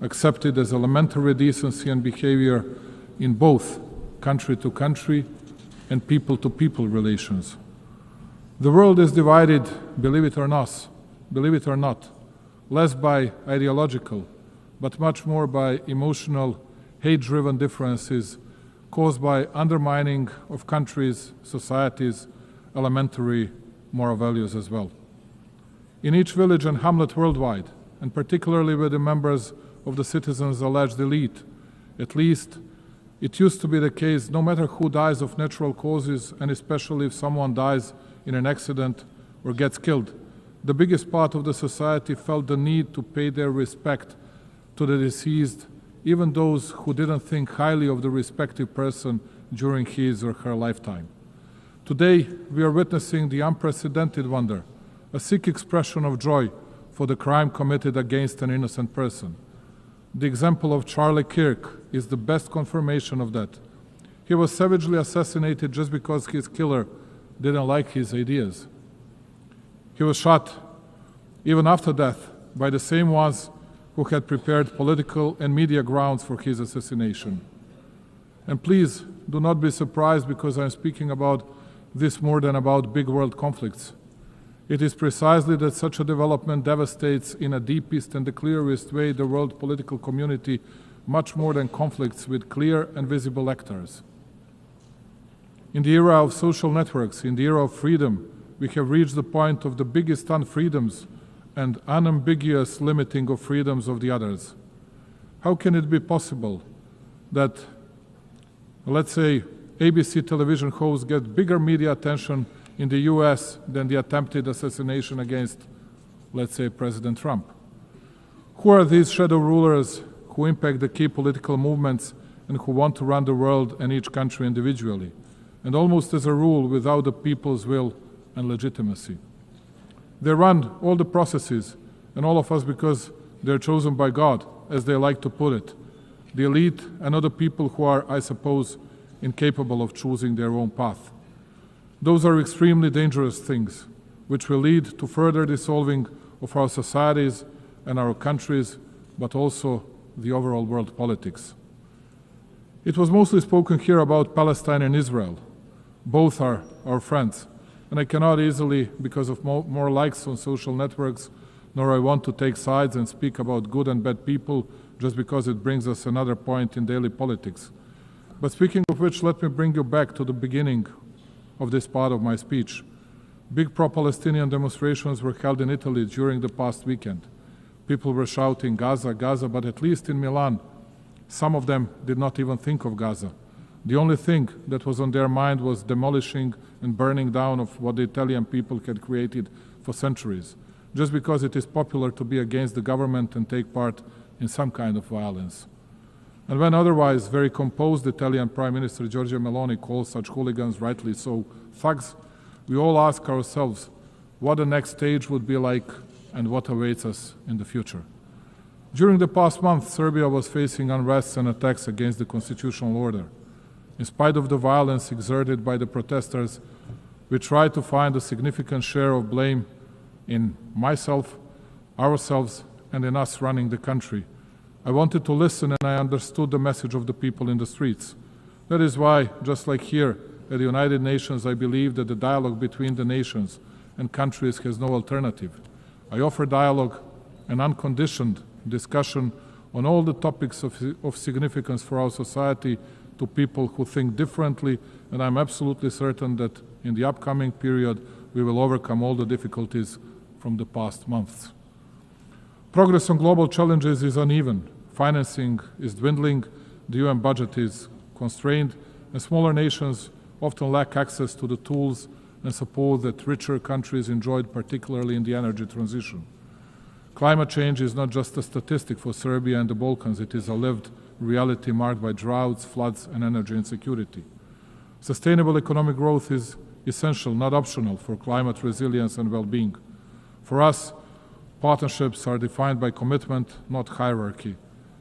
accepted as elementary decency and behavior in both country-to-country and people-to-people relations. The world is divided, believe it or not, less by ideological, but much more by emotional, hate-driven differences caused by undermining of countries, societies, elementary moral values as well. In each village and hamlet worldwide, and particularly with the members of the citizens' alleged elite, at least it used to be the case, no matter who dies of natural causes, and especially if someone dies in an accident or gets killed, the biggest part of the society felt the need to pay their respect to the deceased, even those who didn't think highly of the respective person during his or her lifetime. Today, we are witnessing the unprecedented wonder, a sick expression of joy for the crime committed against an innocent person. The example of Charlie Kirk is the best confirmation of that. He was savagely assassinated just because his killer didn't like his ideas. He was shot, even after death, by the same ones who had prepared political and media grounds for his assassination. And please do not be surprised because I'm speaking about this more than about big world conflicts. It is precisely that such a development devastates in a deepest and the clearest way the world political community much more than conflicts with clear and visible actors. In the era of social networks, in the era of freedom, we have reached the point of the biggest unfreedoms and unambiguous limiting of freedoms of the others. How can it be possible that, let's say, ABC television hosts get bigger media attention in the US than the attempted assassination against, let's say, President Trump? Who are these shadow rulers who impact the key political movements and who want to run the world and each country individually, and almost as a rule without the people's will and legitimacy? They run all the processes, and all of us because they're chosen by God, as they like to put it. The elite and other people who are, I suppose, incapable of choosing their own path. Those are extremely dangerous things, which will lead to further dissolving of our societies and our countries, but also the overall world politics. It was mostly spoken here about Palestine and Israel. Both are our friends. And I cannot easily, because of more likes on social networks, nor I want to take sides and speak about good and bad people just because it brings us another point in daily politics. But speaking of which, let me bring you back to the beginning of this part of my speech. Big pro-Palestinian demonstrations were held in Italy during the past weekend. People were shouting, Gaza, Gaza, but at least in Milan, Some of them did not even think of Gaza. The only thing that was on their mind was demolishing and burning down of what the Italian people had created for centuries, just because it is popular to be against the government and take part in some kind of violence. And when otherwise very composed Italian Prime Minister Giorgia Meloni calls such hooligans, rightly so, thugs, we all ask ourselves what the next stage would be like and what awaits us in the future. During the past month, Serbia was facing unrest and attacks against the constitutional order. In spite of the violence exerted by the protesters, we tried to find a significant share of blame in myself, ourselves, and in us running the country. I wanted to listen, and I understood the message of the people in the streets. That is why, just like here at the United Nations, I believe that the dialogue between the nations and countries has no alternative. I offer dialogue and unconditioned discussion on all the topics of significance for our society to people who think differently, and I'm absolutely certain that in the upcoming period we will overcome all the difficulties from the past months. Progress on global challenges is uneven. Financing is dwindling, the UN budget is constrained, and smaller nations often lack access to the tools and support that richer countries enjoyed, particularly in the energy transition. Climate change is not just a statistic for Serbia and the Balkans, it is a lived reality marked by droughts, floods, and energy insecurity. Sustainable economic growth is essential, not optional, for climate resilience and well-being. For us, partnerships are defined by commitment, not hierarchy.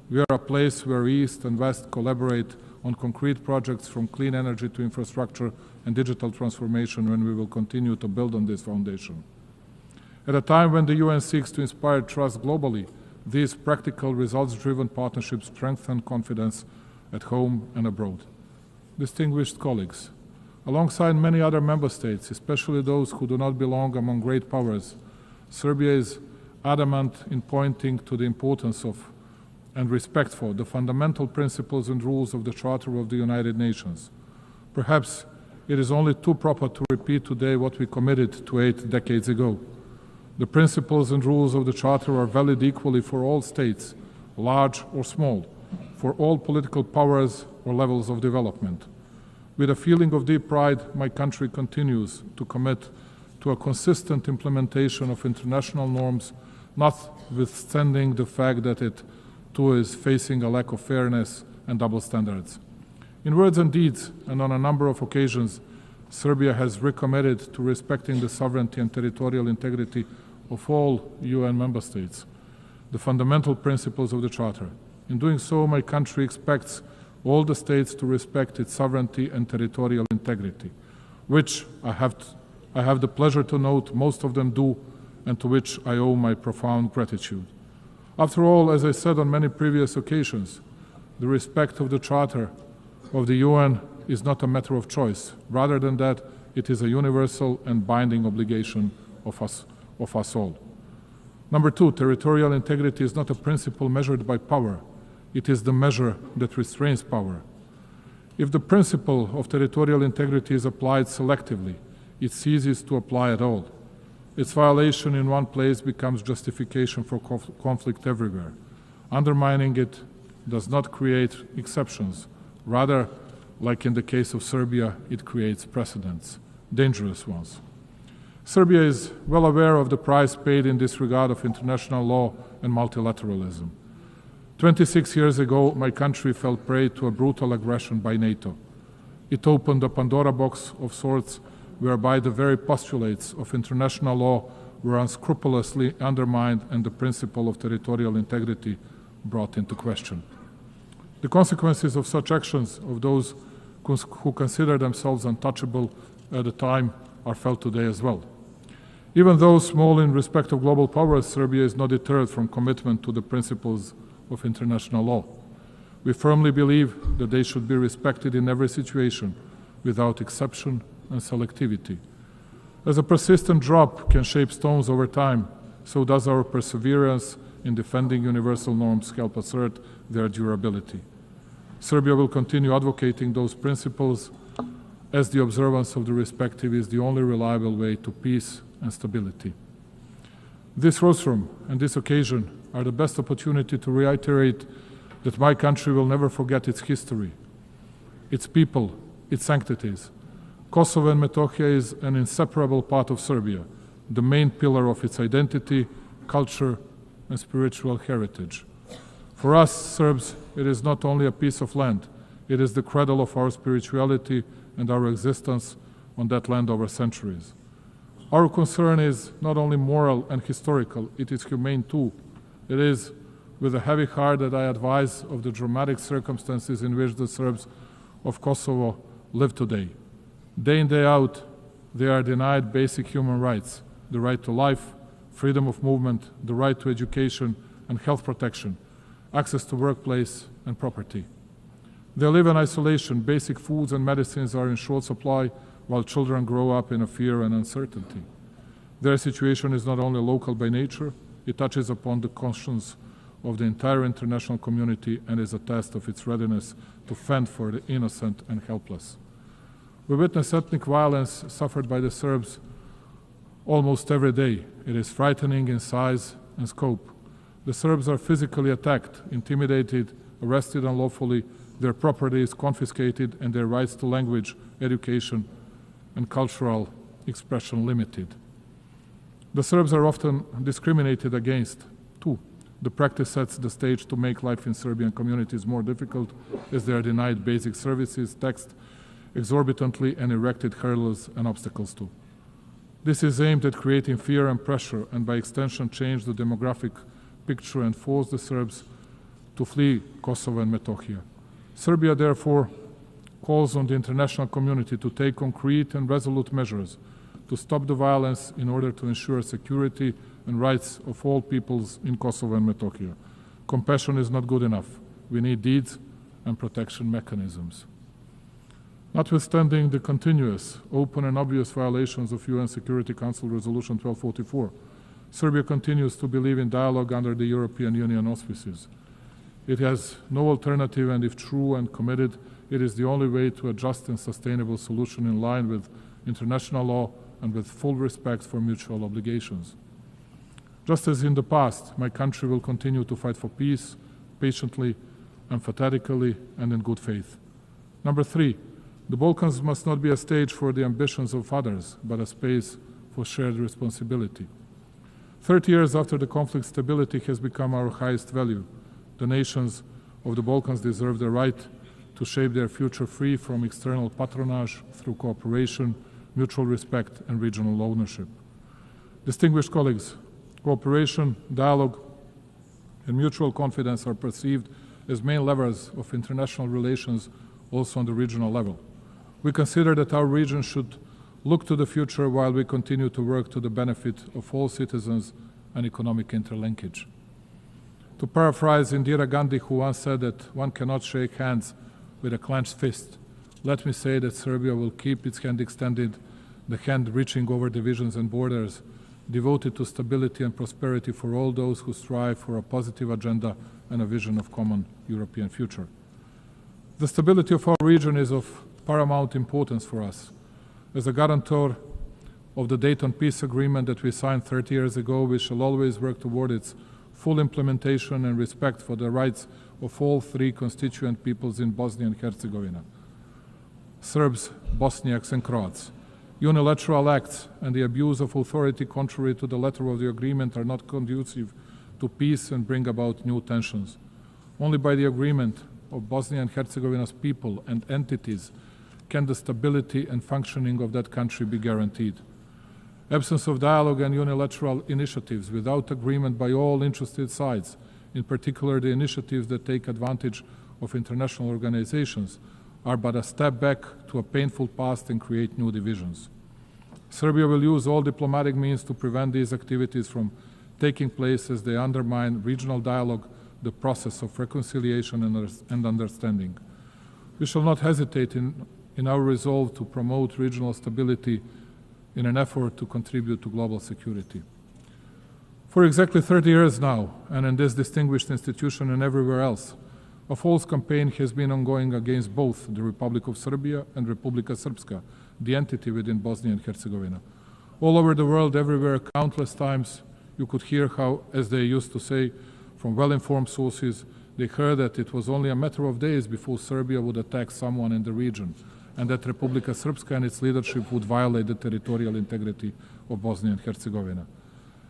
We are a place where East and West collaborate on concrete projects from clean energy to infrastructure and digital transformation, and we will continue to build on this foundation. At a time when the UN seeks to inspire trust globally, these practical, results-driven partnerships strengthen confidence at home and abroad. Distinguished colleagues, alongside many other member states, especially those who do not belong among great powers, Serbia is adamant in pointing to the importance of and respect for the fundamental principles and rules of the Charter of the United Nations. Perhaps it is only too proper to repeat today what we committed to 8 decades ago. The principles and rules of the Charter are valid equally for all states, large or small, for all political powers or levels of development. With a feeling of deep pride, my country continues to commit to a consistent implementation of international norms, notwithstanding the fact that it too is facing a lack of fairness and double standards. In words and deeds, and on a number of occasions, Serbia has recommitted to respecting the sovereignty and territorial integrity of all UN member states, the fundamental principles of the Charter. In doing so, my country expects all the states to respect its sovereignty and territorial integrity, which I have the pleasure to note most of them do, and to which I owe my profound gratitude. After all, as I said on many previous occasions, the respect of the Charter of the UN is not a matter of choice. Rather than that, it is a universal and binding obligation of us all. Number 2, territorial integrity is not a principle measured by power. It is the measure that restrains power. If the principle of territorial integrity is applied selectively, it ceases to apply at all. Its violation in one place becomes justification for conflict everywhere. Undermining it does not create exceptions. Rather, like in the case of Serbia, it creates precedents, dangerous ones. Serbia is well aware of the price paid in this regard of international law and multilateralism. 26 years ago, my country fell prey to a brutal aggression by NATO. It opened a Pandora box of sorts whereby the very postulates of international law were unscrupulously undermined and the principle of territorial integrity brought into question. The consequences of such actions of those who consider themselves untouchable at the time are felt today as well. Even though small in respect of global powers, Serbia is not deterred from commitment to the principles of international law. We firmly believe that they should be respected in every situation, without exception and selectivity. As a persistent drop can shape stones over time, so does our perseverance in defending universal norms help assert their durability. Serbia will continue advocating those principles, as the observance of the respective is the only reliable way to peace and stability. This rostrum and this occasion are the best opportunity to reiterate that my country will never forget its history, its people, its sanctities. Kosovo and Metohija is an inseparable part of Serbia, the main pillar of its identity, culture, and spiritual heritage. For us, Serbs, it is not only a piece of land, it is the cradle of our spirituality and our existence on that land over centuries. Our concern is not only moral and historical, it is humane too. It is with a heavy heart that I advise of the dramatic circumstances in which the Serbs of Kosovo live today. Day in, day out, they are denied basic human rights, the right to life, freedom of movement, the right to education and health protection, access to workplace and property. They live in isolation, basic foods and medicines are in short supply, while children grow up in a fear and uncertainty. Their situation is not only local by nature, it touches upon the conscience of the entire international community and is a test of its readiness to fend for the innocent and helpless. We witness ethnic violence suffered by the Serbs almost every day. It is frightening in size and scope. The Serbs are physically attacked, intimidated, arrested unlawfully, their property is confiscated, and their rights to language, education, and cultural expression limited. The Serbs are often discriminated against, too. The practice sets the stage to make life in Serbian communities more difficult as they are denied basic services, taxed exorbitantly, and erected hurdles and obstacles too. This is aimed at creating fear and pressure, and by extension change the demographic picture and force the Serbs to flee Kosovo and Metohija. Serbia therefore calls on the international community to take concrete and resolute measures to stop the violence in order to ensure security and rights of all peoples in Kosovo and Metohija. Compassion is not good enough. We need deeds and protection mechanisms. Notwithstanding the continuous, open and obvious violations of UN Security Council Resolution 1244, Serbia continues to believe in dialogue under the European Union auspices. It has no alternative, and if true and committed, it is the only way to a just and sustainable solution in line with international law and with full respect for mutual obligations. Just as in the past, my country will continue to fight for peace, patiently, emphatically, and in good faith. Number 3, the Balkans must not be a stage for the ambitions of others, but a space for shared responsibility. 30 years after the conflict, stability has become our highest value. The nations of the Balkans deserve the right to shape their future free from external patronage through cooperation, mutual respect, and regional ownership. Distinguished colleagues, cooperation, dialogue, and mutual confidence are perceived as main levers of international relations also on the regional level. We consider that our region should look to the future while we continue to work to the benefit of all citizens and economic interlinkage. To paraphrase Indira Gandhi, who once said that one cannot shake hands with a clenched fist, let me say that Serbia will keep its hand extended, the hand reaching over divisions and borders, devoted to stability and prosperity for all those who strive for a positive agenda and a vision of common European future. The stability of our region is of paramount importance for us. As a guarantor of the Dayton Peace Agreement that we signed 30 years ago, we shall always work toward its full implementation and respect for the rights of all 3 constituent peoples in Bosnia and Herzegovina, Serbs, Bosniaks, and Croats. Unilateral acts and the abuse of authority contrary to the letter of the agreement are not conducive to peace and bring about new tensions. Only by the agreement of Bosnia and Herzegovina's people and entities can the stability and functioning of that country be guaranteed. Absence of dialogue and unilateral initiatives without agreement by all interested sides, in particular the initiatives that take advantage of international organizations, are but a step back to a painful past and create new divisions. Serbia will use all diplomatic means to prevent these activities from taking place as they undermine regional dialogue, the process of reconciliation and understanding. We shall not hesitate in our resolve to promote regional stability in an effort to contribute to global security. For exactly 30 years now, and in this distinguished institution and everywhere else, a false campaign has been ongoing against both the Republic of Serbia and Republika Srpska, the entity within Bosnia and Herzegovina. All over the world, everywhere, countless times, you could hear how, as they used to say, from well-informed sources, They heard that it was only a matter of days before Serbia would attack someone in the region, and that Republika Srpska and its leadership would violate the territorial integrity of Bosnia and Herzegovina.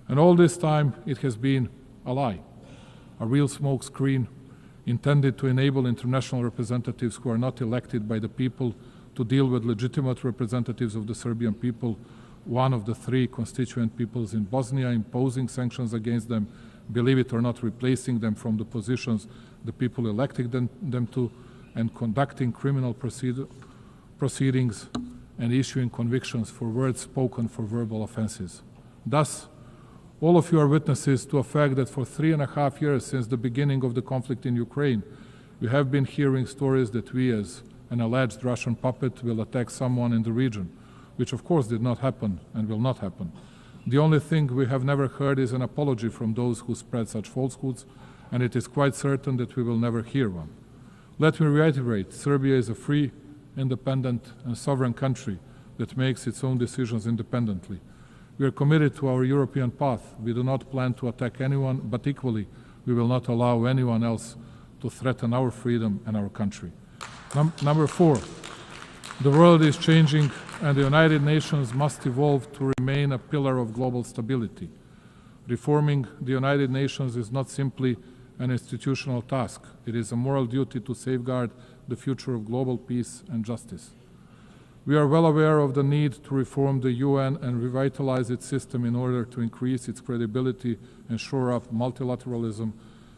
And all this time it has been a lie, a real smokescreen intended to enable international representatives who are not elected by the people to deal with legitimate representatives of the Serbian people, one of the three constituent peoples in Bosnia, imposing sanctions against them, believe it or not, replacing them from the positions the people elected them to, and conducting criminal proceedings and issuing convictions for words spoken for verbal offenses. Thus, all of you are witnesses to a fact that for 3.5 years since the beginning of the conflict in Ukraine, we have been hearing stories that we, as an alleged Russian puppet, will attack someone in the region, which of course did not happen and will not happen. The only thing we have never heard is an apology from those who spread such falsehoods, and it is quite certain that we will never hear one. Let me reiterate, Serbia is a free, independent and sovereign country that makes its own decisions independently. We are committed to our European path. We do not plan to attack anyone, but equally, we will not allow anyone else to threaten our freedom and our country. Number 4, the world is changing and the United Nations must evolve to remain a pillar of global stability. Reforming the United Nations is not simply an institutional task. It is a moral duty to safeguard the future of global peace and justice. We are well aware of the need to reform the UN and revitalize its system in order to increase its credibility and shore up multilateralism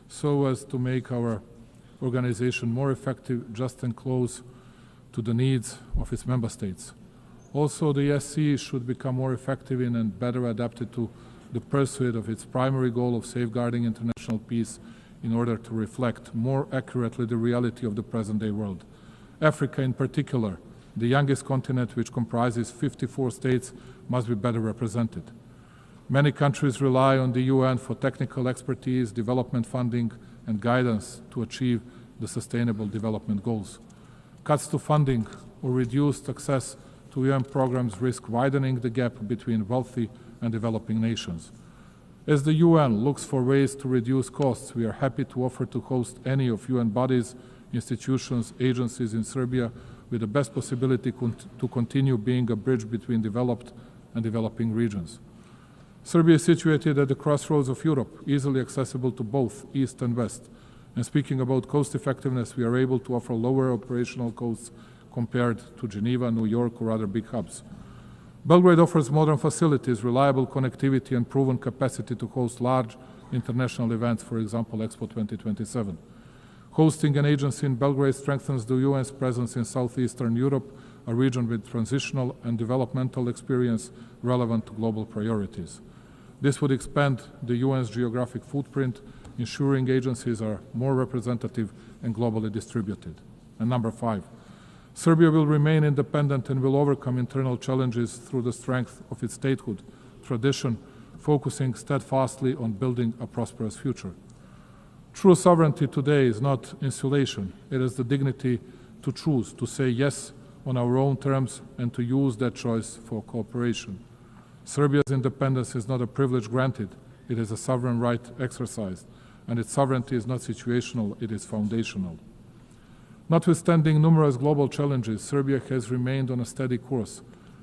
so as to make our organization more effective, just and close to the needs of its member states. Also, the SC should become more effective in and better adapted to the pursuit of its primary goal of safeguarding international peace in order to reflect more accurately the reality of the present-day world. Africa in particular, the youngest continent, which comprises 54 states, must be better represented. Many countries rely on the UN for technical expertise, development funding, and guidance to achieve the Sustainable Development Goals. Cuts to funding or reduced access to UN programs risk widening the gap between wealthy and developing nations. As the UN looks for ways to reduce costs, we are happy to offer to host any of UN bodies, institutions, agencies in Serbia with the best possibility to continue being a bridge between developed and developing regions. Serbia is situated at the crossroads of Europe, easily accessible to both East and West. And speaking about cost effectiveness, we are able to offer lower operational costs compared to Geneva, New York, or other big hubs. Belgrade offers modern facilities, reliable connectivity, and proven capacity to host large international events, for example, Expo 2027. Hosting an agency in Belgrade strengthens the UN's presence in Southeastern Europe, a region with transitional and developmental experience relevant to global priorities. This would expand the UN's geographic footprint, ensuring agencies are more representative and globally distributed. And number 5, Serbia will remain independent and will overcome internal challenges through the strength of its statehood tradition, focusing steadfastly on building a prosperous future. True sovereignty today is not insulation. It is the dignity to choose, to say yes on our own terms, and to use that choice for cooperation. Serbia's independence is not a privilege granted. It is a sovereign right exercised, and its sovereignty is not situational, it is foundational. Notwithstanding numerous global challenges, Serbia has remained on a steady course.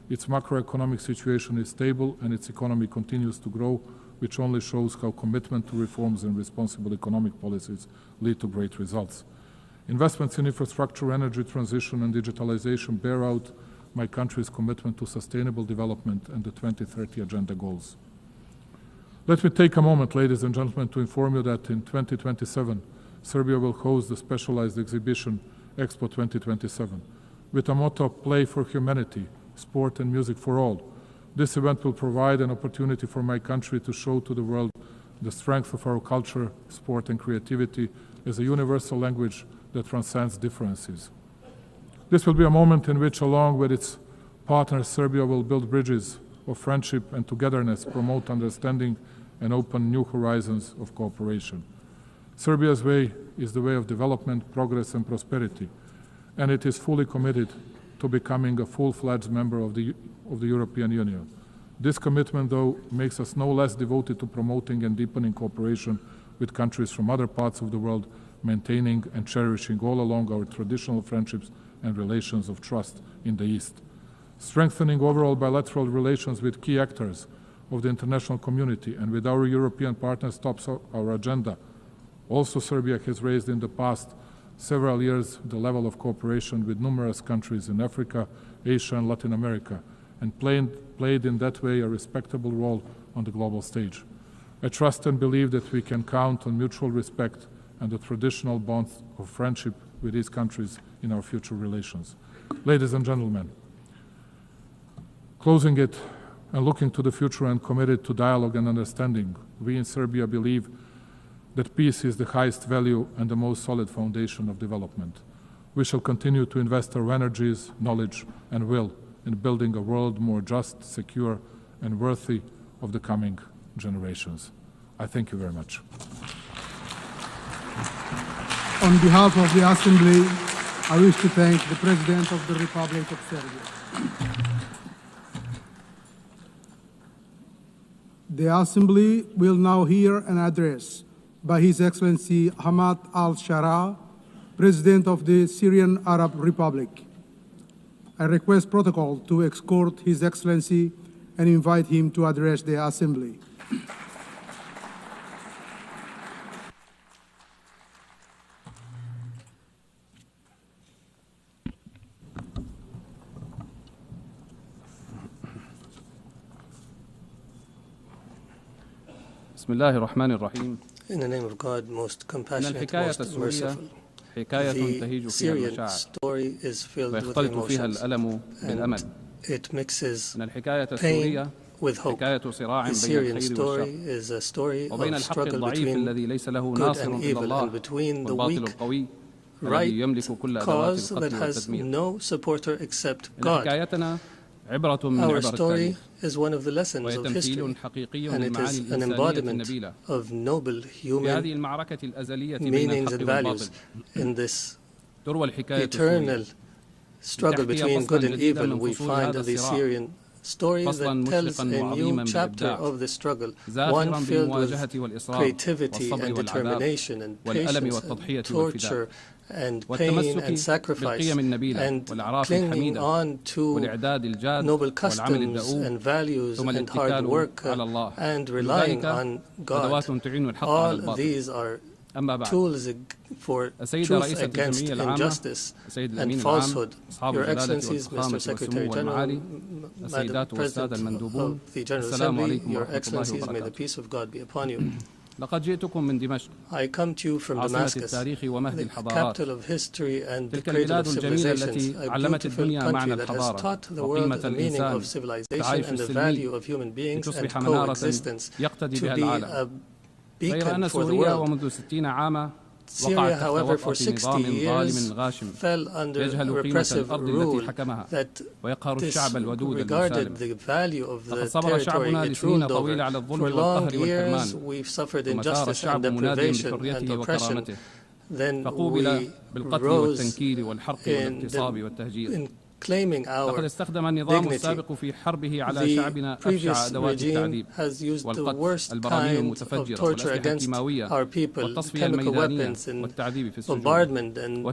Its macroeconomic situation is stable and its economy continues to grow, which only shows how commitment to reforms and responsible economic policies lead to great results. Investments in infrastructure, energy transition, and digitalization bear out my country's commitment to sustainable development and the 2030 Agenda goals. Let me take a moment, ladies and gentlemen, to inform you that in 2027, Serbia will host the specialized exhibition Expo 2027 with a motto, Play for Humanity, Sport and Music for All. This event will provide an opportunity for my country to show to the world the strength of our culture, sport, and creativity as a universal language that transcends differences. This will be a moment in which, along with its partners, Serbia will build bridges of friendship and togetherness, promote understanding, and open new horizons of cooperation. Serbia's way is the way of development, progress, and prosperity, and it is fully committed to becoming a full-fledged member of the European Union. This commitment, though, makes us no less devoted to promoting and deepening cooperation with countries from other parts of the world, maintaining and cherishing all along our traditional friendships and relations of trust in the East, strengthening overall bilateral relations with key actors of the international community and with our European partners tops our agenda. Also, Serbia has raised in the past several years the level of cooperation with numerous countries in Africa, Asia and Latin America, and played in that way a respectable role on the global stage. I trust and believe that we can count on mutual respect and the traditional bonds of friendship with these countries in our future relations. Ladies and gentlemen, closing it and looking to the future and committed to dialogue and understanding, we in Serbia believe that peace is the highest value and the most solid foundation of development. We shall continue to invest our energies, knowledge, and will in building a world more just, secure, and worthy of the coming generations. I thank you very much. On behalf of the Assembly, I wish to thank the President of the Republic of Serbia. The Assembly will now hear an address by His Excellency Hamad al-Shara, President of the Syrian Arab Republic. I request protocol to escort His Excellency and invite him to address the Assembly. In the name of God, most compassionate, most merciful. The Syrian story is filled with emotions, and it mixes pain with hope. The Syrian story is a story of struggle between good and evil, and between the weak, right cause that has no supporter except God. Our story is one of the lessons of history, and it is an embodiment of noble human meanings and values. In this eternal struggle between good and evil, we find the Syrian story that tells a new chapter of the struggle, one filled with creativity and determination and patience and torture and pain and sacrifice, and clinging on to noble customs and values and hard work and relying on God. All these are tools for truth against injustice and falsehood. Your Excellencies, Mr. Secretary General, Madam President of the General Assembly, Your Excellencies, may the peace of God be upon you. I come to you from Damascus, the capital of history and the cradle of civilizations, a beautiful country that has taught the world the meaning of civilization and the value of human beings and coexistence, to be a beacon for the world. Syria, however, for 60 years fell under a repressive rule that disregarded the value of the territory it ruled over. For long years, we've suffered injustice and deprivation and oppression. Then we rose in claiming our dignity. The previous regime has used the worst kind of torture against our people, chemical weapons and bombardment and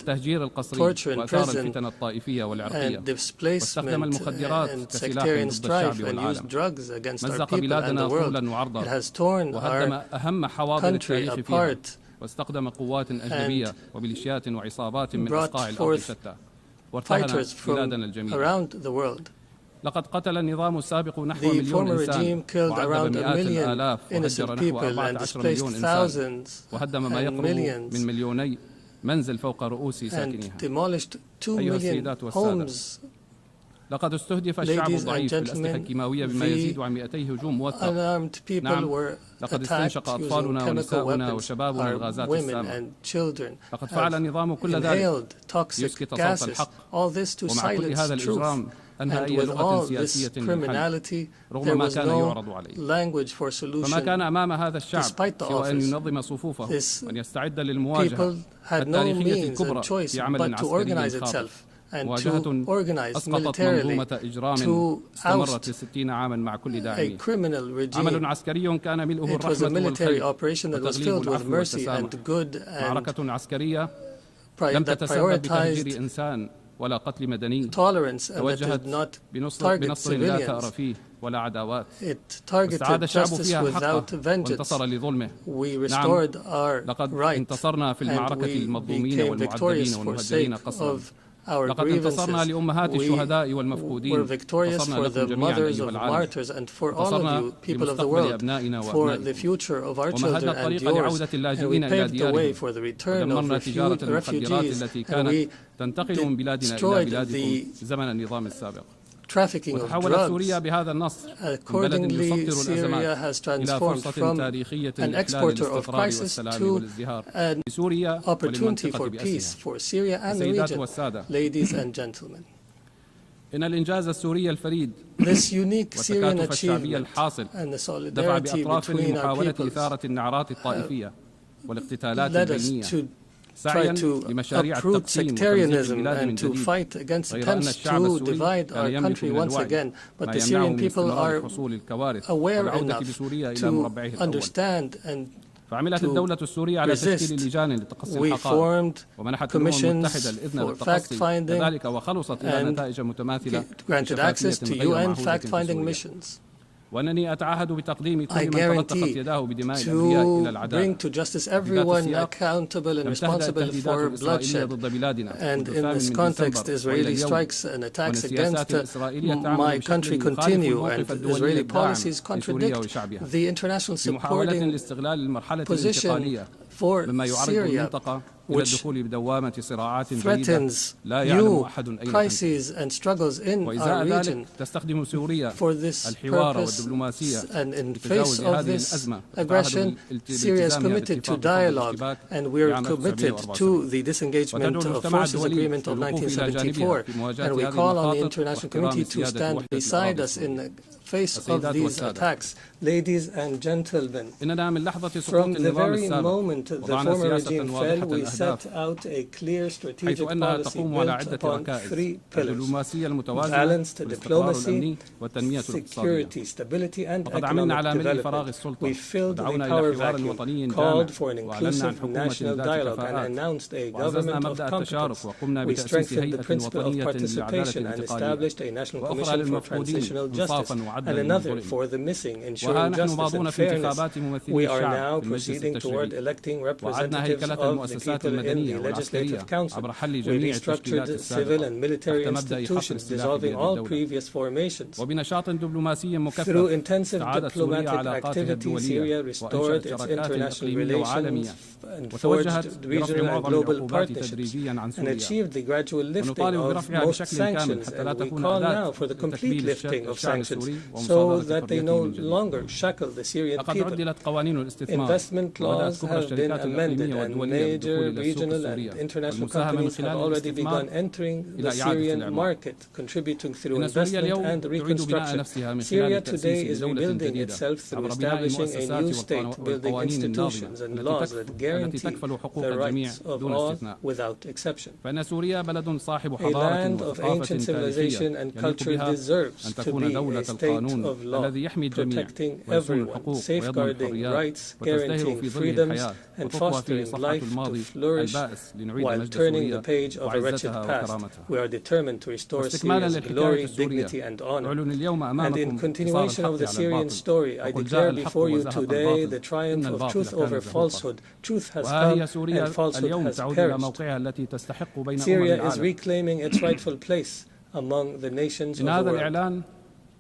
torture in prison and displacement and sectarian strife, and used drugs against our people and the world. It has torn our country apart and brought forth fighters from around the world. The former regime killed around 1 million innocent people and displaced thousands and millions and demolished 2 million homes. Ladies and gentlemen, the unarmed people were attacked using chemical weapons. Our women and children have inhaled toxic gases, all this to silence truth. And with all this criminality, there was no language for solution. Despite the offense, this people had no means and choice but to organize itself and to organize militarily to oust a criminal regime. It was a military operation that was filled with mercy and good and that prioritized tolerance and that did not target civilians. It targeted justice without vengeance. We restored our rights and we became victorious for sake of our grievances. We were victorious for the mothers of martyrs and for all of you, people of the world, for the future of our children and yours. And we paved the way for the return of refugees, and we destroyed the trafficking of drugs. Accordingly, Syria has transformed from an exporter of crisis to an opportunity for peace for Syria and the region. Ladies and gentlemen, this unique Syrian achievement and the solidarity between our peoples led us to try to uproot sectarianism and to fight against attempts to divide our country once again. But the Syrian people are aware enough to understand and to resist. We formed commissions for fact-finding and granted access to UN fact-finding missions. I guarantee to bring to justice everyone accountable and responsible for bloodshed. And in this context, Israeli strikes and attacks against my country continue, and Israeli policies contradict the international supporting position for Syria, which threatens new crises and struggles in our region. For this purpose, and in face of this aggression, Syria is committed to dialogue, and we are committed to the disengagement of forces agreement of 1974. And we call on the international community to stand beside us in the face of these attacks. Ladies and gentlemen, from the very moment the former regime fell, we set out a clear strategic policy built upon three pillars: balanced diplomacy, security, stability, and economic development. We filled the power vacuum, called for an inclusive national dialogue, and announced a government of competence. We strengthened the principle of participation and established a national commission for transitional justice and another for the missing, ensuring justice and fairness. We are now proceeding toward electing representatives of the people in the Legislative Council. We restructured civil and military institutions, dissolving all previous formations. Through intensive diplomatic activity, Syria restored its international relations and forged regional and global partnerships and achieved the gradual lifting of most sanctions. And we call now for the complete lifting of sanctions so that they no longer shackle the Syrian people. Investment laws have been amended, and major regional and international companies have already begun entering the Syrian market, contributing through investment and reconstruction. Syria today is rebuilding itself through establishing a new state, building institutions and laws that guarantee the rights of all without exception. A land of ancient civilization and culture deserves to be a state of law, protecting everyone, safeguarding rights, guaranteeing freedoms, and fostering life to flourish while turning the page of a wretched past. We are determined to restore Syria's glory, dignity, and honor. And in continuation of the Syrian story, I declare before you today the triumph of truth over falsehood. Truth has come and falsehood has perished. Syria is reclaiming its rightful place among the nations of the world.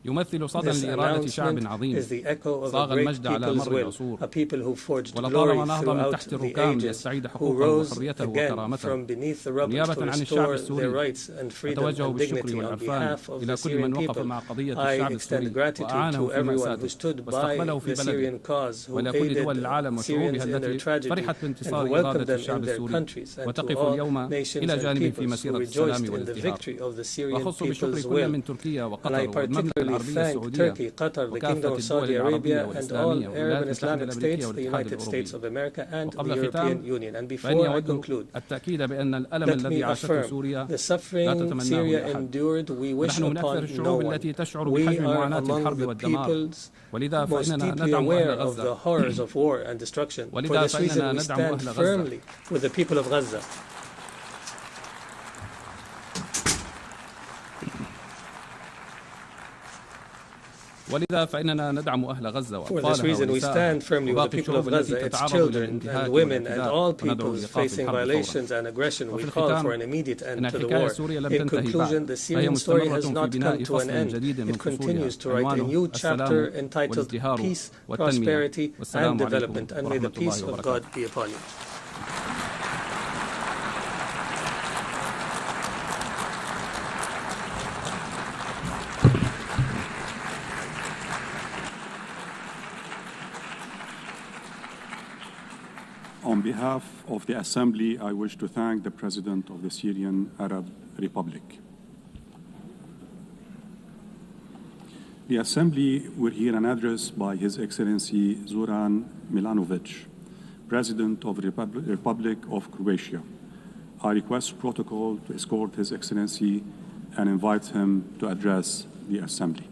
This announcement is the echo of a great people's will, a people who forged glory throughout the ages, who rose again from beneath the rubble to restore their rights and freedom and dignity. On behalf of the Syrian people, I extend gratitude to everyone who stood by the Syrian cause, who aided Syrians in their tragedy, and who welcomed them in their countries, and to all nations and peoples who rejoiced in the victory of the Syrian people's will. And I particularly sincerely thank Turkey, Qatar, the Kingdom of Saudi Arabia, and all Arab and Islamic states, the United States of America, and the European Union. And before I conclude, let me affirm the suffering Syria endured, we wish upon no one. We are among the peoples most deeply aware of the horrors of war and destruction. For this reason, we stand firmly with the people of Gaza. For this reason, we stand firmly with the people of Gaza, its children and women, and all peoples facing violations and aggression. We call for an immediate end to the war. In conclusion, the Syrian story has not come to an end. It continues to write a new chapter entitled Peace, Prosperity, and Development. And may the peace of God be upon you. On behalf of the Assembly, I wish to thank the President of the Syrian Arab Republic. The Assembly will hear an address by His Excellency Zoran Milanovic, President of the Republic of Croatia. I request protocol to escort His Excellency and invite him to address the Assembly.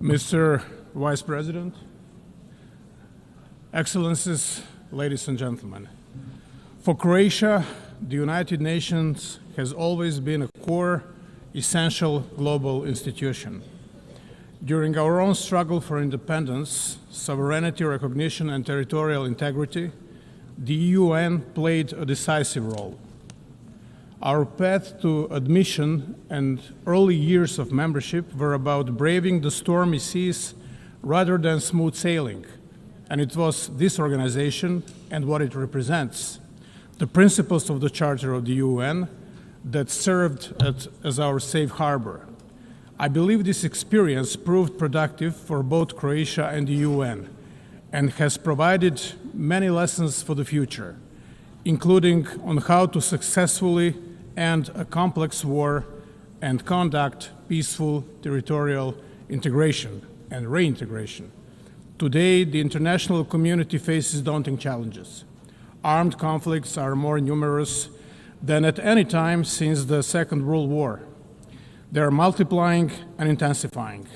Mr. Vice President, Excellencies, ladies and gentlemen, for Croatia, the United Nations has always been a core, essential global institution. During our own struggle for independence, sovereignty, recognition, and territorial integrity, the UN played a decisive role. Our path to admission and early years of membership were about braving the stormy seas rather than smooth sailing. And it was this organization and what it represents, the principles of the Charter of the UN, that served as our safe harbor. I believe this experience proved productive for both Croatia and the UN and has provided many lessons for the future, including on how to successfully end a complex war and conduct peaceful territorial integration and reintegration. Today, the international community faces daunting challenges. Armed conflicts are more numerous than at any time since the Second World War. They are multiplying and intensifying,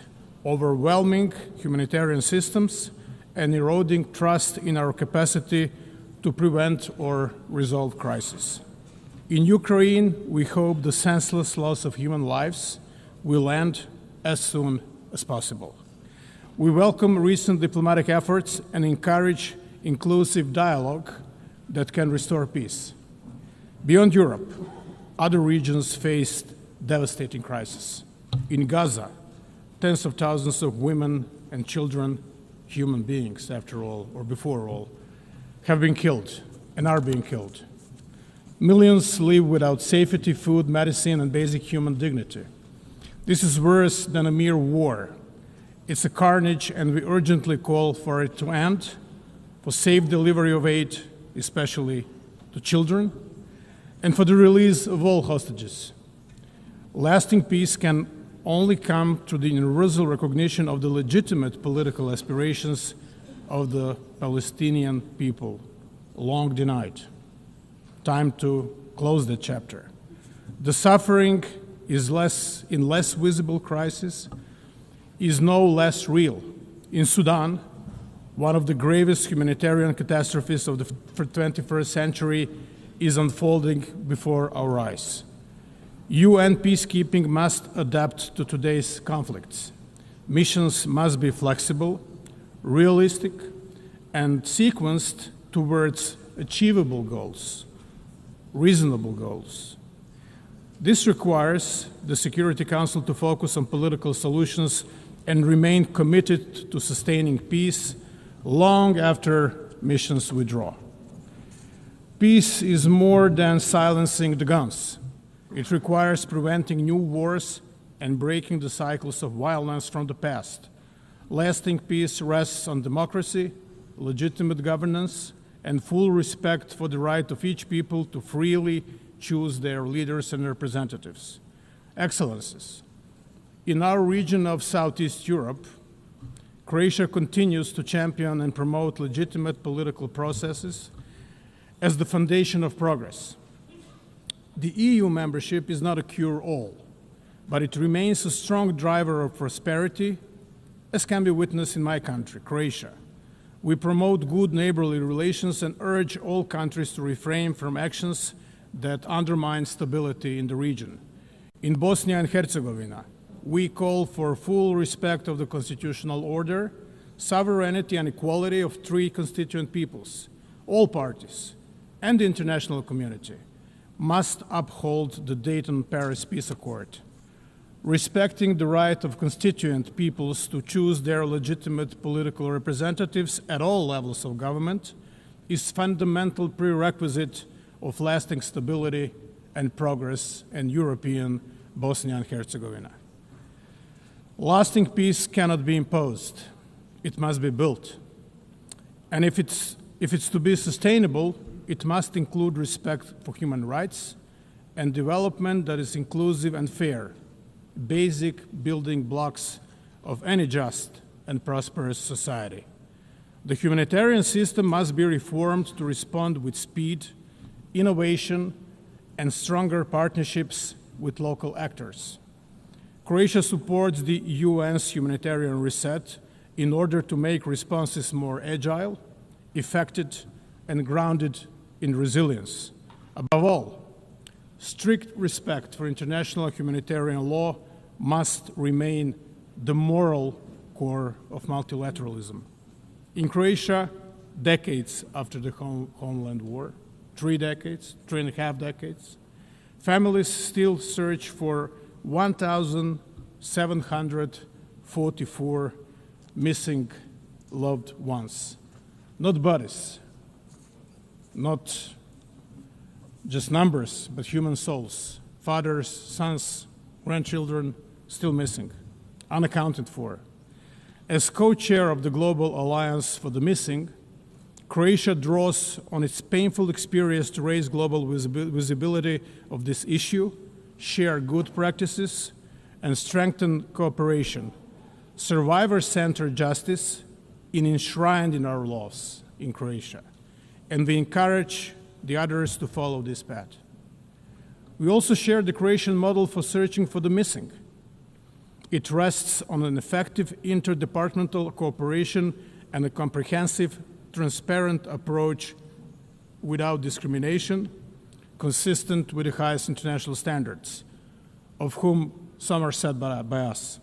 overwhelming humanitarian systems and eroding trust in our capacity to prevent or resolve crises. In Ukraine, we hope the senseless loss of human lives will end as soon as possible. We welcome recent diplomatic efforts and encourage inclusive dialogue that can restore peace. Beyond Europe, other regions faced devastating crises. In Gaza, tens of thousands of women and children, human beings after all, or before all, have been killed and are being killed. Millions live without safety, food, medicine, and basic human dignity. This is worse than a mere war. It's a carnage, and we urgently call for it to end, for safe delivery of aid, especially to children, and for the release of all hostages. Lasting peace can only come through the universal recognition of the legitimate political aspirations of the Palestinian people, long denied. Time to close the chapter. The suffering is in less visible crisis is no less real. In Sudan, one of the gravest humanitarian catastrophes of the 21st century is unfolding before our eyes. UN peacekeeping must adapt to today's conflicts. Missions must be flexible, realistic, and sequenced towards achievable goals, reasonable goals. This requires the Security Council to focus on political solutions and remain committed to sustaining peace long after missions withdraw. Peace is more than silencing the guns. It requires preventing new wars and breaking the cycles of violence from the past. Lasting peace rests on democracy, legitimate governance, and full respect for the right of each people to freely choose their leaders and representatives. Excellencies, in our region of Southeast Europe, Croatia continues to champion and promote legitimate political processes as the foundation of progress. The EU membership is not a cure-all, but it remains a strong driver of prosperity, as can be witnessed in my country, Croatia. We promote good neighborly relations and urge all countries to refrain from actions that undermine stability in the region. In Bosnia and Herzegovina, we call for full respect of the constitutional order, sovereignty and equality of three constituent peoples. All parties and the international community must uphold the Dayton-Paris Peace Accord. Respecting the right of constituent peoples to choose their legitimate political representatives at all levels of government is fundamental prerequisite of lasting stability and progress in European Bosnia and Herzegovina. Lasting peace cannot be imposed. It must be built. And if it's to be sustainable, it must include respect for human rights and development that is inclusive and fair, basic building blocks of any just and prosperous society. The humanitarian system must be reformed to respond with speed, innovation, and stronger partnerships with local actors. Croatia supports the UN's humanitarian reset in order to make responses more agile, effective, and grounded in resilience. Above all, strict respect for international humanitarian law must remain the moral core of multilateralism. In Croatia, decades after the homeland war, 3 decades, 3.5 decades, families still search for 1,744 missing loved ones. Not bodies, not just numbers, but human souls, fathers, sons, grandchildren still missing, unaccounted for. As co-chair of the Global Alliance for the Missing, Croatia draws on its painful experience to raise global visibility of this issue, share good practices, and strengthen cooperation. Survivor-centered justice is enshrined in our laws in Croatia, and we encourage the others to follow this path. We also share the Croatian model for searching for the missing. It rests on an effective interdepartmental cooperation and a comprehensive, transparent approach without discrimination, consistent with the highest international standards, of whom some are set by us.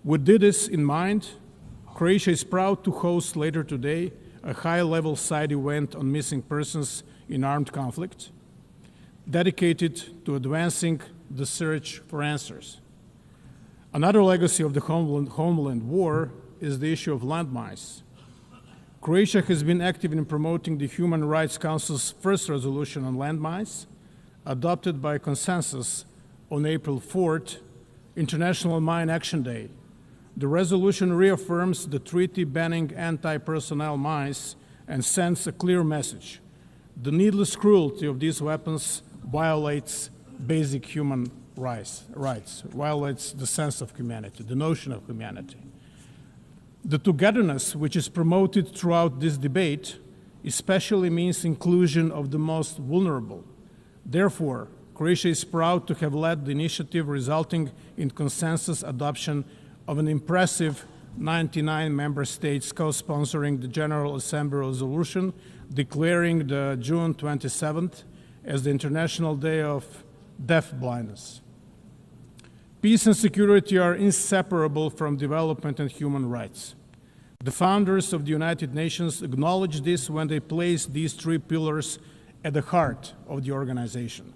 With this in mind, Croatia is proud to host later today a high-level side event on missing persons in armed conflict, dedicated to advancing the search for answers. Another legacy of the homeland war is the issue of landmines. Croatia has been active in promoting the Human Rights Council's first resolution on landmines, adopted by consensus on April 4th, International Mine Action Day. The resolution reaffirms the treaty banning anti-personnel mines and sends a clear message. The needless cruelty of these weapons violates basic human rights, violates the sense of humanity, the notion of humanity. The togetherness which is promoted throughout this debate especially means inclusion of the most vulnerable. Therefore, Croatia is proud to have led the initiative resulting in consensus adoption of an impressive 99 member states co-sponsoring the General Assembly resolution declaring the June 27th as the International Day of Deaf Blindness. Peace and security are inseparable from development and human rights. The founders of the United Nations acknowledged this when they placed these 3 pillars at the heart of the organization.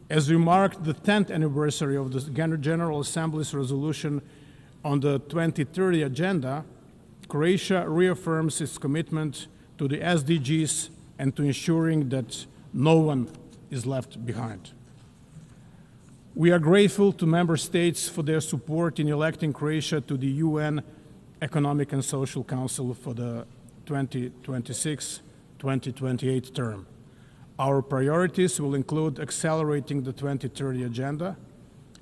As we marked the 10th anniversary of the General Assembly's resolution on the 2030 agenda, Croatia reaffirms its commitment to the SDGs and to ensuring that no one is left behind. We are grateful to member states for their support in electing Croatia to the UN Economic and Social Council for the 2026-2028 term. Our priorities will include accelerating the 2030 agenda,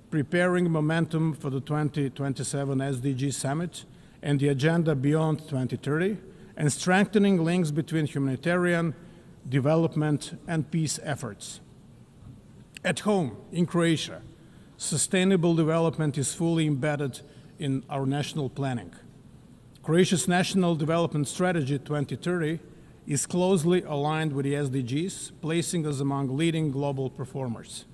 preparing momentum for the 2027 SDG Summit and the agenda beyond 2030, and strengthening links between humanitarian, development, and peace efforts. At home, in Croatia, sustainable development is fully embedded in our national planning. Croatia's National Development Strategy 2030 is closely aligned with the SDGs, placing us among leading global performers.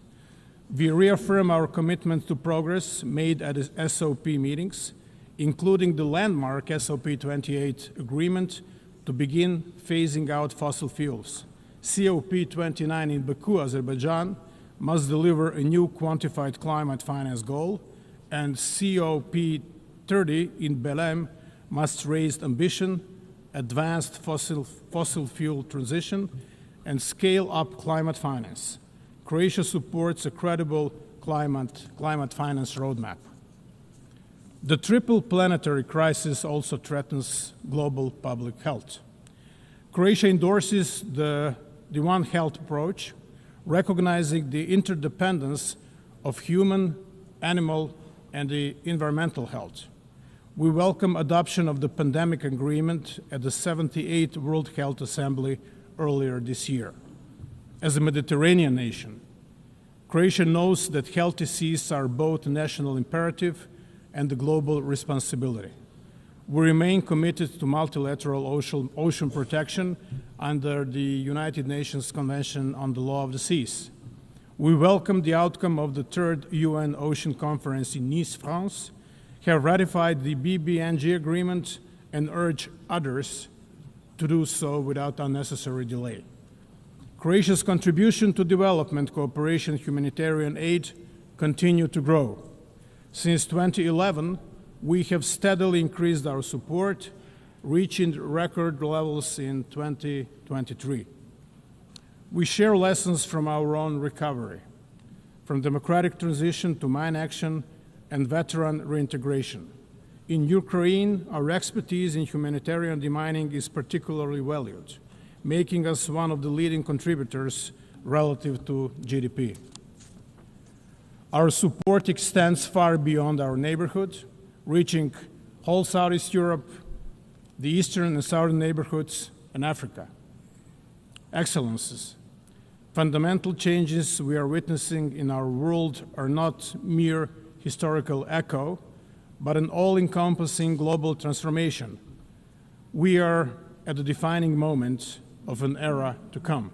We reaffirm our commitment to progress made at SOP meetings, including the landmark SOP 28 agreement to begin phasing out fossil fuels. COP 29 in Baku, Azerbaijan, must deliver a new quantified climate finance goal, and COP 30 in Belém must raise ambition, advance fossil fuel transition, and scale up climate finance. Croatia supports a credible climate finance roadmap. The triple planetary crisis also threatens global public health. Croatia endorses the One Health approach, recognizing the interdependence of human, animal, and the environmental health. We welcome adoption of the pandemic agreement at the 78th World Health Assembly earlier this year. As a Mediterranean nation, Croatia knows that healthy seas are both a national imperative and a global responsibility. We remain committed to multilateral ocean protection under the United Nations Convention on the Law of the Seas. We welcome the outcome of the third UN Ocean Conference in Nice, France, have ratified the BBNG agreement, and urge others to do so without unnecessary delay. Croatia's contribution to development cooperation and humanitarian aid continue to grow. Since 2011, we have steadily increased our support, reaching record levels in 2023. We share lessons from our own recovery, from democratic transition to mine action and veteran reintegration. In Ukraine, our expertise in humanitarian demining is particularly valued, making us one of the leading contributors relative to GDP. Our support extends far beyond our neighborhood, reaching whole Southeast Europe, the eastern and southern neighborhoods, and Africa. Excellencies, fundamental changes we are witnessing in our world are not mere historical echo, but an all-encompassing global transformation. We are at the defining moment of an era to come.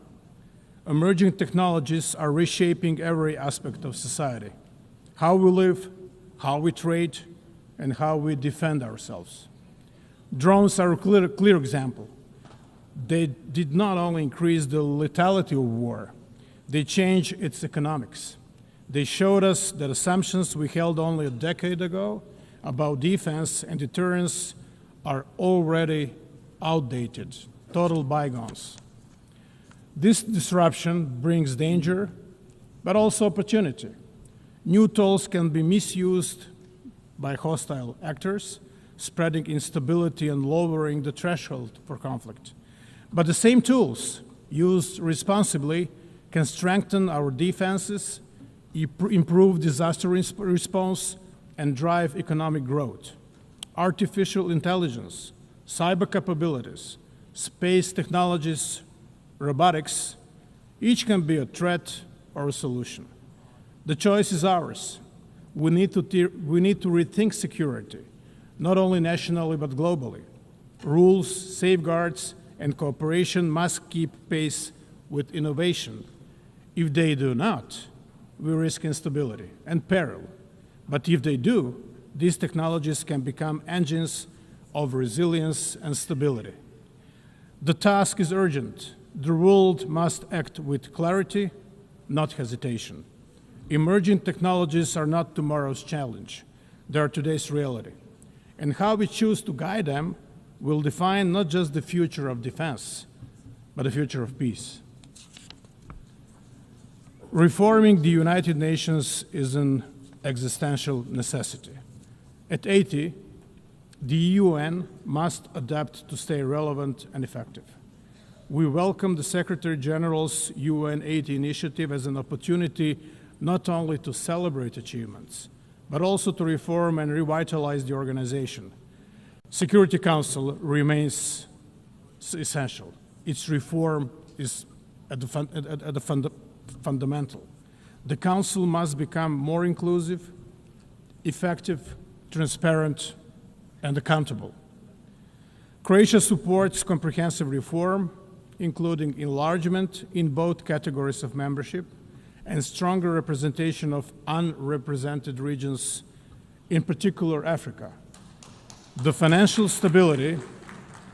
Emerging technologies are reshaping every aspect of society: how we live, how we trade, and how we defend ourselves. Drones are a clear example. They did not only increase the lethality of war, they changed its economics. They showed us that assumptions we held only a decade ago about defense and deterrence are already outdated, total bygones. This disruption brings danger, but also opportunity. New tools can be misused by hostile actors, spreading instability and lowering the threshold for conflict. But the same tools, used responsibly, can strengthen our defenses, improve disaster response, and drive economic growth. Artificial intelligence, cyber capabilities, space technologies, robotics, each can be a threat or a solution. The choice is ours. We need to rethink security, not only nationally but globally. Rules, safeguards, and cooperation must keep pace with innovation. If they do not, we risk instability and peril. But if they do, these technologies can become engines of resilience and stability. The task is urgent. The world must act with clarity, not hesitation. Emerging technologies are not tomorrow's challenge. They are today's reality. And how we choose to guide them will define not just the future of defense, but the future of peace. Reforming the United Nations is an existential necessity. At 80, the UN must adapt to stay relevant and effective. We welcome the Secretary General's UN 80 initiative as an opportunity not only to celebrate achievements, but also to reform and revitalize the organization. Security Council remains essential. Its reform is at the fundamental. The Council must become more inclusive, effective, transparent, and accountable. Croatia supports comprehensive reform, including enlargement in both categories of membership and stronger representation of unrepresented regions, in particular Africa. The financial stability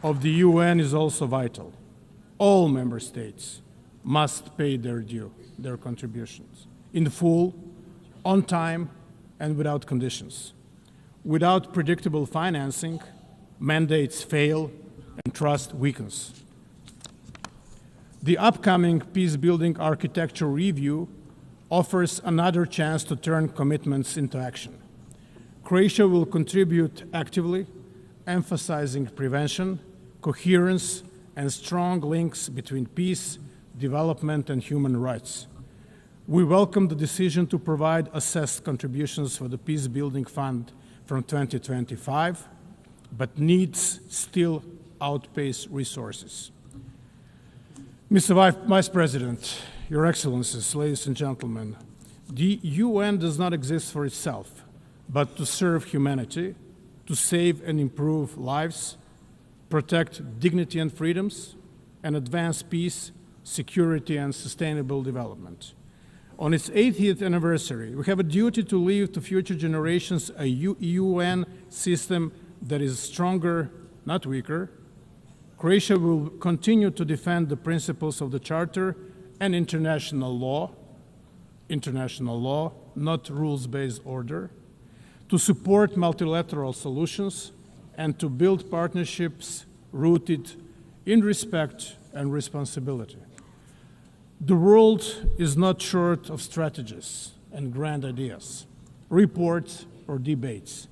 of the UN is also vital. All member states must pay their due, their contributions, in full, on time, and without conditions. Without predictable financing, mandates fail and trust weakens. The upcoming peace-building architecture review offers another chance to turn commitments into action. Croatia will contribute actively, emphasizing prevention, coherence, and strong links between peace, development, and human rights. We welcome the decision to provide assessed contributions for the Peace-Building Fund from 2025, but needs still outpace resources. Mr. Vice President, Your Excellencies, ladies and gentlemen, the UN does not exist for itself, but to serve humanity, to save and improve lives, protect dignity and freedoms, and advance peace, security, and sustainable development. On its 80th anniversary, we have a duty to leave to future generations a UN system that is stronger, not weaker. Croatia will continue to defend the principles of the Charter and international law, not rules-based order, to support multilateral solutions, and to build partnerships rooted in respect and responsibility. The world is not short of strategies and grand ideas, reports, or debates.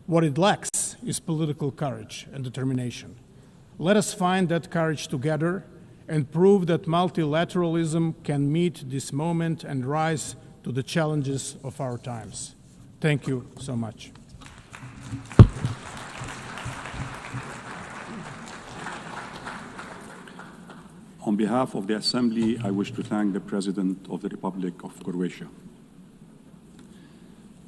What it lacks is political courage and determination. Let us find that courage together and prove that multilateralism can meet this moment and rise to the challenges of our times. Thank you so much. On behalf of the Assembly, I wish to thank the President of the Republic of Croatia.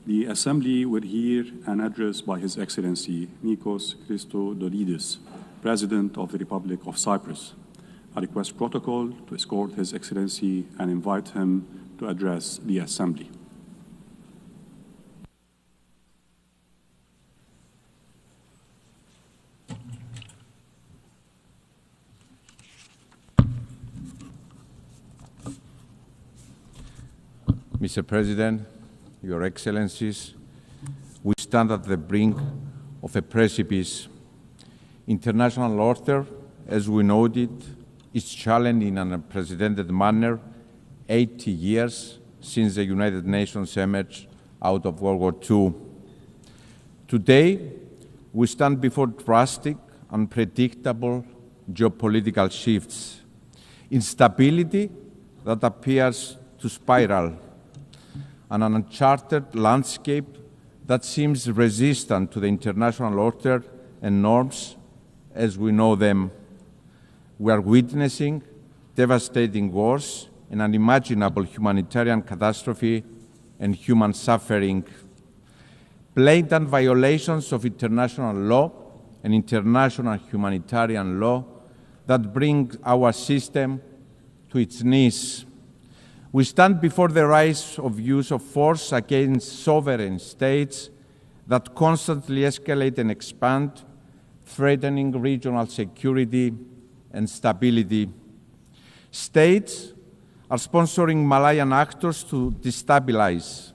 The Assembly will hear an address by His Excellency Nikos Christodoulidis, President of the Republic of Cyprus. I request protocol to escort His Excellency and invite him to address the Assembly. Mr. President, Your Excellencies, we stand at the brink of a precipice. International order, as we noted, is challenged in an unprecedented manner 80 years since the United Nations emerged out of World War II. Today, we stand before drastic, unpredictable geopolitical shifts, instability that appears to spiral, and an uncharted landscape that seems resistant to the international order and norms as we know them. We are witnessing devastating wars, an unimaginable humanitarian catastrophe, and human suffering. Blatant violations of international law and international humanitarian law that bring our system to its knees. We stand before the rise of use of force against sovereign states that constantly escalate and expand, threatening regional security and stability. States are sponsoring Malayan actors to destabilize,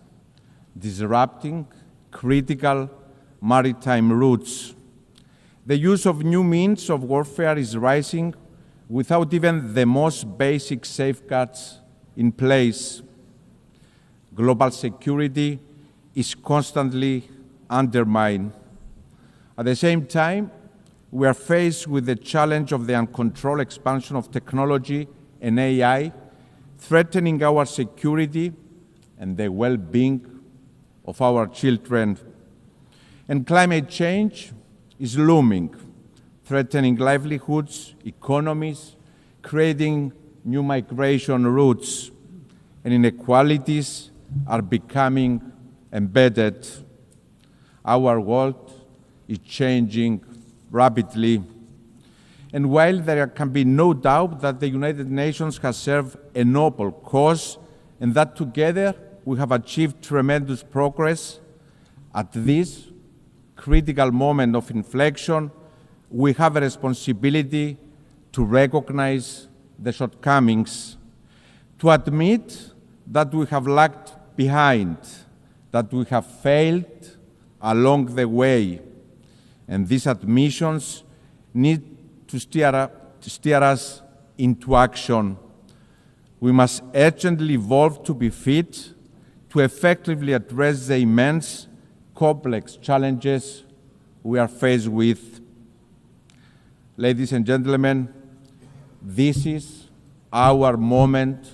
disrupting critical maritime routes. The use of new means of warfare is rising without even the most basic safeguards in place. Global security is constantly undermined. At the same time, we are faced with the challenge of the uncontrolled expansion of technology and AI, threatening our security and the well-being of our children. And climate change is looming, threatening livelihoods, economies, creating new migration routes, and inequalities are becoming embedded. Our world is changing rapidly. And while there can be no doubt that the United Nations has served a noble cause and that together we have achieved tremendous progress, at this critical moment of inflection, we have a responsibility to recognize the shortcomings, to admit that we have lagged behind, that we have failed along the way. And these admissions need to steer us into action. We must urgently evolve to be fit to effectively address the immense, complex challenges we are faced with. Ladies and gentlemen, this is our moment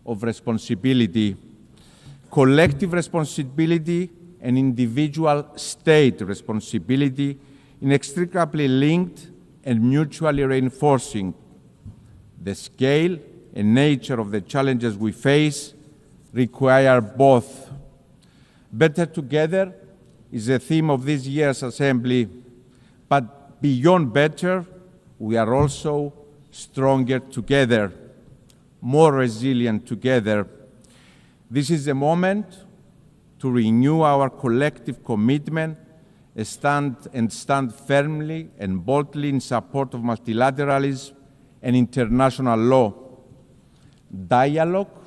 of responsibility. Collective responsibility and individual state responsibility inextricably linked and mutually reinforcing. The scale and nature of the challenges we face require both. Better together is the theme of this year's Assembly, but beyond better, we are also stronger together, more resilient together. This is the moment to renew our collective commitment and stand firmly and boldly in support of multilateralism and international law. Dialogue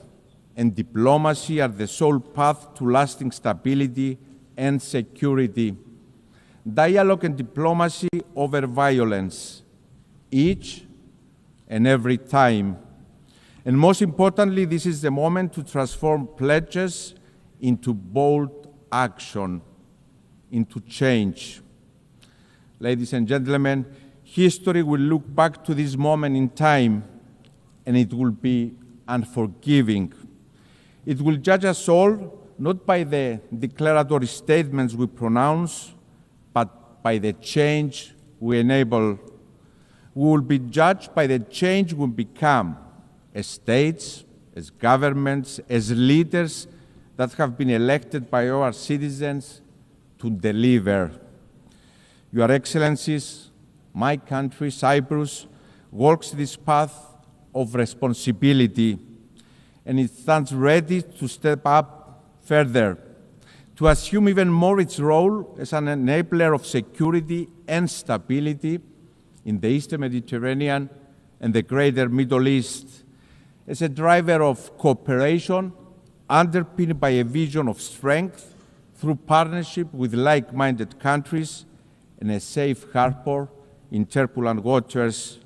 and diplomacy are the sole path to lasting stability and security. Dialogue and diplomacy over violence, each and every time. And most importantly, this is the moment to transform pledges into bold action, into change. Ladies and gentlemen, history will look back to this moment in time, and it will be unforgiving. It will judge us all not by the declaratory statements we pronounce, but by the change we enable. We will be judged by the change we become as states, as governments, as leaders that have been elected by our citizens to deliver. Your Excellencies, my country, Cyprus, walks this path of responsibility, and it stands ready to step up further, to assume even more its role as an enabler of security and stability in the Eastern Mediterranean and the greater Middle East, as a driver of cooperation underpinned by a vision of strength through partnership with like-minded countries and a safe harbor in turbulent waters,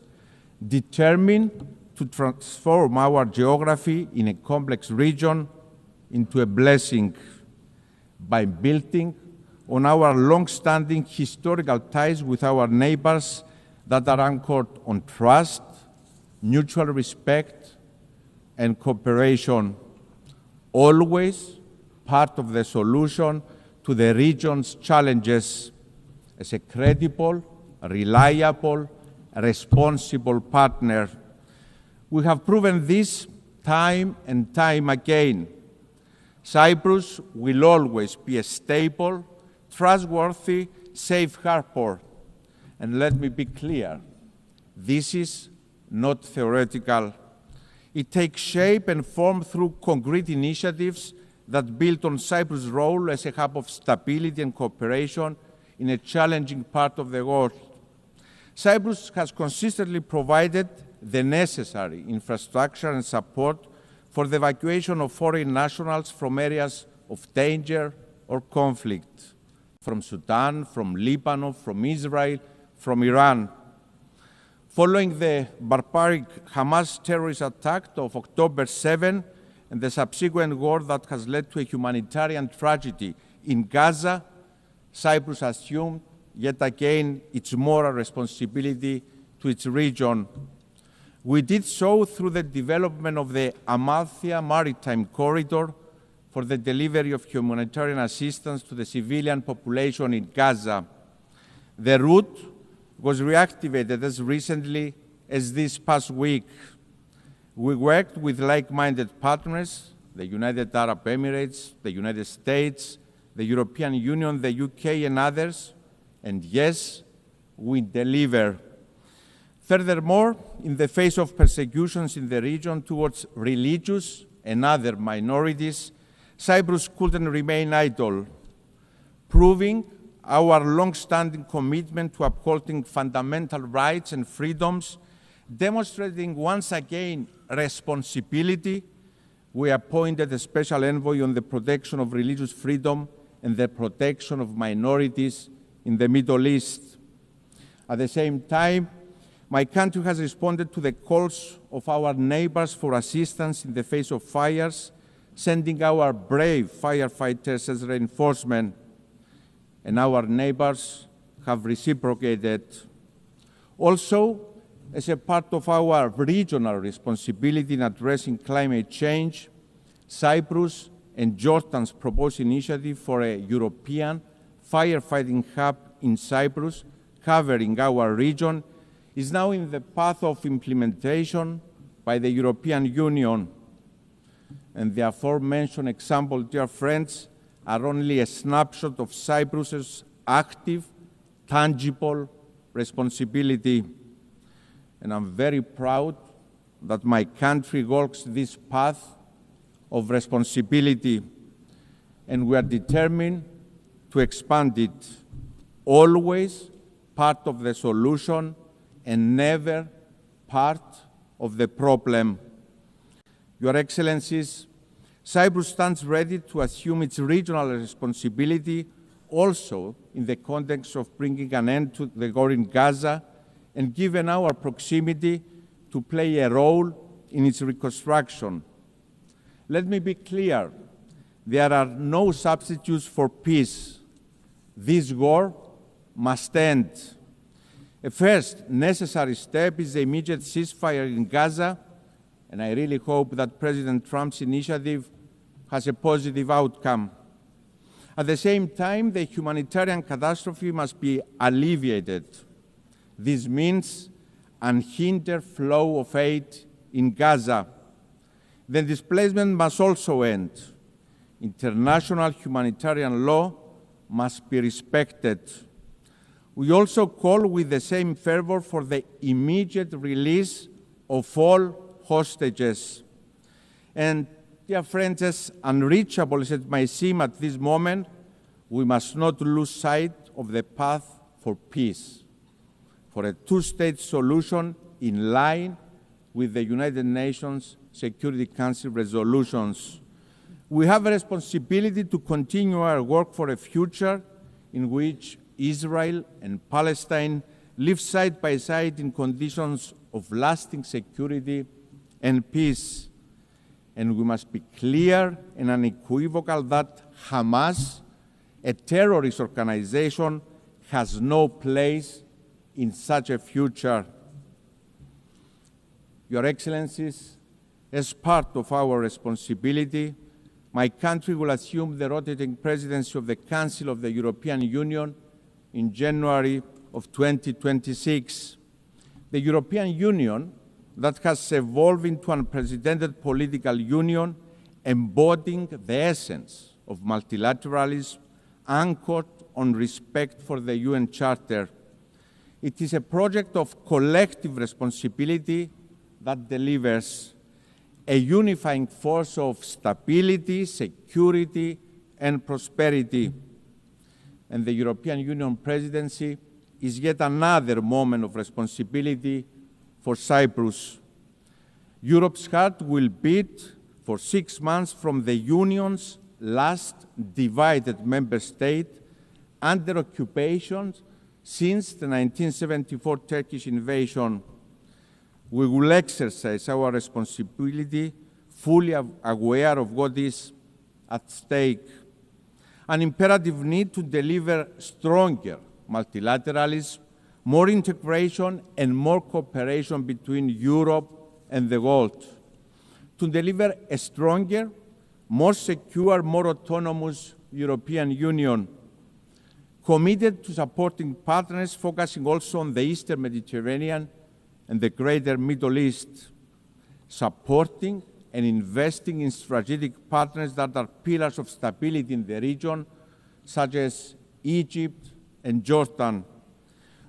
determined to transform our geography in a complex region into a blessing by building on our long-standing historical ties with our neighbors that are anchored on trust, mutual respect, and cooperation, always part of the solution to the region's challenges as a credible, reliable, responsible partner. We have proven this time and time again. Cyprus will always be a stable, trustworthy, safe harbor. And let me be clear, this is not theoretical. It takes shape and form through concrete initiatives that build on Cyprus' role as a hub of stability and cooperation in a challenging part of the world. Cyprus has consistently provided the necessary infrastructure and support for the evacuation of foreign nationals from areas of danger or conflict, from Sudan, from Lebanon, from Israel, from Iran. Following the barbaric Hamas terrorist attack of October 7, and the subsequent war that has led to a humanitarian tragedy in Gaza, Cyprus assumed yet again its moral responsibility to its region. We did so through the development of the Amalthea Maritime Corridor for the delivery of humanitarian assistance to the civilian population in Gaza. The route was reactivated as recently as this past week. We worked with like-minded partners, the United Arab Emirates, the United States, the European Union, the UK, and others, and yes, we deliver. Furthermore, in the face of persecutions in the region towards religious and other minorities, Cyprus couldn't remain idle, proving our long-standing commitment to upholding fundamental rights and freedoms, demonstrating once again responsibility. We appointed a special envoy on the protection of religious freedom and the protection of minorities in the Middle East. At the same time, my country has responded to the calls of our neighbors for assistance in the face of fires, sending our brave firefighters as reinforcement, and our neighbors have reciprocated. Also, as a part of our regional responsibility in addressing climate change, Cyprus and Jordan's proposed initiative for a European firefighting hub in Cyprus, covering our region, is now in the path of implementation by the European Union. And the aforementioned example, dear friends, are only a snapshot of Cyprus's active, tangible responsibility. And I'm very proud that my country walks this path of responsibility, and we are determined to expand it, always part of the solution and never part of the problem. Your Excellencies, Cyprus stands ready to assume its regional responsibility also in the context of bringing an end to the war in Gaza, and given our proximity, to play a role in its reconstruction. Let me be clear, there are no substitutes for peace. This war must end. A first necessary step is the immediate ceasefire in Gaza, and I really hope that President Trump's initiative has a positive outcome. At the same time, the humanitarian catastrophe must be alleviated. This means unhindered flow of aid in Gaza. The displacement must also end. International humanitarian law must be respected. We also call with the same fervor for the immediate release of all hostages. And, dear friends, as unreachable as it may seem at this moment, we must not lose sight of the path for peace, for a two-state solution in line with the United Nations Security Council resolutions. We have a responsibility to continue our work for a future in which Israel and Palestine live side by side in conditions of lasting security and peace. And we must be clear and unequivocal that Hamas, a terrorist organization, has no place in such a future. Your Excellencies, as part of our responsibility, my country will assume the rotating presidency of the Council of the European Union in January of 2026. The European Union that has evolved into an unprecedented political union embodying the essence of multilateralism anchored on respect for the UN Charter. It is a project of collective responsibility that delivers a unifying force of stability, security, and prosperity. And the European Union presidency is yet another moment of responsibility for Cyprus. Europe's heart will beat for 6 months from the Union's last divided member state under occupation since the 1974 Turkish invasion. We will exercise our responsibility fully aware of what is at stake. An imperative need to deliver stronger multilateralism, more integration and more cooperation between Europe and the world, to deliver a stronger, more secure, more autonomous European Union, committed to supporting partners focusing also on the Eastern Mediterranean and the greater Middle East, supporting and investing in strategic partners that are pillars of stability in the region, such as Egypt and Jordan,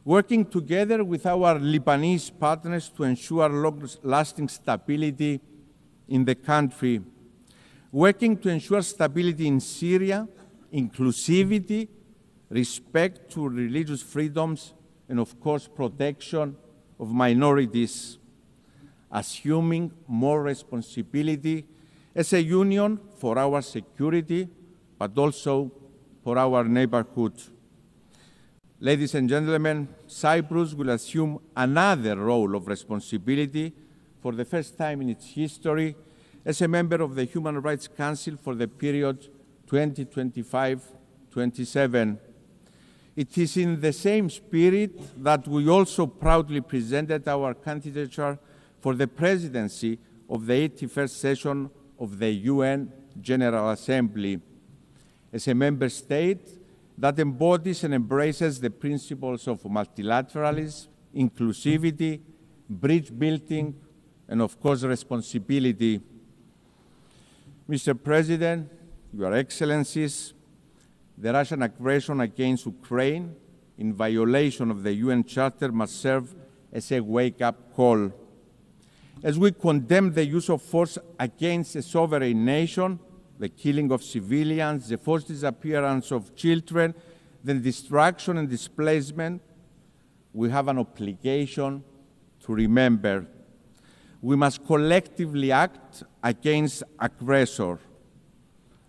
working together with our Lebanese partners to ensure long-lasting stability in the country, working to ensure stability in Syria, inclusivity, respect to religious freedoms, and of course, protection of minorities, assuming more responsibility as a union for our security, but also for our neighborhood. Ladies and gentlemen, Cyprus will assume another role of responsibility for the first time in its history as a member of the Human Rights Council for the period 2025-27. It is in the same spirit that we also proudly presented our candidature for the presidency of the 81st session of the UN General Assembly. As a member state that embodies and embraces the principles of multilateralism, inclusivity, bridge building, and of course responsibility. Mr. President, Your Excellencies, the Russian aggression against Ukraine in violation of the UN Charter must serve as a wake-up call. As we condemn the use of force against a sovereign nation, the killing of civilians, the forced disappearance of children, the destruction and displacement, we have an obligation to remember. We must collectively act against aggressor,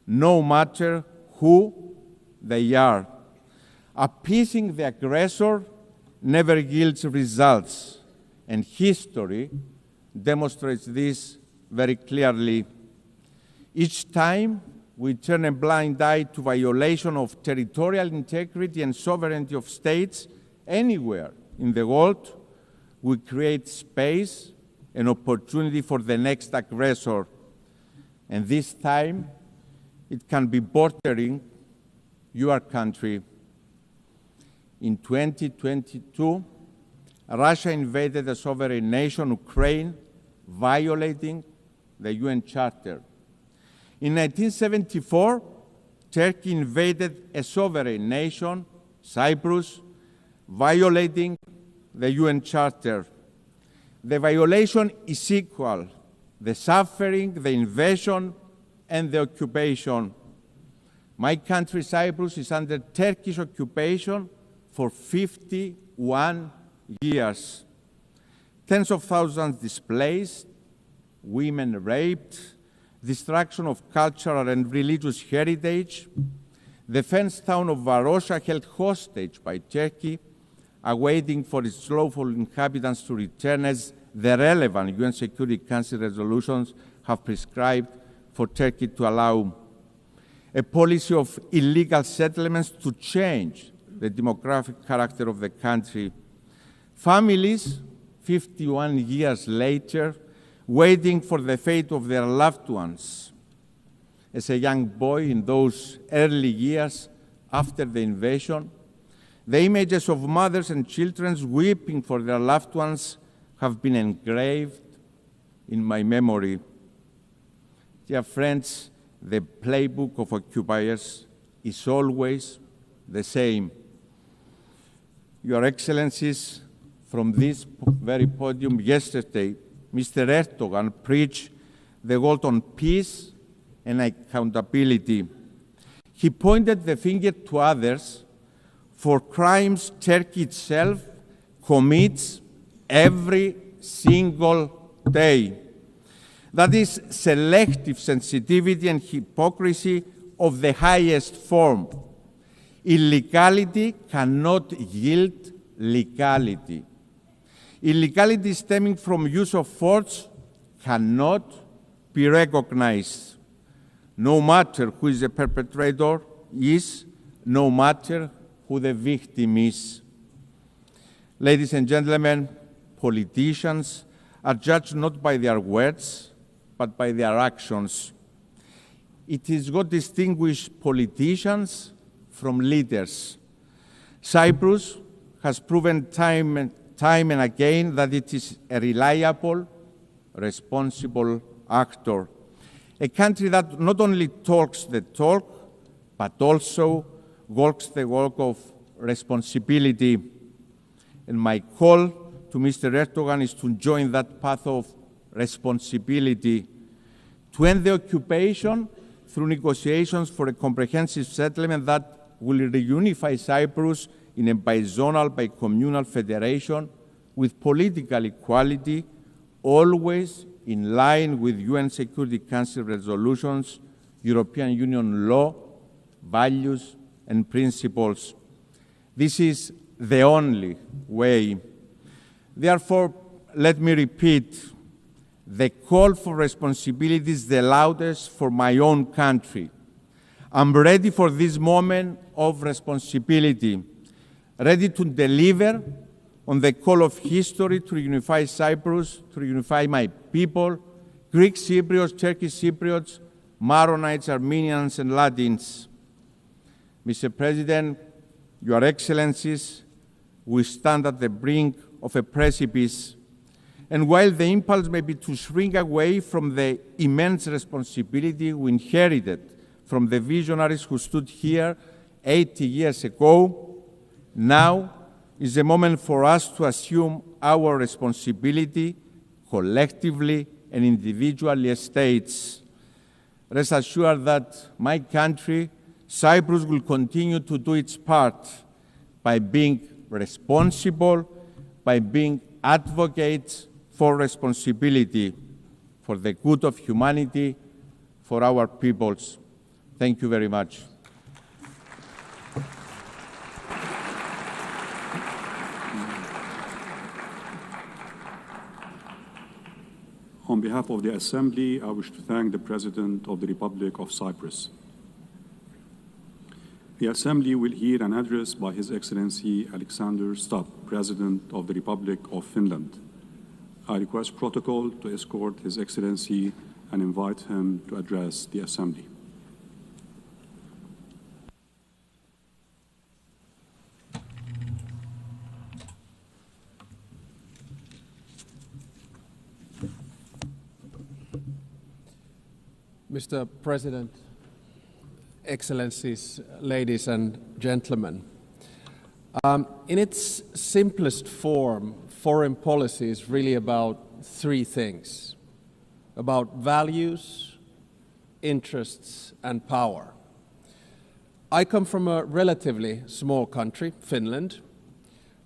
no matter who they are. Appeasing the aggressor never yields results, and history demonstrates this very clearly. Each time we turn a blind eye to violation of territorial integrity and sovereignty of states anywhere in the world, we create space and opportunity for the next aggressor. And this time, it can be bordering your country. In 2022, Russia invaded a sovereign nation, Ukraine, violating the UN Charter. In 1974, Turkey invaded a sovereign nation, Cyprus, violating the UN Charter. The violation is equal: the suffering, the invasion, and the occupation. My country, Cyprus, is under Turkish occupation for 51 years. Tens of thousands displaced, women raped, destruction of cultural and religious heritage, the fenced town of Varosha held hostage by Turkey, awaiting for its lawful inhabitants to return as the relevant UN Security Council resolutions have prescribed for Turkey to allow. A policy of illegal settlements to change the demographic character of the country. Families, 51 years later, waiting for the fate of their loved ones. As a young boy in those early years after the invasion, the images of mothers and children weeping for their loved ones have been engraved in my memory. Dear friends, the playbook of occupiers is always the same. Your Excellencies, from this very podium yesterday, Mr. Erdogan preached the word on peace and accountability. He pointed the finger to others for crimes Turkey itself commits every single day. That is selective sensitivity and hypocrisy of the highest form. Illegality cannot yield legality. Illegality stemming from use of force cannot be recognized, no matter who is the perpetrator is, no matter who the victim is. Ladies and gentlemen, politicians are judged not by their words, but by their actions. It is what distinguishes politicians from leaders. Cyprus has proven time and again that it is a reliable, responsible actor. A country that not only talks the talk, but also walks the walk of responsibility. And my call to Mr. Erdogan is to join that path of responsibility, to end the occupation through negotiations for a comprehensive settlement that will reunify Cyprus in a bizonal, bicommunal federation with political equality, always in line with UN Security Council resolutions, European Union law, values, and principles. This is the only way. Therefore, let me repeat, the call for responsibility is the loudest for my own country. I'm ready for this moment of responsibility, ready to deliver on the call of history to reunify Cyprus, to reunify my people, Greek Cypriots, Turkish Cypriots, Maronites, Armenians, and Latins. Mr. President, Your Excellencies, we stand at the brink of a precipice. And while the impulse may be to shrink away from the immense responsibility we inherited from the visionaries who stood here 80 years ago, now is the moment for us to assume our responsibility collectively and individually as states. Rest assured that my country, Cyprus, will continue to do its part by being responsible, by being advocates for responsibility, for the good of humanity, for our peoples. Thank you very much. On behalf of the Assembly, I wish to thank the President of the Republic of Cyprus. The Assembly will hear an address by His Excellency Alexander Stubb, President of the Republic of Finland. I request protocol to escort His Excellency and invite him to address the Assembly. Mr. President, Excellencies, ladies and gentlemen, in its simplest form, foreign policy is really about three things: about values, interests, and power. I come from a relatively small country, Finland,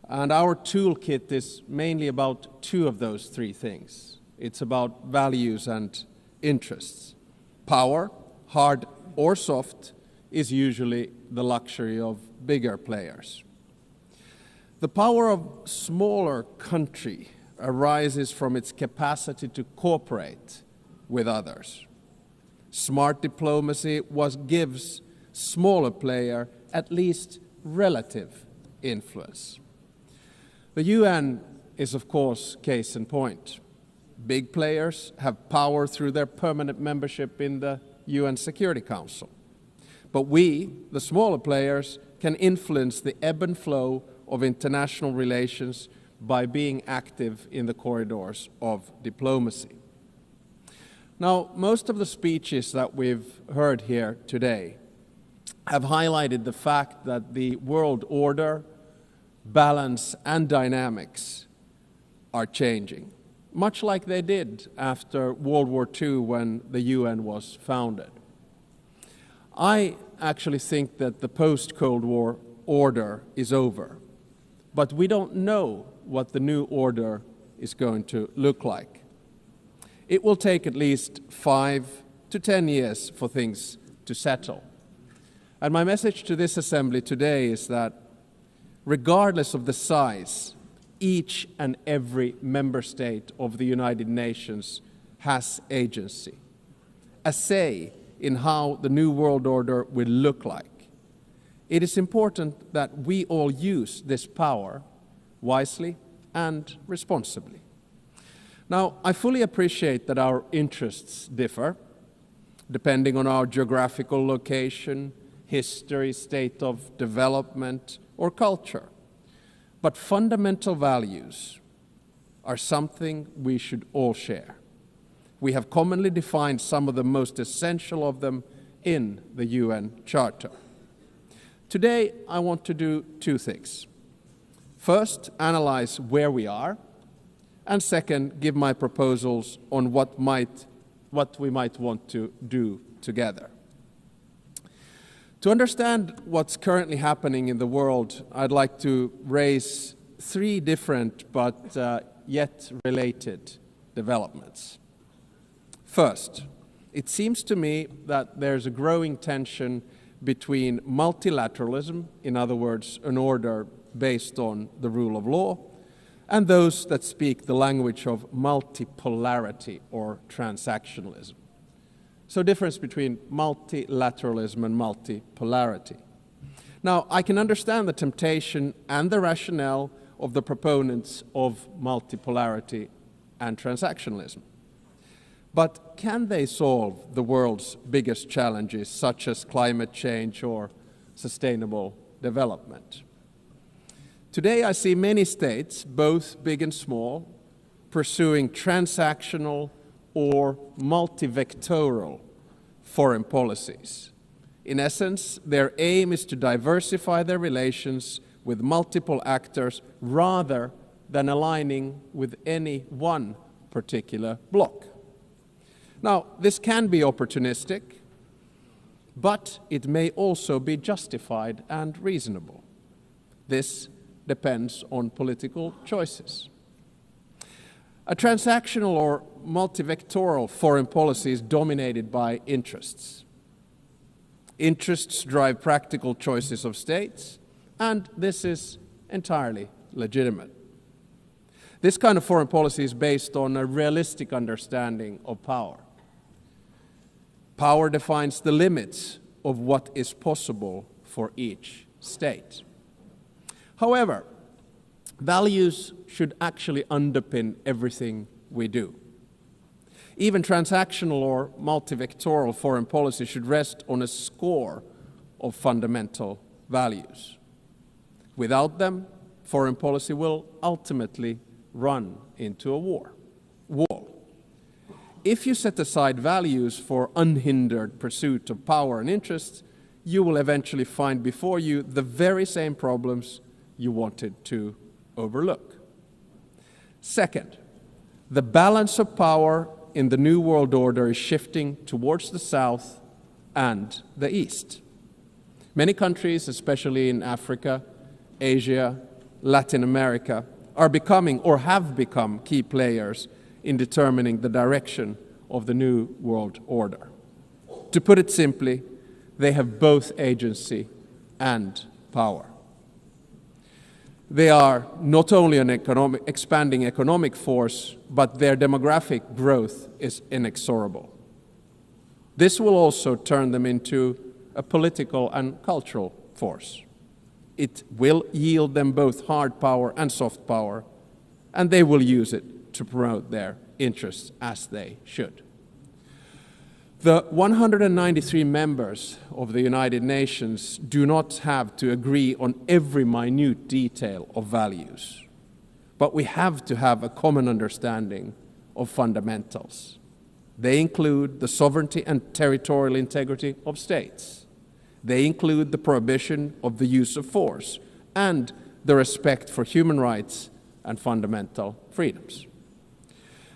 and our toolkit is mainly about two of those three things. It's about values and interests. Power, hard or soft, is usually the luxury of bigger players. The power of smaller country arises from its capacity to cooperate with others. Smart diplomacy gives smaller player at least relative influence. The UN is, of course, case in point. Big players have power through their permanent membership in the UN Security Council. But we, the smaller players, can influence the ebb and flow of international relations by being active in the corridors of diplomacy. Now, most of the speeches that we've heard here today have highlighted the fact that the world order, balance, and dynamics are changing, much like they did after World War II when the UN was founded. I actually think that the post-Cold War order is over, but we don't know what the new order is going to look like. It will take at least 5 to 10 years for things to settle. And my message to this Assembly today is that regardless of the size, each and every member state of the United Nations has agency. a say in how the new world order will look like. It is important that we all use this power wisely and responsibly. Now, I fully appreciate that our interests differ, depending on our geographical location, history, state of development, or culture. But fundamental values are something we should all share. We have commonly defined some of the most essential of them in the UN Charter. Today, I want to do two things. First, analyze where we are, and second, give my proposals on what we might want to do together. To understand what's currently happening in the world, I'd like to raise three different but yet related developments. First, it seems to me that there's a growing tension between multilateralism, in other words, an order based on the rule of law, and those that speak the language of multipolarity or transactionalism. So difference between multilateralism and multipolarity. Now, I can understand the temptation and the rationale of the proponents of multipolarity and transactionalism. But can they solve the world's biggest challenges, such as climate change or sustainable development? Today, I see many states, both big and small, pursuing transactional or multivectoral foreign policies. In essence, their aim is to diversify their relations with multiple actors rather than aligning with any one particular bloc. Now, this can be opportunistic, but it may also be justified and reasonable. This depends on political choices. A transactional or multivectoral foreign policy is dominated by interests. Interests drive practical choices of states, and this is entirely legitimate. This kind of foreign policy is based on a realistic understanding of power. Power defines the limits of what is possible for each state. However, values should actually underpin everything we do. Even transactional or multivectoral foreign policy should rest on a score of fundamental values. Without them, foreign policy will ultimately run into a wall. If you set aside values for unhindered pursuit of power and interests, you will eventually find before you the very same problems you wanted to overlook. Second, the balance of power in the New World Order is shifting towards the South and the East. Many countries, especially in Africa, Asia, Latin America, are becoming or have become key players in determining the direction of the New World Order. To put it simply, they have both agency and power. They are not only an expanding economic force, but their demographic growth is inexorable. This will also turn them into a political and cultural force. It will yield them both hard power and soft power, and they will use it to promote their interests as they should. The 193 members of the United Nations do not have to agree on every minute detail of values, but we have to have a common understanding of fundamentals. They include the sovereignty and territorial integrity of states. They include the prohibition of the use of force and the respect for human rights and fundamental freedoms.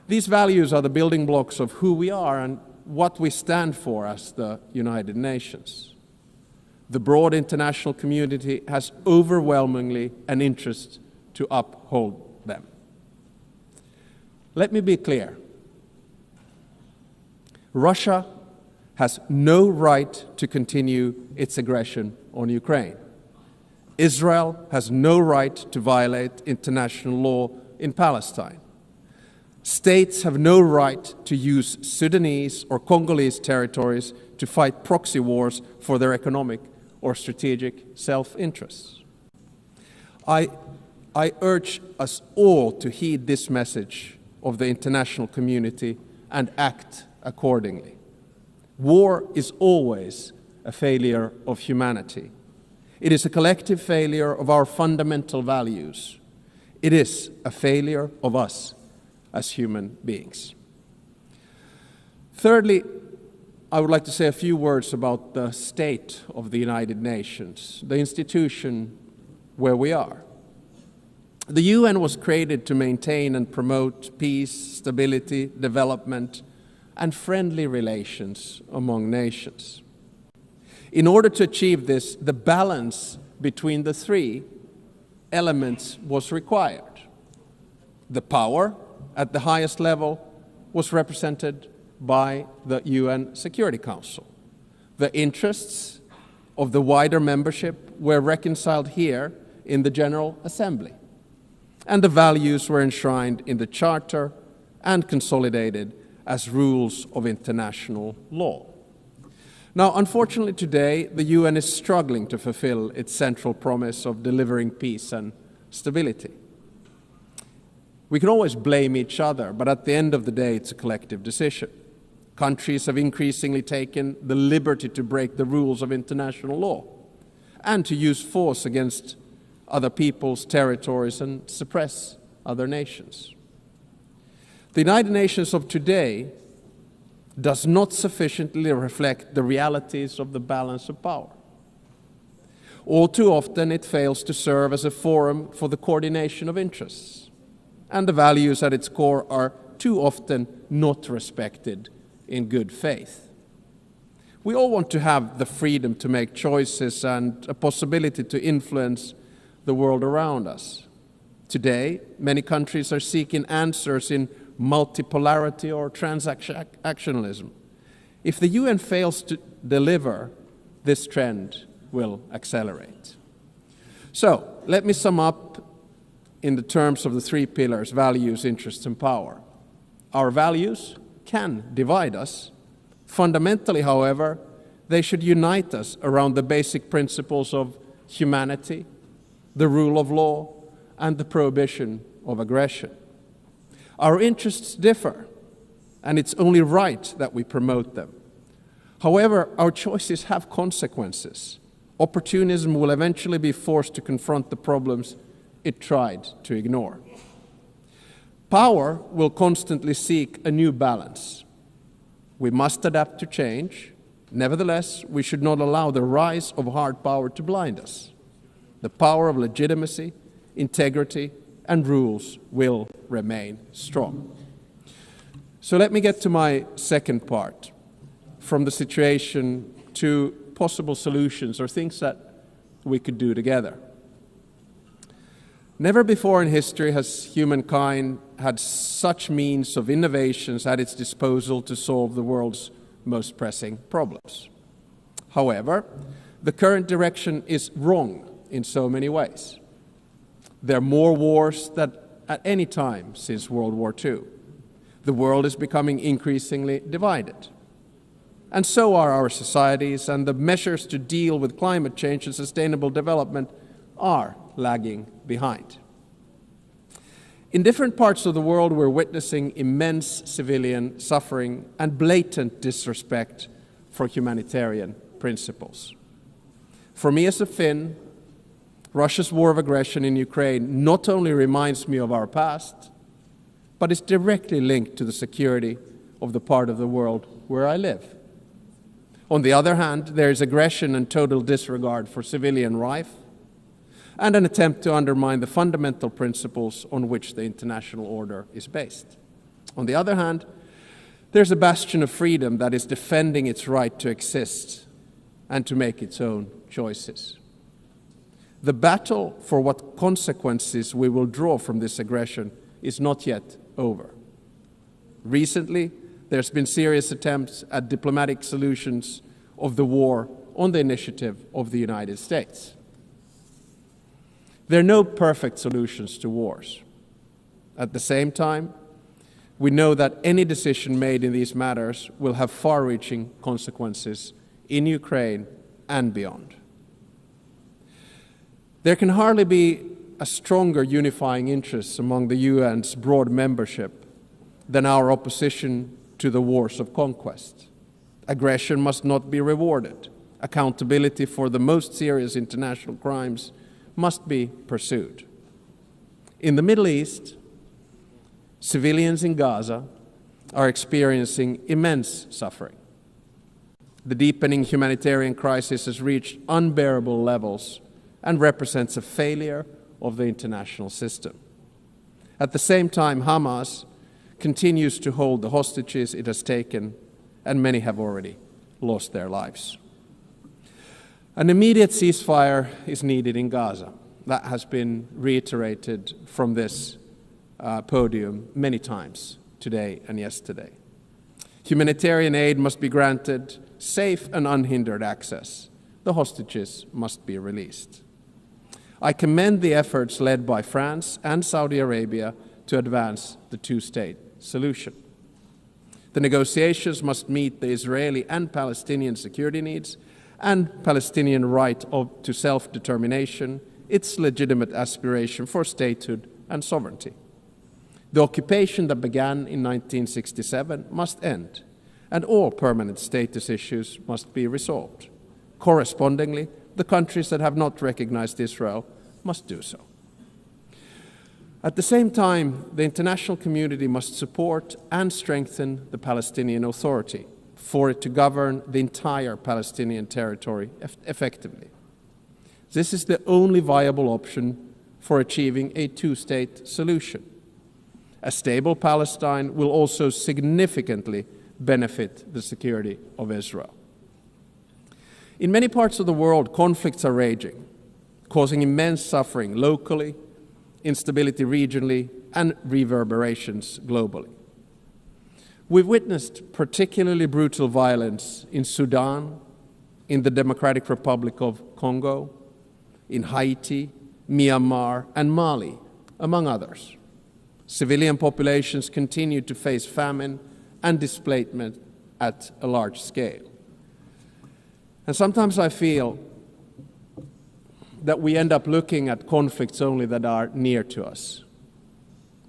These values are the building blocks of who we are and what we stand for as the United Nations. The broad international community has overwhelmingly an interest to uphold them. Let me be clear. Russia has no right to continue its aggression on Ukraine. Israel has no right to violate international law in Palestine. States have no right to use Sudanese or Congolese territories to fight proxy wars for their economic or strategic self-interests. I urge us all to heed this message of the international community and act accordingly. War is always a failure of humanity. It is a collective failure of our fundamental values. It is a failure of us as human beings. Thirdly, I would like to say a few words about the state of the United Nations, the institution where we are. The UN was created to maintain and promote peace, stability, development, and friendly relations among nations. In order to achieve this, the balance between the three elements was required. The power at the highest level was represented by the UN Security Council. The interests of the wider membership were reconciled here in the General Assembly, and the values were enshrined in the Charter and consolidated as rules of international law. Now, unfortunately today, the UN is struggling to fulfill its central promise of delivering peace and stability. We can always blame each other, but at the end of the day, it's a collective decision. Countries have increasingly taken the liberty to break the rules of international law and to use force against other people's territories and suppress other nations. The United Nations of today does not sufficiently reflect the realities of the balance of power. All too often, it fails to serve as a forum for the coordination of interests, and the values at its core are too often not respected in good faith. We all want to have the freedom to make choices and a possibility to influence the world around us. Today, many countries are seeking answers in multipolarity or transactionalism. If the UN fails to deliver, this trend will accelerate. So, let me sum up in the terms of the three pillars: values, interests, and power. Our values can divide us. Fundamentally, however, they should unite us around the basic principles of humanity, the rule of law, and the prohibition of aggression. Our interests differ, and it's only right that we promote them. However, our choices have consequences. Opportunism will eventually be forced to confront the problems it tried to ignore. Power will constantly seek a new balance. We must adapt to change. Nevertheless, we should not allow the rise of hard power to blind us. The power of legitimacy, integrity, and rules will remain strong. So let me get to my second part, from the situation to possible solutions or things that we could do together. Never before in history has humankind had such means of innovations at its disposal to solve the world's most pressing problems. However, the current direction is wrong in so many ways. There are more wars than at any time since World War II. The world is becoming increasingly divided. And so are our societies, and the measures to deal with climate change and sustainable development are lagging behind. In different parts of the world, we're witnessing immense civilian suffering and blatant disrespect for humanitarian principles. For me as a Finn, Russia's war of aggression in Ukraine not only reminds me of our past, but is directly linked to the security of the part of the world where I live. On the other hand, there is aggression and total disregard for civilian life, and an attempt to undermine the fundamental principles on which the international order is based. On the other hand, there's a bastion of freedom that is defending its right to exist and to make its own choices. The battle for what consequences we will draw from this aggression is not yet over. Recently, there's been serious attempts at diplomatic solutions of the war on the initiative of the United States. There are no perfect solutions to wars. At the same time, we know that any decision made in these matters will have far-reaching consequences in Ukraine and beyond. There can hardly be a stronger unifying interest among the UN's broad membership than our opposition to the wars of conquest. Aggression must not be rewarded. Accountability for the most serious international crimes must be pursued. In the Middle East, civilians in Gaza are experiencing immense suffering. The deepening humanitarian crisis has reached unbearable levels and represents a failure of the international system. At the same time, Hamas continues to hold the hostages it has taken, and many have already lost their lives. An immediate ceasefire is needed in Gaza. That has been reiterated from this podium many times today and yesterday. Humanitarian aid must be granted safe and unhindered access. The hostages must be released. I commend the efforts led by France and Saudi Arabia to advance the two-state solution. The negotiations must meet the Israeli and Palestinian security needs and Palestinian right to self-determination, its legitimate aspiration for statehood and sovereignty. The occupation that began in 1967 must end, and all permanent status issues must be resolved. Correspondingly, the countries that have not recognized Israel must do so. At the same time, the international community must support and strengthen the Palestinian Authority for it to govern the entire Palestinian territory effectively. This is the only viable option for achieving a two-state solution. A stable Palestine will also significantly benefit the security of Israel. In many parts of the world, conflicts are raging, causing immense suffering locally, instability regionally, and reverberations globally. We've witnessed particularly brutal violence in Sudan, in the Democratic Republic of Congo, in Haiti, Myanmar, and Mali, among others. Civilian populations continue to face famine and displacement at a large scale. And sometimes I feel that we end up looking at conflicts only that are near to us.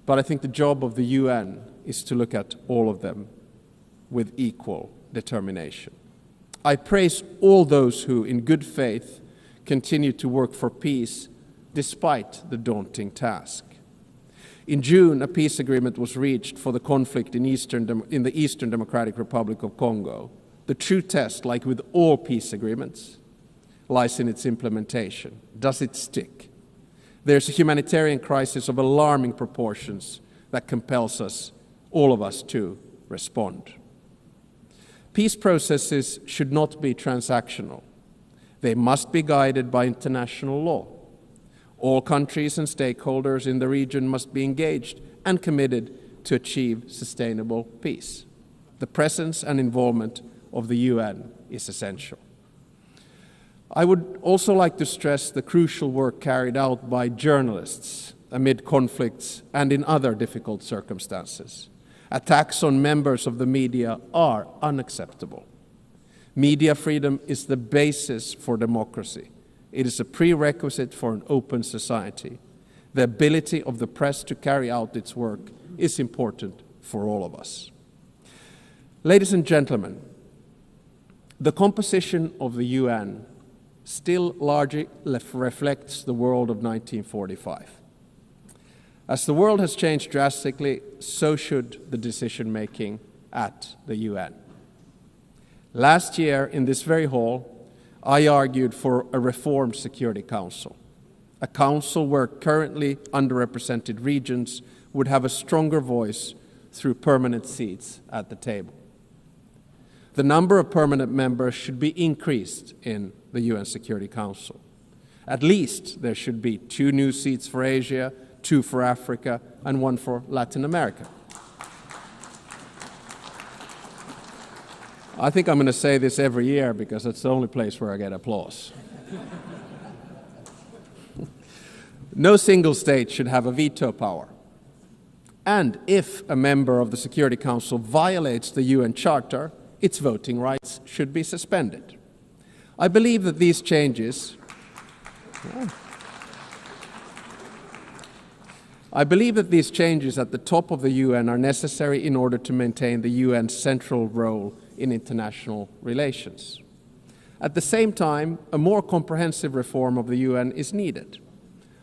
But I think the job of the UN is to look at all of them with equal determination. I praise all those who, in good faith, continue to work for peace despite the daunting task. In June, a peace agreement was reached for the conflict in the Eastern Democratic Republic of Congo. The true test, like with all peace agreements, lies in its implementation. Does it stick? There's a humanitarian crisis of alarming proportions that compels us, all of us, to respond. Peace processes should not be transactional. They must be guided by international law. All countries and stakeholders in the region must be engaged and committed to achieve sustainable peace. The presence and involvement of the UN is essential. I would also like to stress the crucial work carried out by journalists amid conflicts and in other difficult circumstances. Attacks on members of the media are unacceptable. Media freedom is the basis for democracy. It is a prerequisite for an open society. The ability of the press to carry out its work is important for all of us. Ladies and gentlemen, the composition of the UN still largely reflects the world of 1945. As the world has changed drastically, so should the decision-making at the UN. Last year, in this very hall, I argued for a reformed Security Council, a council where currently underrepresented regions would have a stronger voice through permanent seats at the table. The number of permanent members should be increased in the UN Security Council. At least there should be 2 new seats for Asia, 2 for Africa, and 1 for Latin America. I think I'm going to say this every year because it's the only place where I get applause. No single state should have a veto power. And if a member of the Security Council violates the UN Charter, its voting rights should be suspended. I believe that these changes at the top of the UN are necessary in order to maintain the UN's central role in international relations. At the same time, a more comprehensive reform of the UN is needed.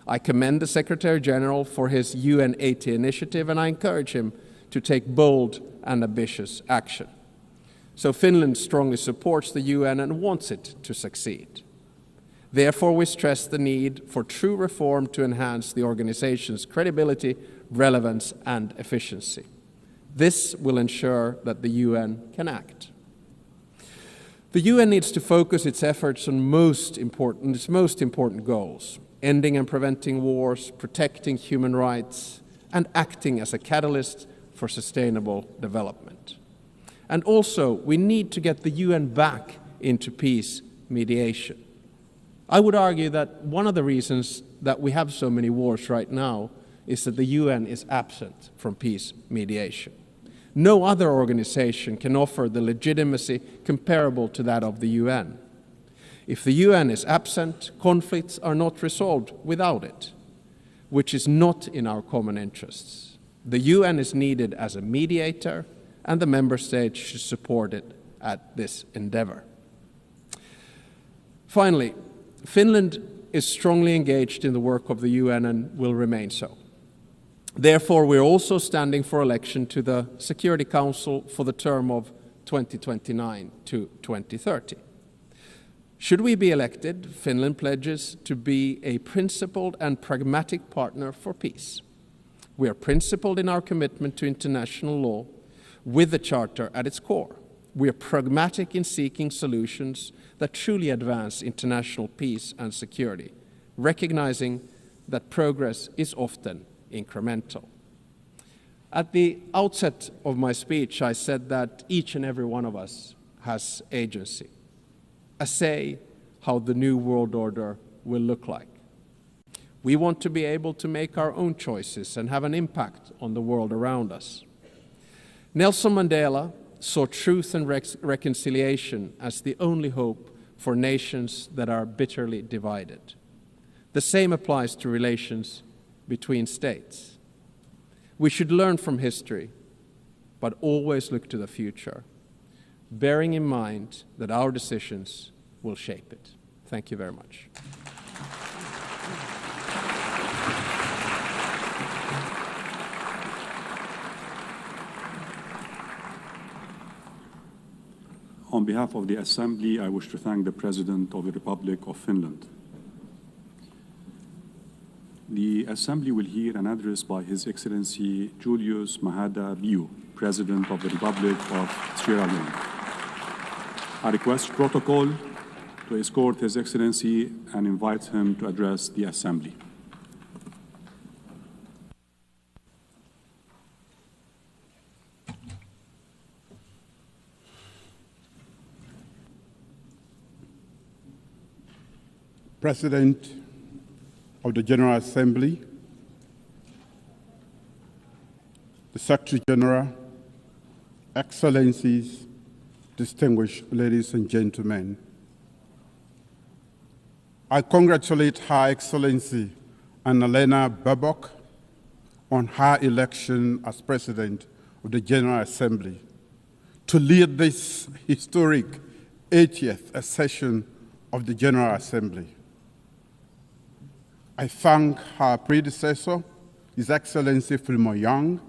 I commend the Secretary General for his UN 80 initiative, and I encourage him to take bold and ambitious action. So Finland strongly supports the UN and wants it to succeed. Therefore, we stress the need for true reform to enhance the organization's credibility, relevance, and efficiency. This will ensure that the UN can act. The UN needs to focus its efforts on its most important goals: ending and preventing wars, protecting human rights, and acting as a catalyst for sustainable development. And also, we need to get the UN back into peace mediation. I would argue that one of the reasons that we have so many wars right now is that the UN is absent from peace mediation. No other organization can offer the legitimacy comparable to that of the UN. If the UN is absent, conflicts are not resolved without it, which is not in our common interests. The UN is needed as a mediator, and the member states should support it at this endeavor. Finally, Finland is strongly engaged in the work of the UN and will remain so. Therefore, we're also standing for election to the Security Council for the term of 2029 to 2030. Should we be elected, Finland pledges to be a principled and pragmatic partner for peace. We are principled in our commitment to international law with the Charter at its core. We are pragmatic in seeking solutions that truly advance international peace and security, recognizing that progress is often incremental. At the outset of my speech, I said that each and every one of us has agency, a say how the new world order will look like. We want to be able to make our own choices and have an impact on the world around us. Nelson Mandela saw truth and reconciliation as the only hope for nations that are bitterly divided. The same applies to relations between states. We should learn from history, but always look to the future, bearing in mind that our decisions will shape it. Thank you very much. On behalf of the Assembly, I wish to thank the President of the Republic of Finland. The Assembly will hear an address by His Excellency Julius Maada Bio, President of the Republic of Sierra Leone. I request protocol to escort His Excellency and invite him to address the Assembly. President of the General Assembly, the Secretary General, Excellencies, distinguished ladies and gentlemen, I congratulate Her Excellency Annalena Baerbock on her election as President of the General Assembly to lead this historic 80th session of the General Assembly. I thank her predecessor, His Excellency Philemon Young,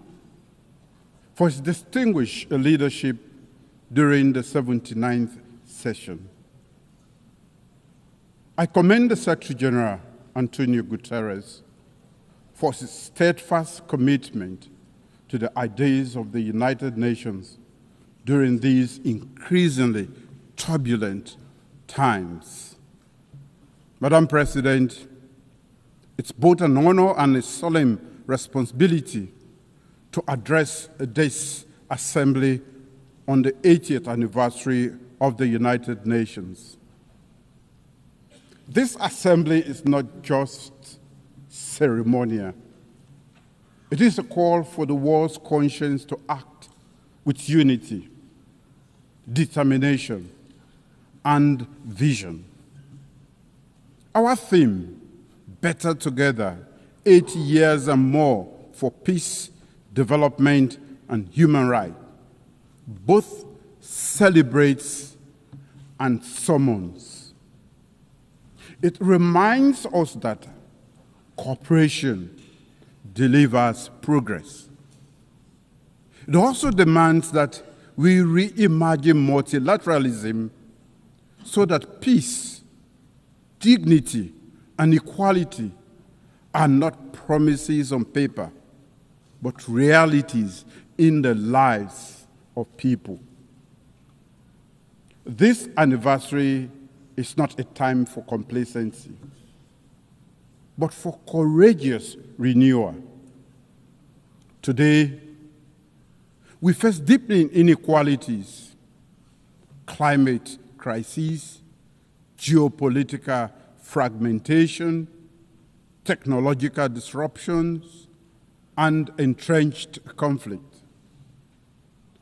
for his distinguished leadership during the 79th session. I commend the Secretary General, Antonio Guterres, for his steadfast commitment to the ideas of the United Nations during these increasingly turbulent times. Madam President, it's both an honor and a solemn responsibility to address this Assembly on the 80th anniversary of the United Nations. This Assembly is not just ceremonial. It is a call for the world's conscience to act with unity, determination, and vision. Our theme, Better Together, 80 years and more for peace, development, and human rights, both celebrates and summons. It reminds us that cooperation delivers progress. It also demands that we reimagine multilateralism so that peace, dignity, and equality are not promises on paper, but realities in the lives of people. This anniversary is not a time for complacency, but for courageous renewal. Today, we face deepening inequalities, climate crises, geopolitical fragmentation, technological disruptions, and entrenched conflict.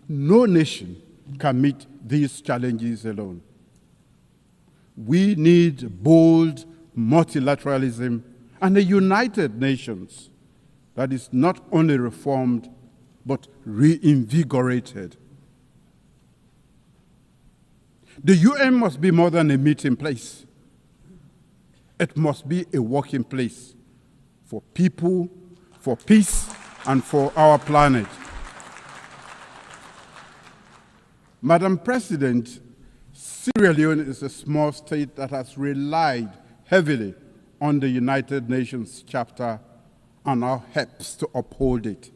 No nation can meet these challenges alone. We need bold multilateralism and a united nations that is not only reformed, but reinvigorated. The UN must be more than a meeting place. It must be a working place for people, for peace, and for our planet. Madam President, Sierra Leone is a small state that has relied heavily on the United Nations Charter and now helps to uphold it.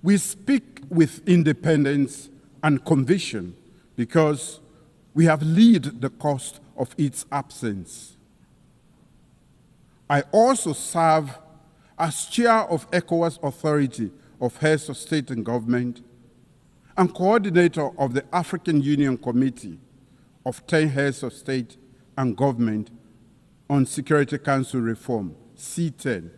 We speak with independence and conviction because we have lived the cost of its absence. I also serve as chair of ECOWAS Authority of Heads of State and Government and coordinator of the African Union Committee of 10 Heads of State and Government on Security Council Reform, C10.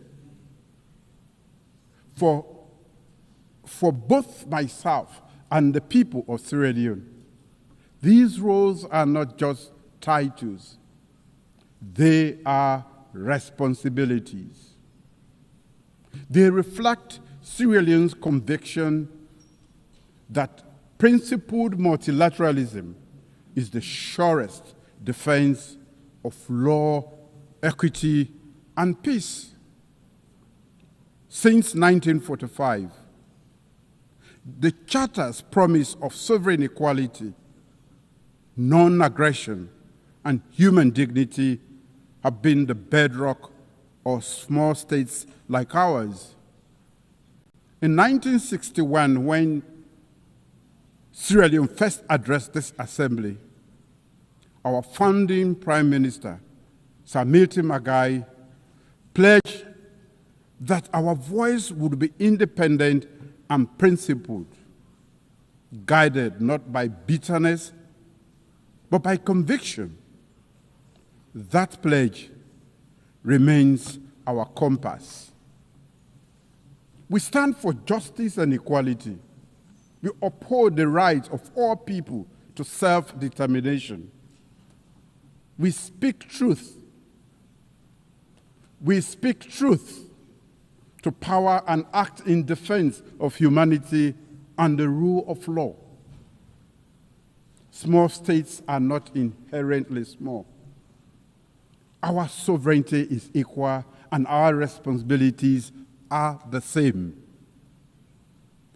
For both myself and the people of Sierra Leone, these roles are not just titles, they are responsibilities. They reflect Sierra Leone's conviction that principled multilateralism is the surest defense of law, equity, and peace. Since 1945, the Charter's promise of sovereign equality, non-aggression, and human dignity have been the bedrock of small states like ours. In 1961, when Sierra Leone first addressed this assembly, our founding Prime Minister, Sir Milton Magai, pledged that our voice would be independent and principled, guided not by bitterness, but by conviction. That pledge remains our compass. We stand for justice and equality. We uphold the right of all people to self-determination. We speak truth. We speak truth to power and act in defense of humanity and the rule of law. Small states are not inherently small. Our sovereignty is equal and our responsibilities are the same.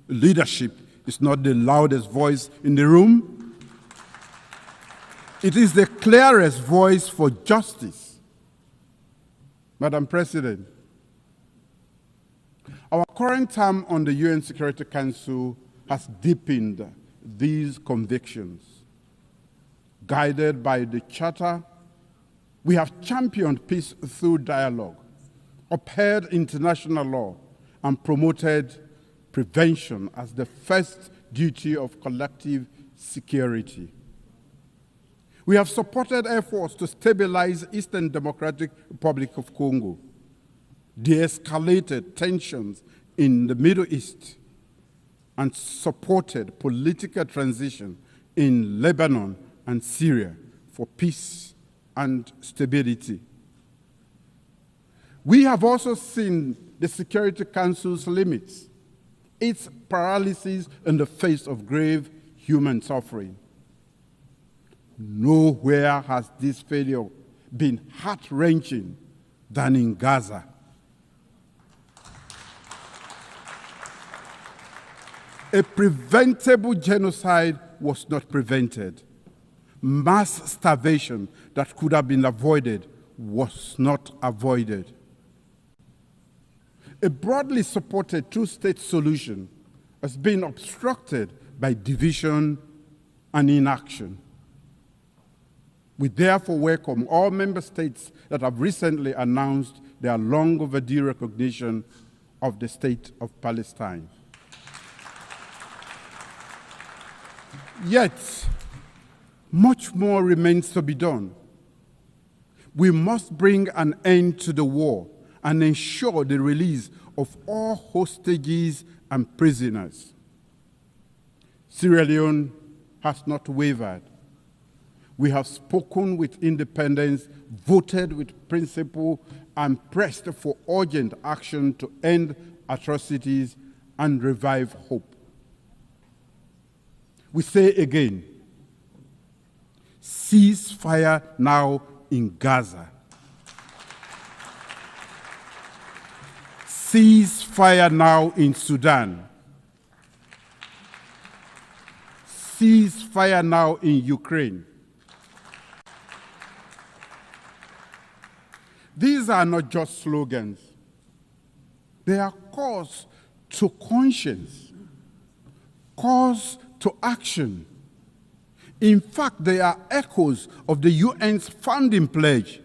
Leadership is not the loudest voice in the room. It is the clearest voice for justice. Madam President, our current term on the UN Security Council has deepened these convictions. Guided by the Charter, we have championed peace through dialogue, upheld international law, and promoted prevention as the first duty of collective security. We have supported efforts to stabilize Eastern Democratic Republic of Congo, de-escalated tensions in the Middle East, and supported political transition in Lebanon and Syria for peace and stability. We have also seen the Security Council's limits, its paralysis in the face of grave human suffering. Nowhere has this failure been heart-wrenching than in Gaza. A preventable genocide was not prevented. Mass starvation that could have been avoided was not avoided. A broadly supported two-state solution has been obstructed by division and inaction. We therefore welcome all member states that have recently announced their long overdue recognition of the State of Palestine. Yet, much more remains to be done. We must bring an end to the war and ensure the release of all hostages and prisoners. Sierra Leone has not wavered. We have spoken with independence, voted with principle, and pressed for urgent action to end atrocities and revive hope. We say again, cease fire now in Gaza. Cease fire now in Sudan. Cease fire now in Ukraine. These are not just slogans. They are calls to conscience, calls to action. In fact, they are echoes of the UN's founding pledge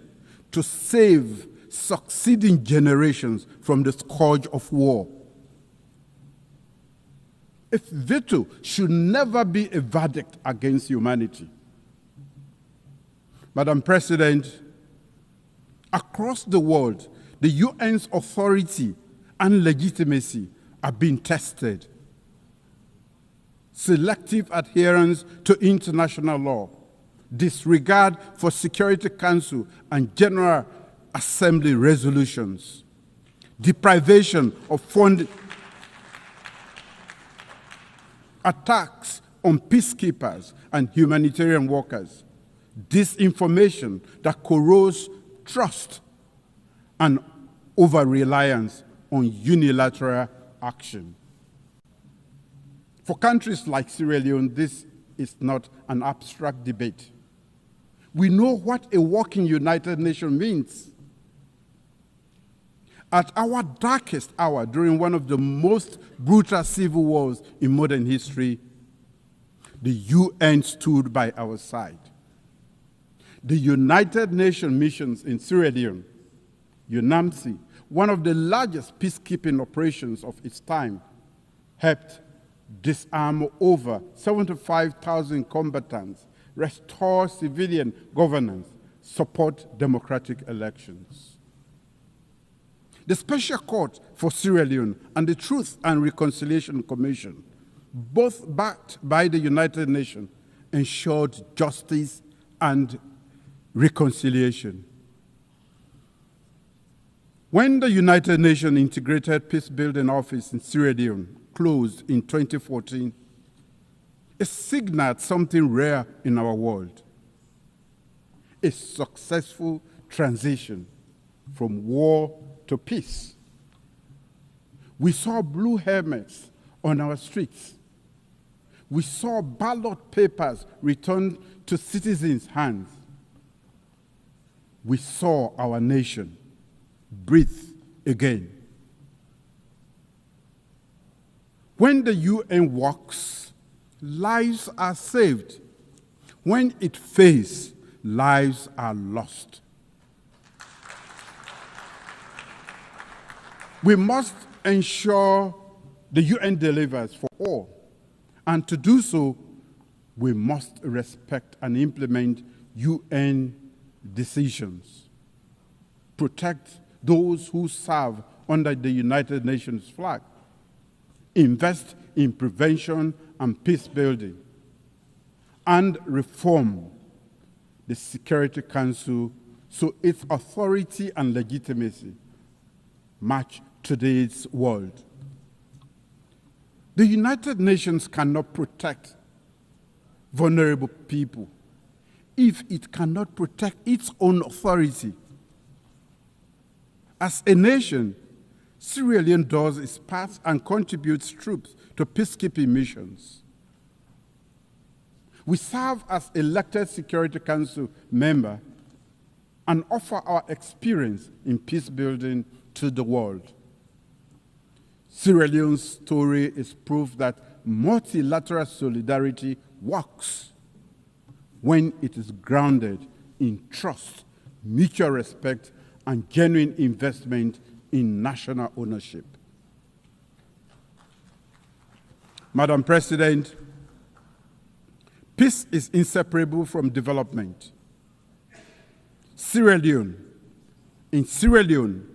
to save succeeding generations from the scourge of war. A veto should never be a verdict against humanity. Madam President, across the world, the UN's authority and legitimacy are being tested. Selective adherence to international law, disregard for Security Council and General Assembly resolutions, deprivation of funding, attacks on peacekeepers and humanitarian workers, disinformation that corrodes trust, and over-reliance on unilateral action. For countries like Sierra Leone, this is not an abstract debate. We know what a working United Nations means. At our darkest hour, during one of the most brutal civil wars in modern history, the UN stood by our side. The United Nations missions in Sierra Leone, UNAMSI, one of the largest peacekeeping operations of its time, helped disarm over 75,000 combatants, restore civilian governance, support democratic elections. The Special Court for Sierra Leone and the Truth and Reconciliation Commission, both backed by the United Nations, ensured justice and reconciliation. When the United Nations Integrated Peacebuilding Office in Sierra Leone closed in 2014, it signaled something rare in our world: a successful transition from war to peace. We saw blue helmets on our streets. We saw ballot papers returned to citizens' hands. We saw our nation breathe again. When the UN works, lives are saved. When it fails, lives are lost. We must ensure the UN delivers for all. And to do so, we must respect and implement UN decisions, protect those who serve under the United Nations flag, invest in prevention and peace building, and reform the Security Council so its authority and legitimacy match today's world. The United Nations cannot protect vulnerable people if it cannot protect its own authority. As a nation, Sierra Leone does its part and contributes troops to peacekeeping missions. We serve as elected Security Council member and offer our experience in peace building to the world. Sierra Leone's story is proof that multilateral solidarity works when it is grounded in trust, mutual respect, and genuine investment in national ownership. Madam President, peace is inseparable from development. In Sierra Leone,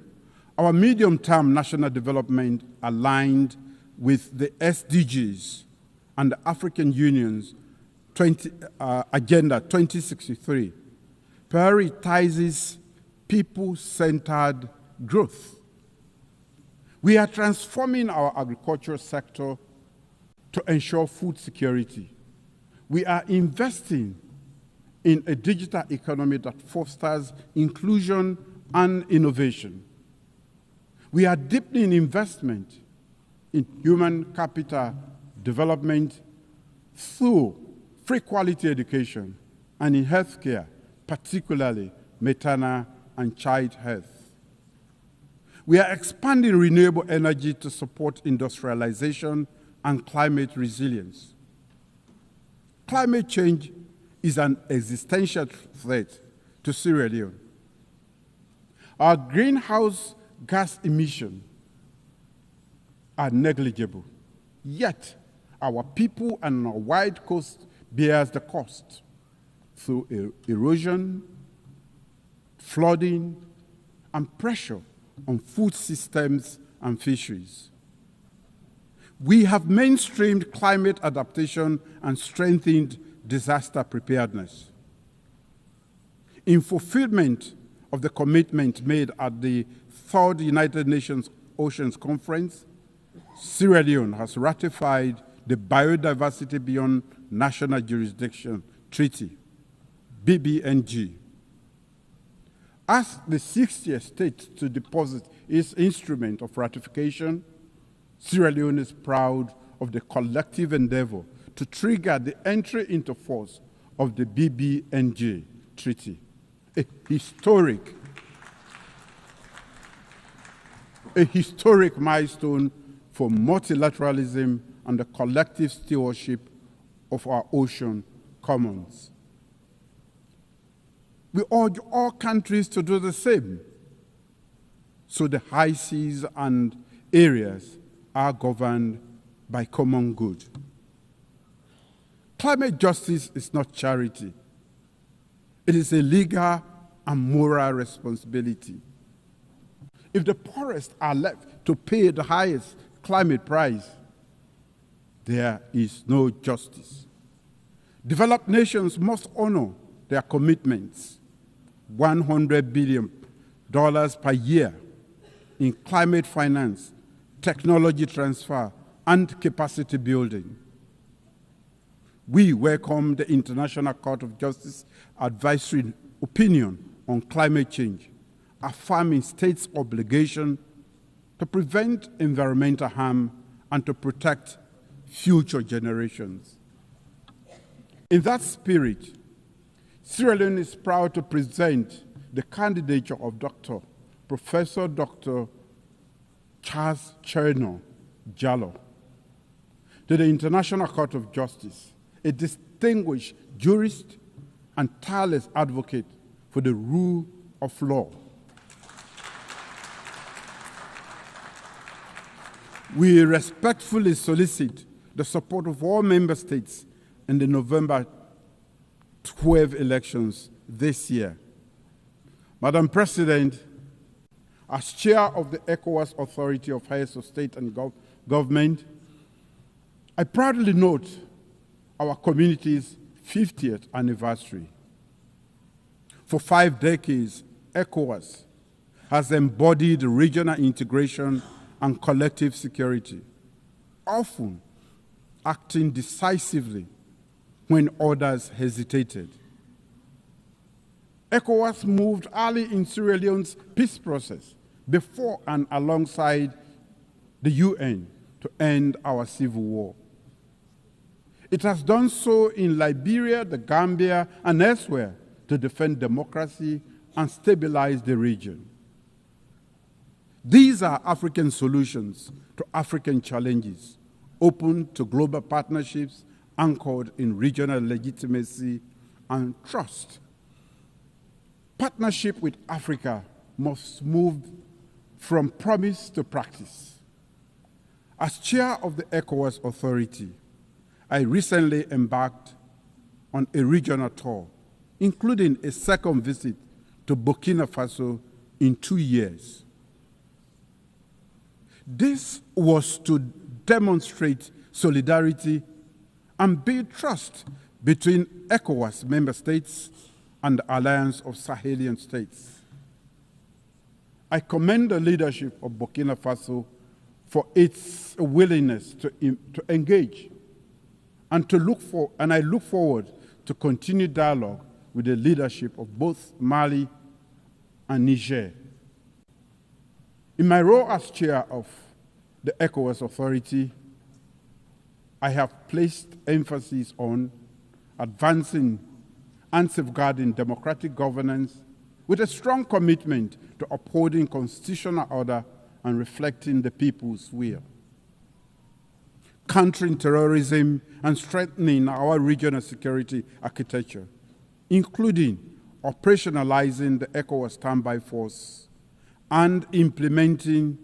our medium-term national development aligned with the SDGs and the African Union's Agenda 2063 prioritizes people-centered growth. We are transforming our agricultural sector to ensure food security. We are investing in a digital economy that fosters inclusion and innovation. We are deepening investment in human capital development through free quality education and in healthcare, particularly maternal and child health. We are expanding renewable energy to support industrialization and climate resilience. Climate change is an existential threat to Sierra Leone. Our greenhouse gas emissions are negligible, yet our people and our wide coast bears the cost through erosion, flooding, and pressure on food systems and fisheries. We have mainstreamed climate adaptation and strengthened disaster preparedness. In fulfillment of the commitment made at the Third United Nations Oceans Conference, Sierra Leone has ratified the Biodiversity Beyond National Jurisdiction Treaty, BBNG. As the 60th state to deposit its instrument of ratification, Sierra Leone is proud of the collective endeavor to trigger the entry into force of the BBNG Treaty, a historic milestone for multilateralism and the collective stewardship of our ocean commons. We urge all countries to do the same, so the high seas and areas are governed by common good. Climate justice is not charity. It is a legal and moral responsibility. If the poorest are left to pay the highest climate price, there is no justice. Developed nations must honor their commitments, $100 billion per year in climate finance, technology transfer, and capacity building. We welcome the International Court of Justice advisory opinion on climate change, affirming states' obligation to prevent environmental harm and to protect future generations. In that spirit, Sierra Leone is proud to present the candidature of Professor Dr. Charles Cherno Jallow to the International Court of Justice, a distinguished jurist and tireless advocate for the rule of law. We respectfully solicit the support of all member states in the November 12 elections this year. Madam President, As chair of the ECOWAS Authority of Heads of State and Government, I proudly note our community's 50th anniversary. For 5 decades, ECOWAS has embodied regional integration and collective security, often acting decisively when others hesitated. ECOWAS moved early in Sierra Leone's peace process, before and alongside the UN, to end our civil war. It has done so in Liberia, the Gambia, and elsewhere to defend democracy and stabilize the region. These are African solutions to African challenges, open to global partnerships anchored in regional legitimacy and trust. Partnership with Africa must move from promise to practice. As chair of the ECOWAS Authority, I recently embarked on a regional tour, including a second visit to Burkina Faso in 2 years. This was to demonstrate solidarity and build trust between ECOWAS member states and the Alliance of Sahelian States. I commend the leadership of Burkina Faso for its willingness to engage and I look forward to continued dialogue with the leadership of both Mali and Niger. In my role as chair of the ECOWAS Authority, I have placed emphasis on advancing and safeguarding democratic governance with a strong commitment to upholding constitutional order and reflecting the people's will. Countering terrorism and strengthening our regional security architecture, including operationalizing the ECOWAS standby force and implementing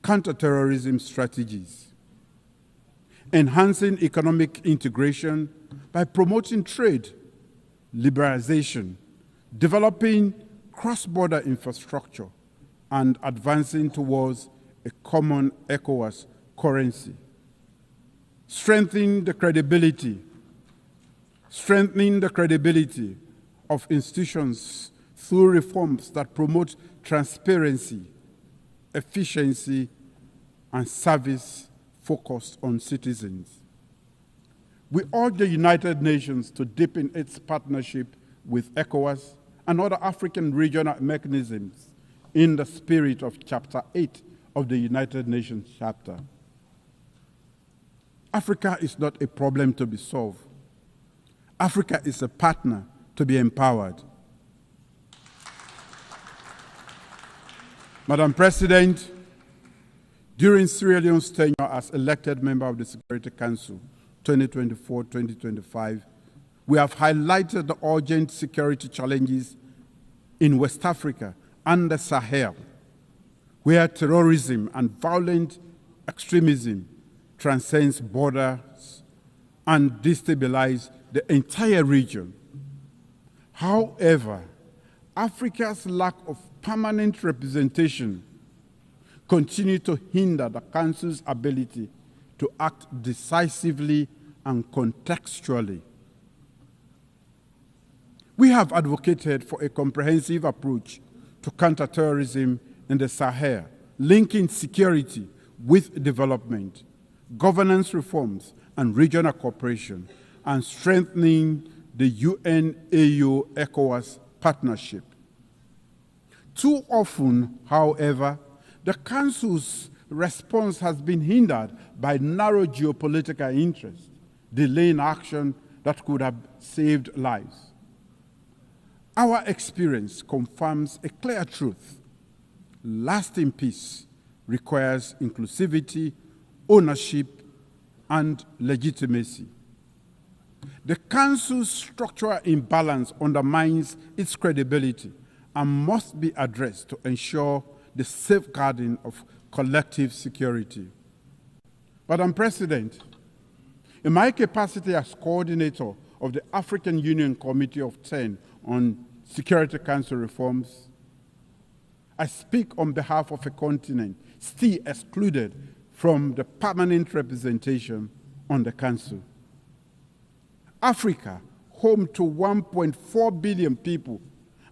counterterrorism strategies. Enhancing economic integration by promoting trade, liberalization, developing cross-border infrastructure, and advancing towards a common ECOWAS currency. Strengthening the credibility of institutions through reforms that promote transparency, efficiency, and service focused on citizens. We urge the United Nations to deepen its partnership with ECOWAS and other African regional mechanisms in the spirit of Chapter 8 of the United Nations Charter. Africa is not a problem to be solved. Africa is a partner to be empowered. Madam President, during Sierra Leone's tenure as elected member of the Security Council 2024-2025, we have highlighted the urgent security challenges in West Africa and the Sahel, where terrorism and violent extremism transcends borders and destabilize the entire region. However, Africa's lack of permanent representation continues to hinder the Council's ability to act decisively and contextually. We have advocated for a comprehensive approach to counterterrorism in the Sahel, linking security with development, governance reforms, and regional cooperation, and strengthening the UN-AU-ECOWAS partnership. Too often, however, the Council's response has been hindered by narrow geopolitical interests, delaying action that could have saved lives. Our experience confirms a clear truth. Lasting peace requires inclusivity, ownership, and legitimacy. The Council's structural imbalance undermines its credibility and must be addressed to ensure the safeguarding of collective security. Madam President, in my capacity as coordinator of the African Union Committee of 10 on Security Council reforms, I speak on behalf of a continent still excluded from the permanent representation on the Council. Africa, home to 1.4 billion people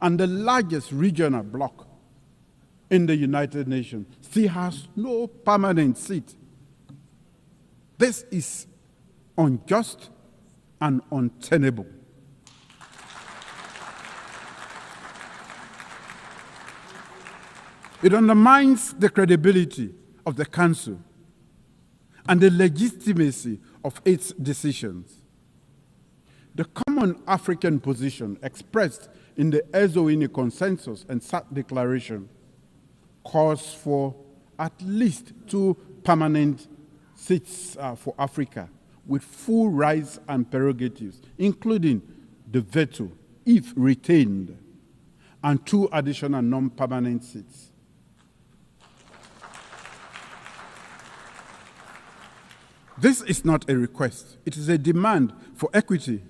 and the largest regional bloc in the United Nations, still has no permanent seat. This is unjust and untenable. It undermines the credibility of the Council and the legitimacy of its decisions. The common African position expressed in the Leone Consensus and SAT Declaration calls for at least 2 permanent seats for Africa with full rights and prerogatives, including the veto, if retained, and 2 additional non-permanent seats. This is not a request. It is a demand for equity.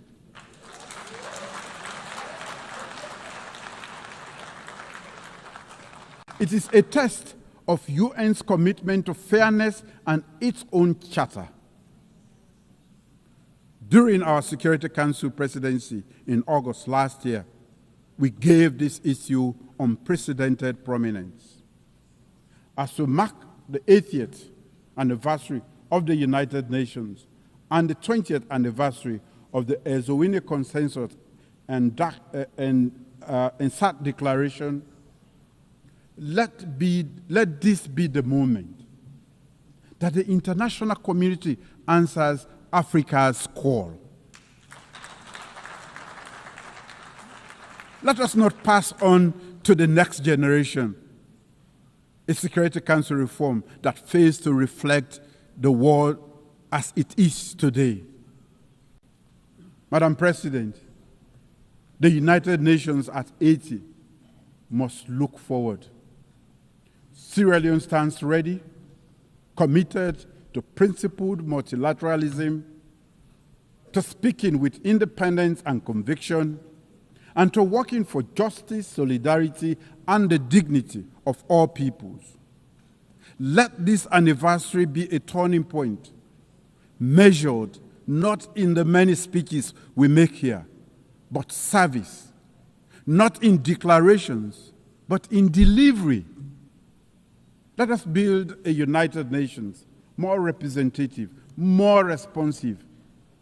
It is a test of UN's commitment to fairness and its own charter. During our Security Council presidency in August last year, we gave this issue unprecedented prominence. As we mark the 80th anniversary of the United Nations and the 20th anniversary of the Leone Consensus and SAT Declaration, let this be the moment that the international community answers Africa's call. Let us not pass on to the next generation a Security Council reform that fails to reflect the world as it is today. Madam President, the United Nations at 80 must look forward. Sierra Leone stands ready, committed to principled multilateralism, to speaking with independence and conviction, and to working for justice, solidarity, and the dignity of all peoples. Let this anniversary be a turning point, measured not in the many speeches we make here, but service, not in declarations, but in delivery. Let us build a United Nations more representative, more responsive,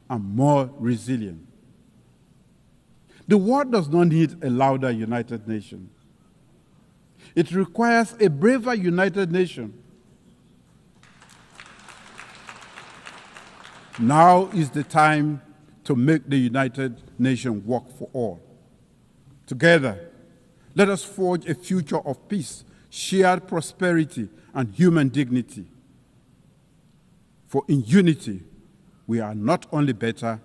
and more resilient. The world does not need a louder United Nations. It requires a braver United Nations. Now is the time to make the United Nations work for all. Together, let us forge a future of peace, shared prosperity, and human dignity. For in unity, we are not only better,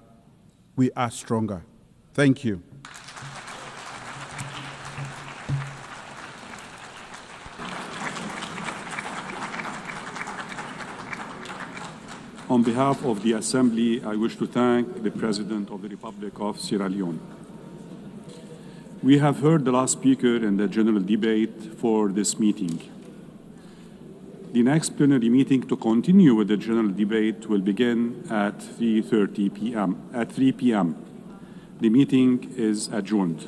we are stronger. Thank you. On behalf of the Assembly, I wish to thank the President of the Republic of Sierra Leone. We have heard the last speaker in the general debate for this meeting. The next plenary meeting to continue with the general debate will begin at 3 p.m. The meeting is adjourned.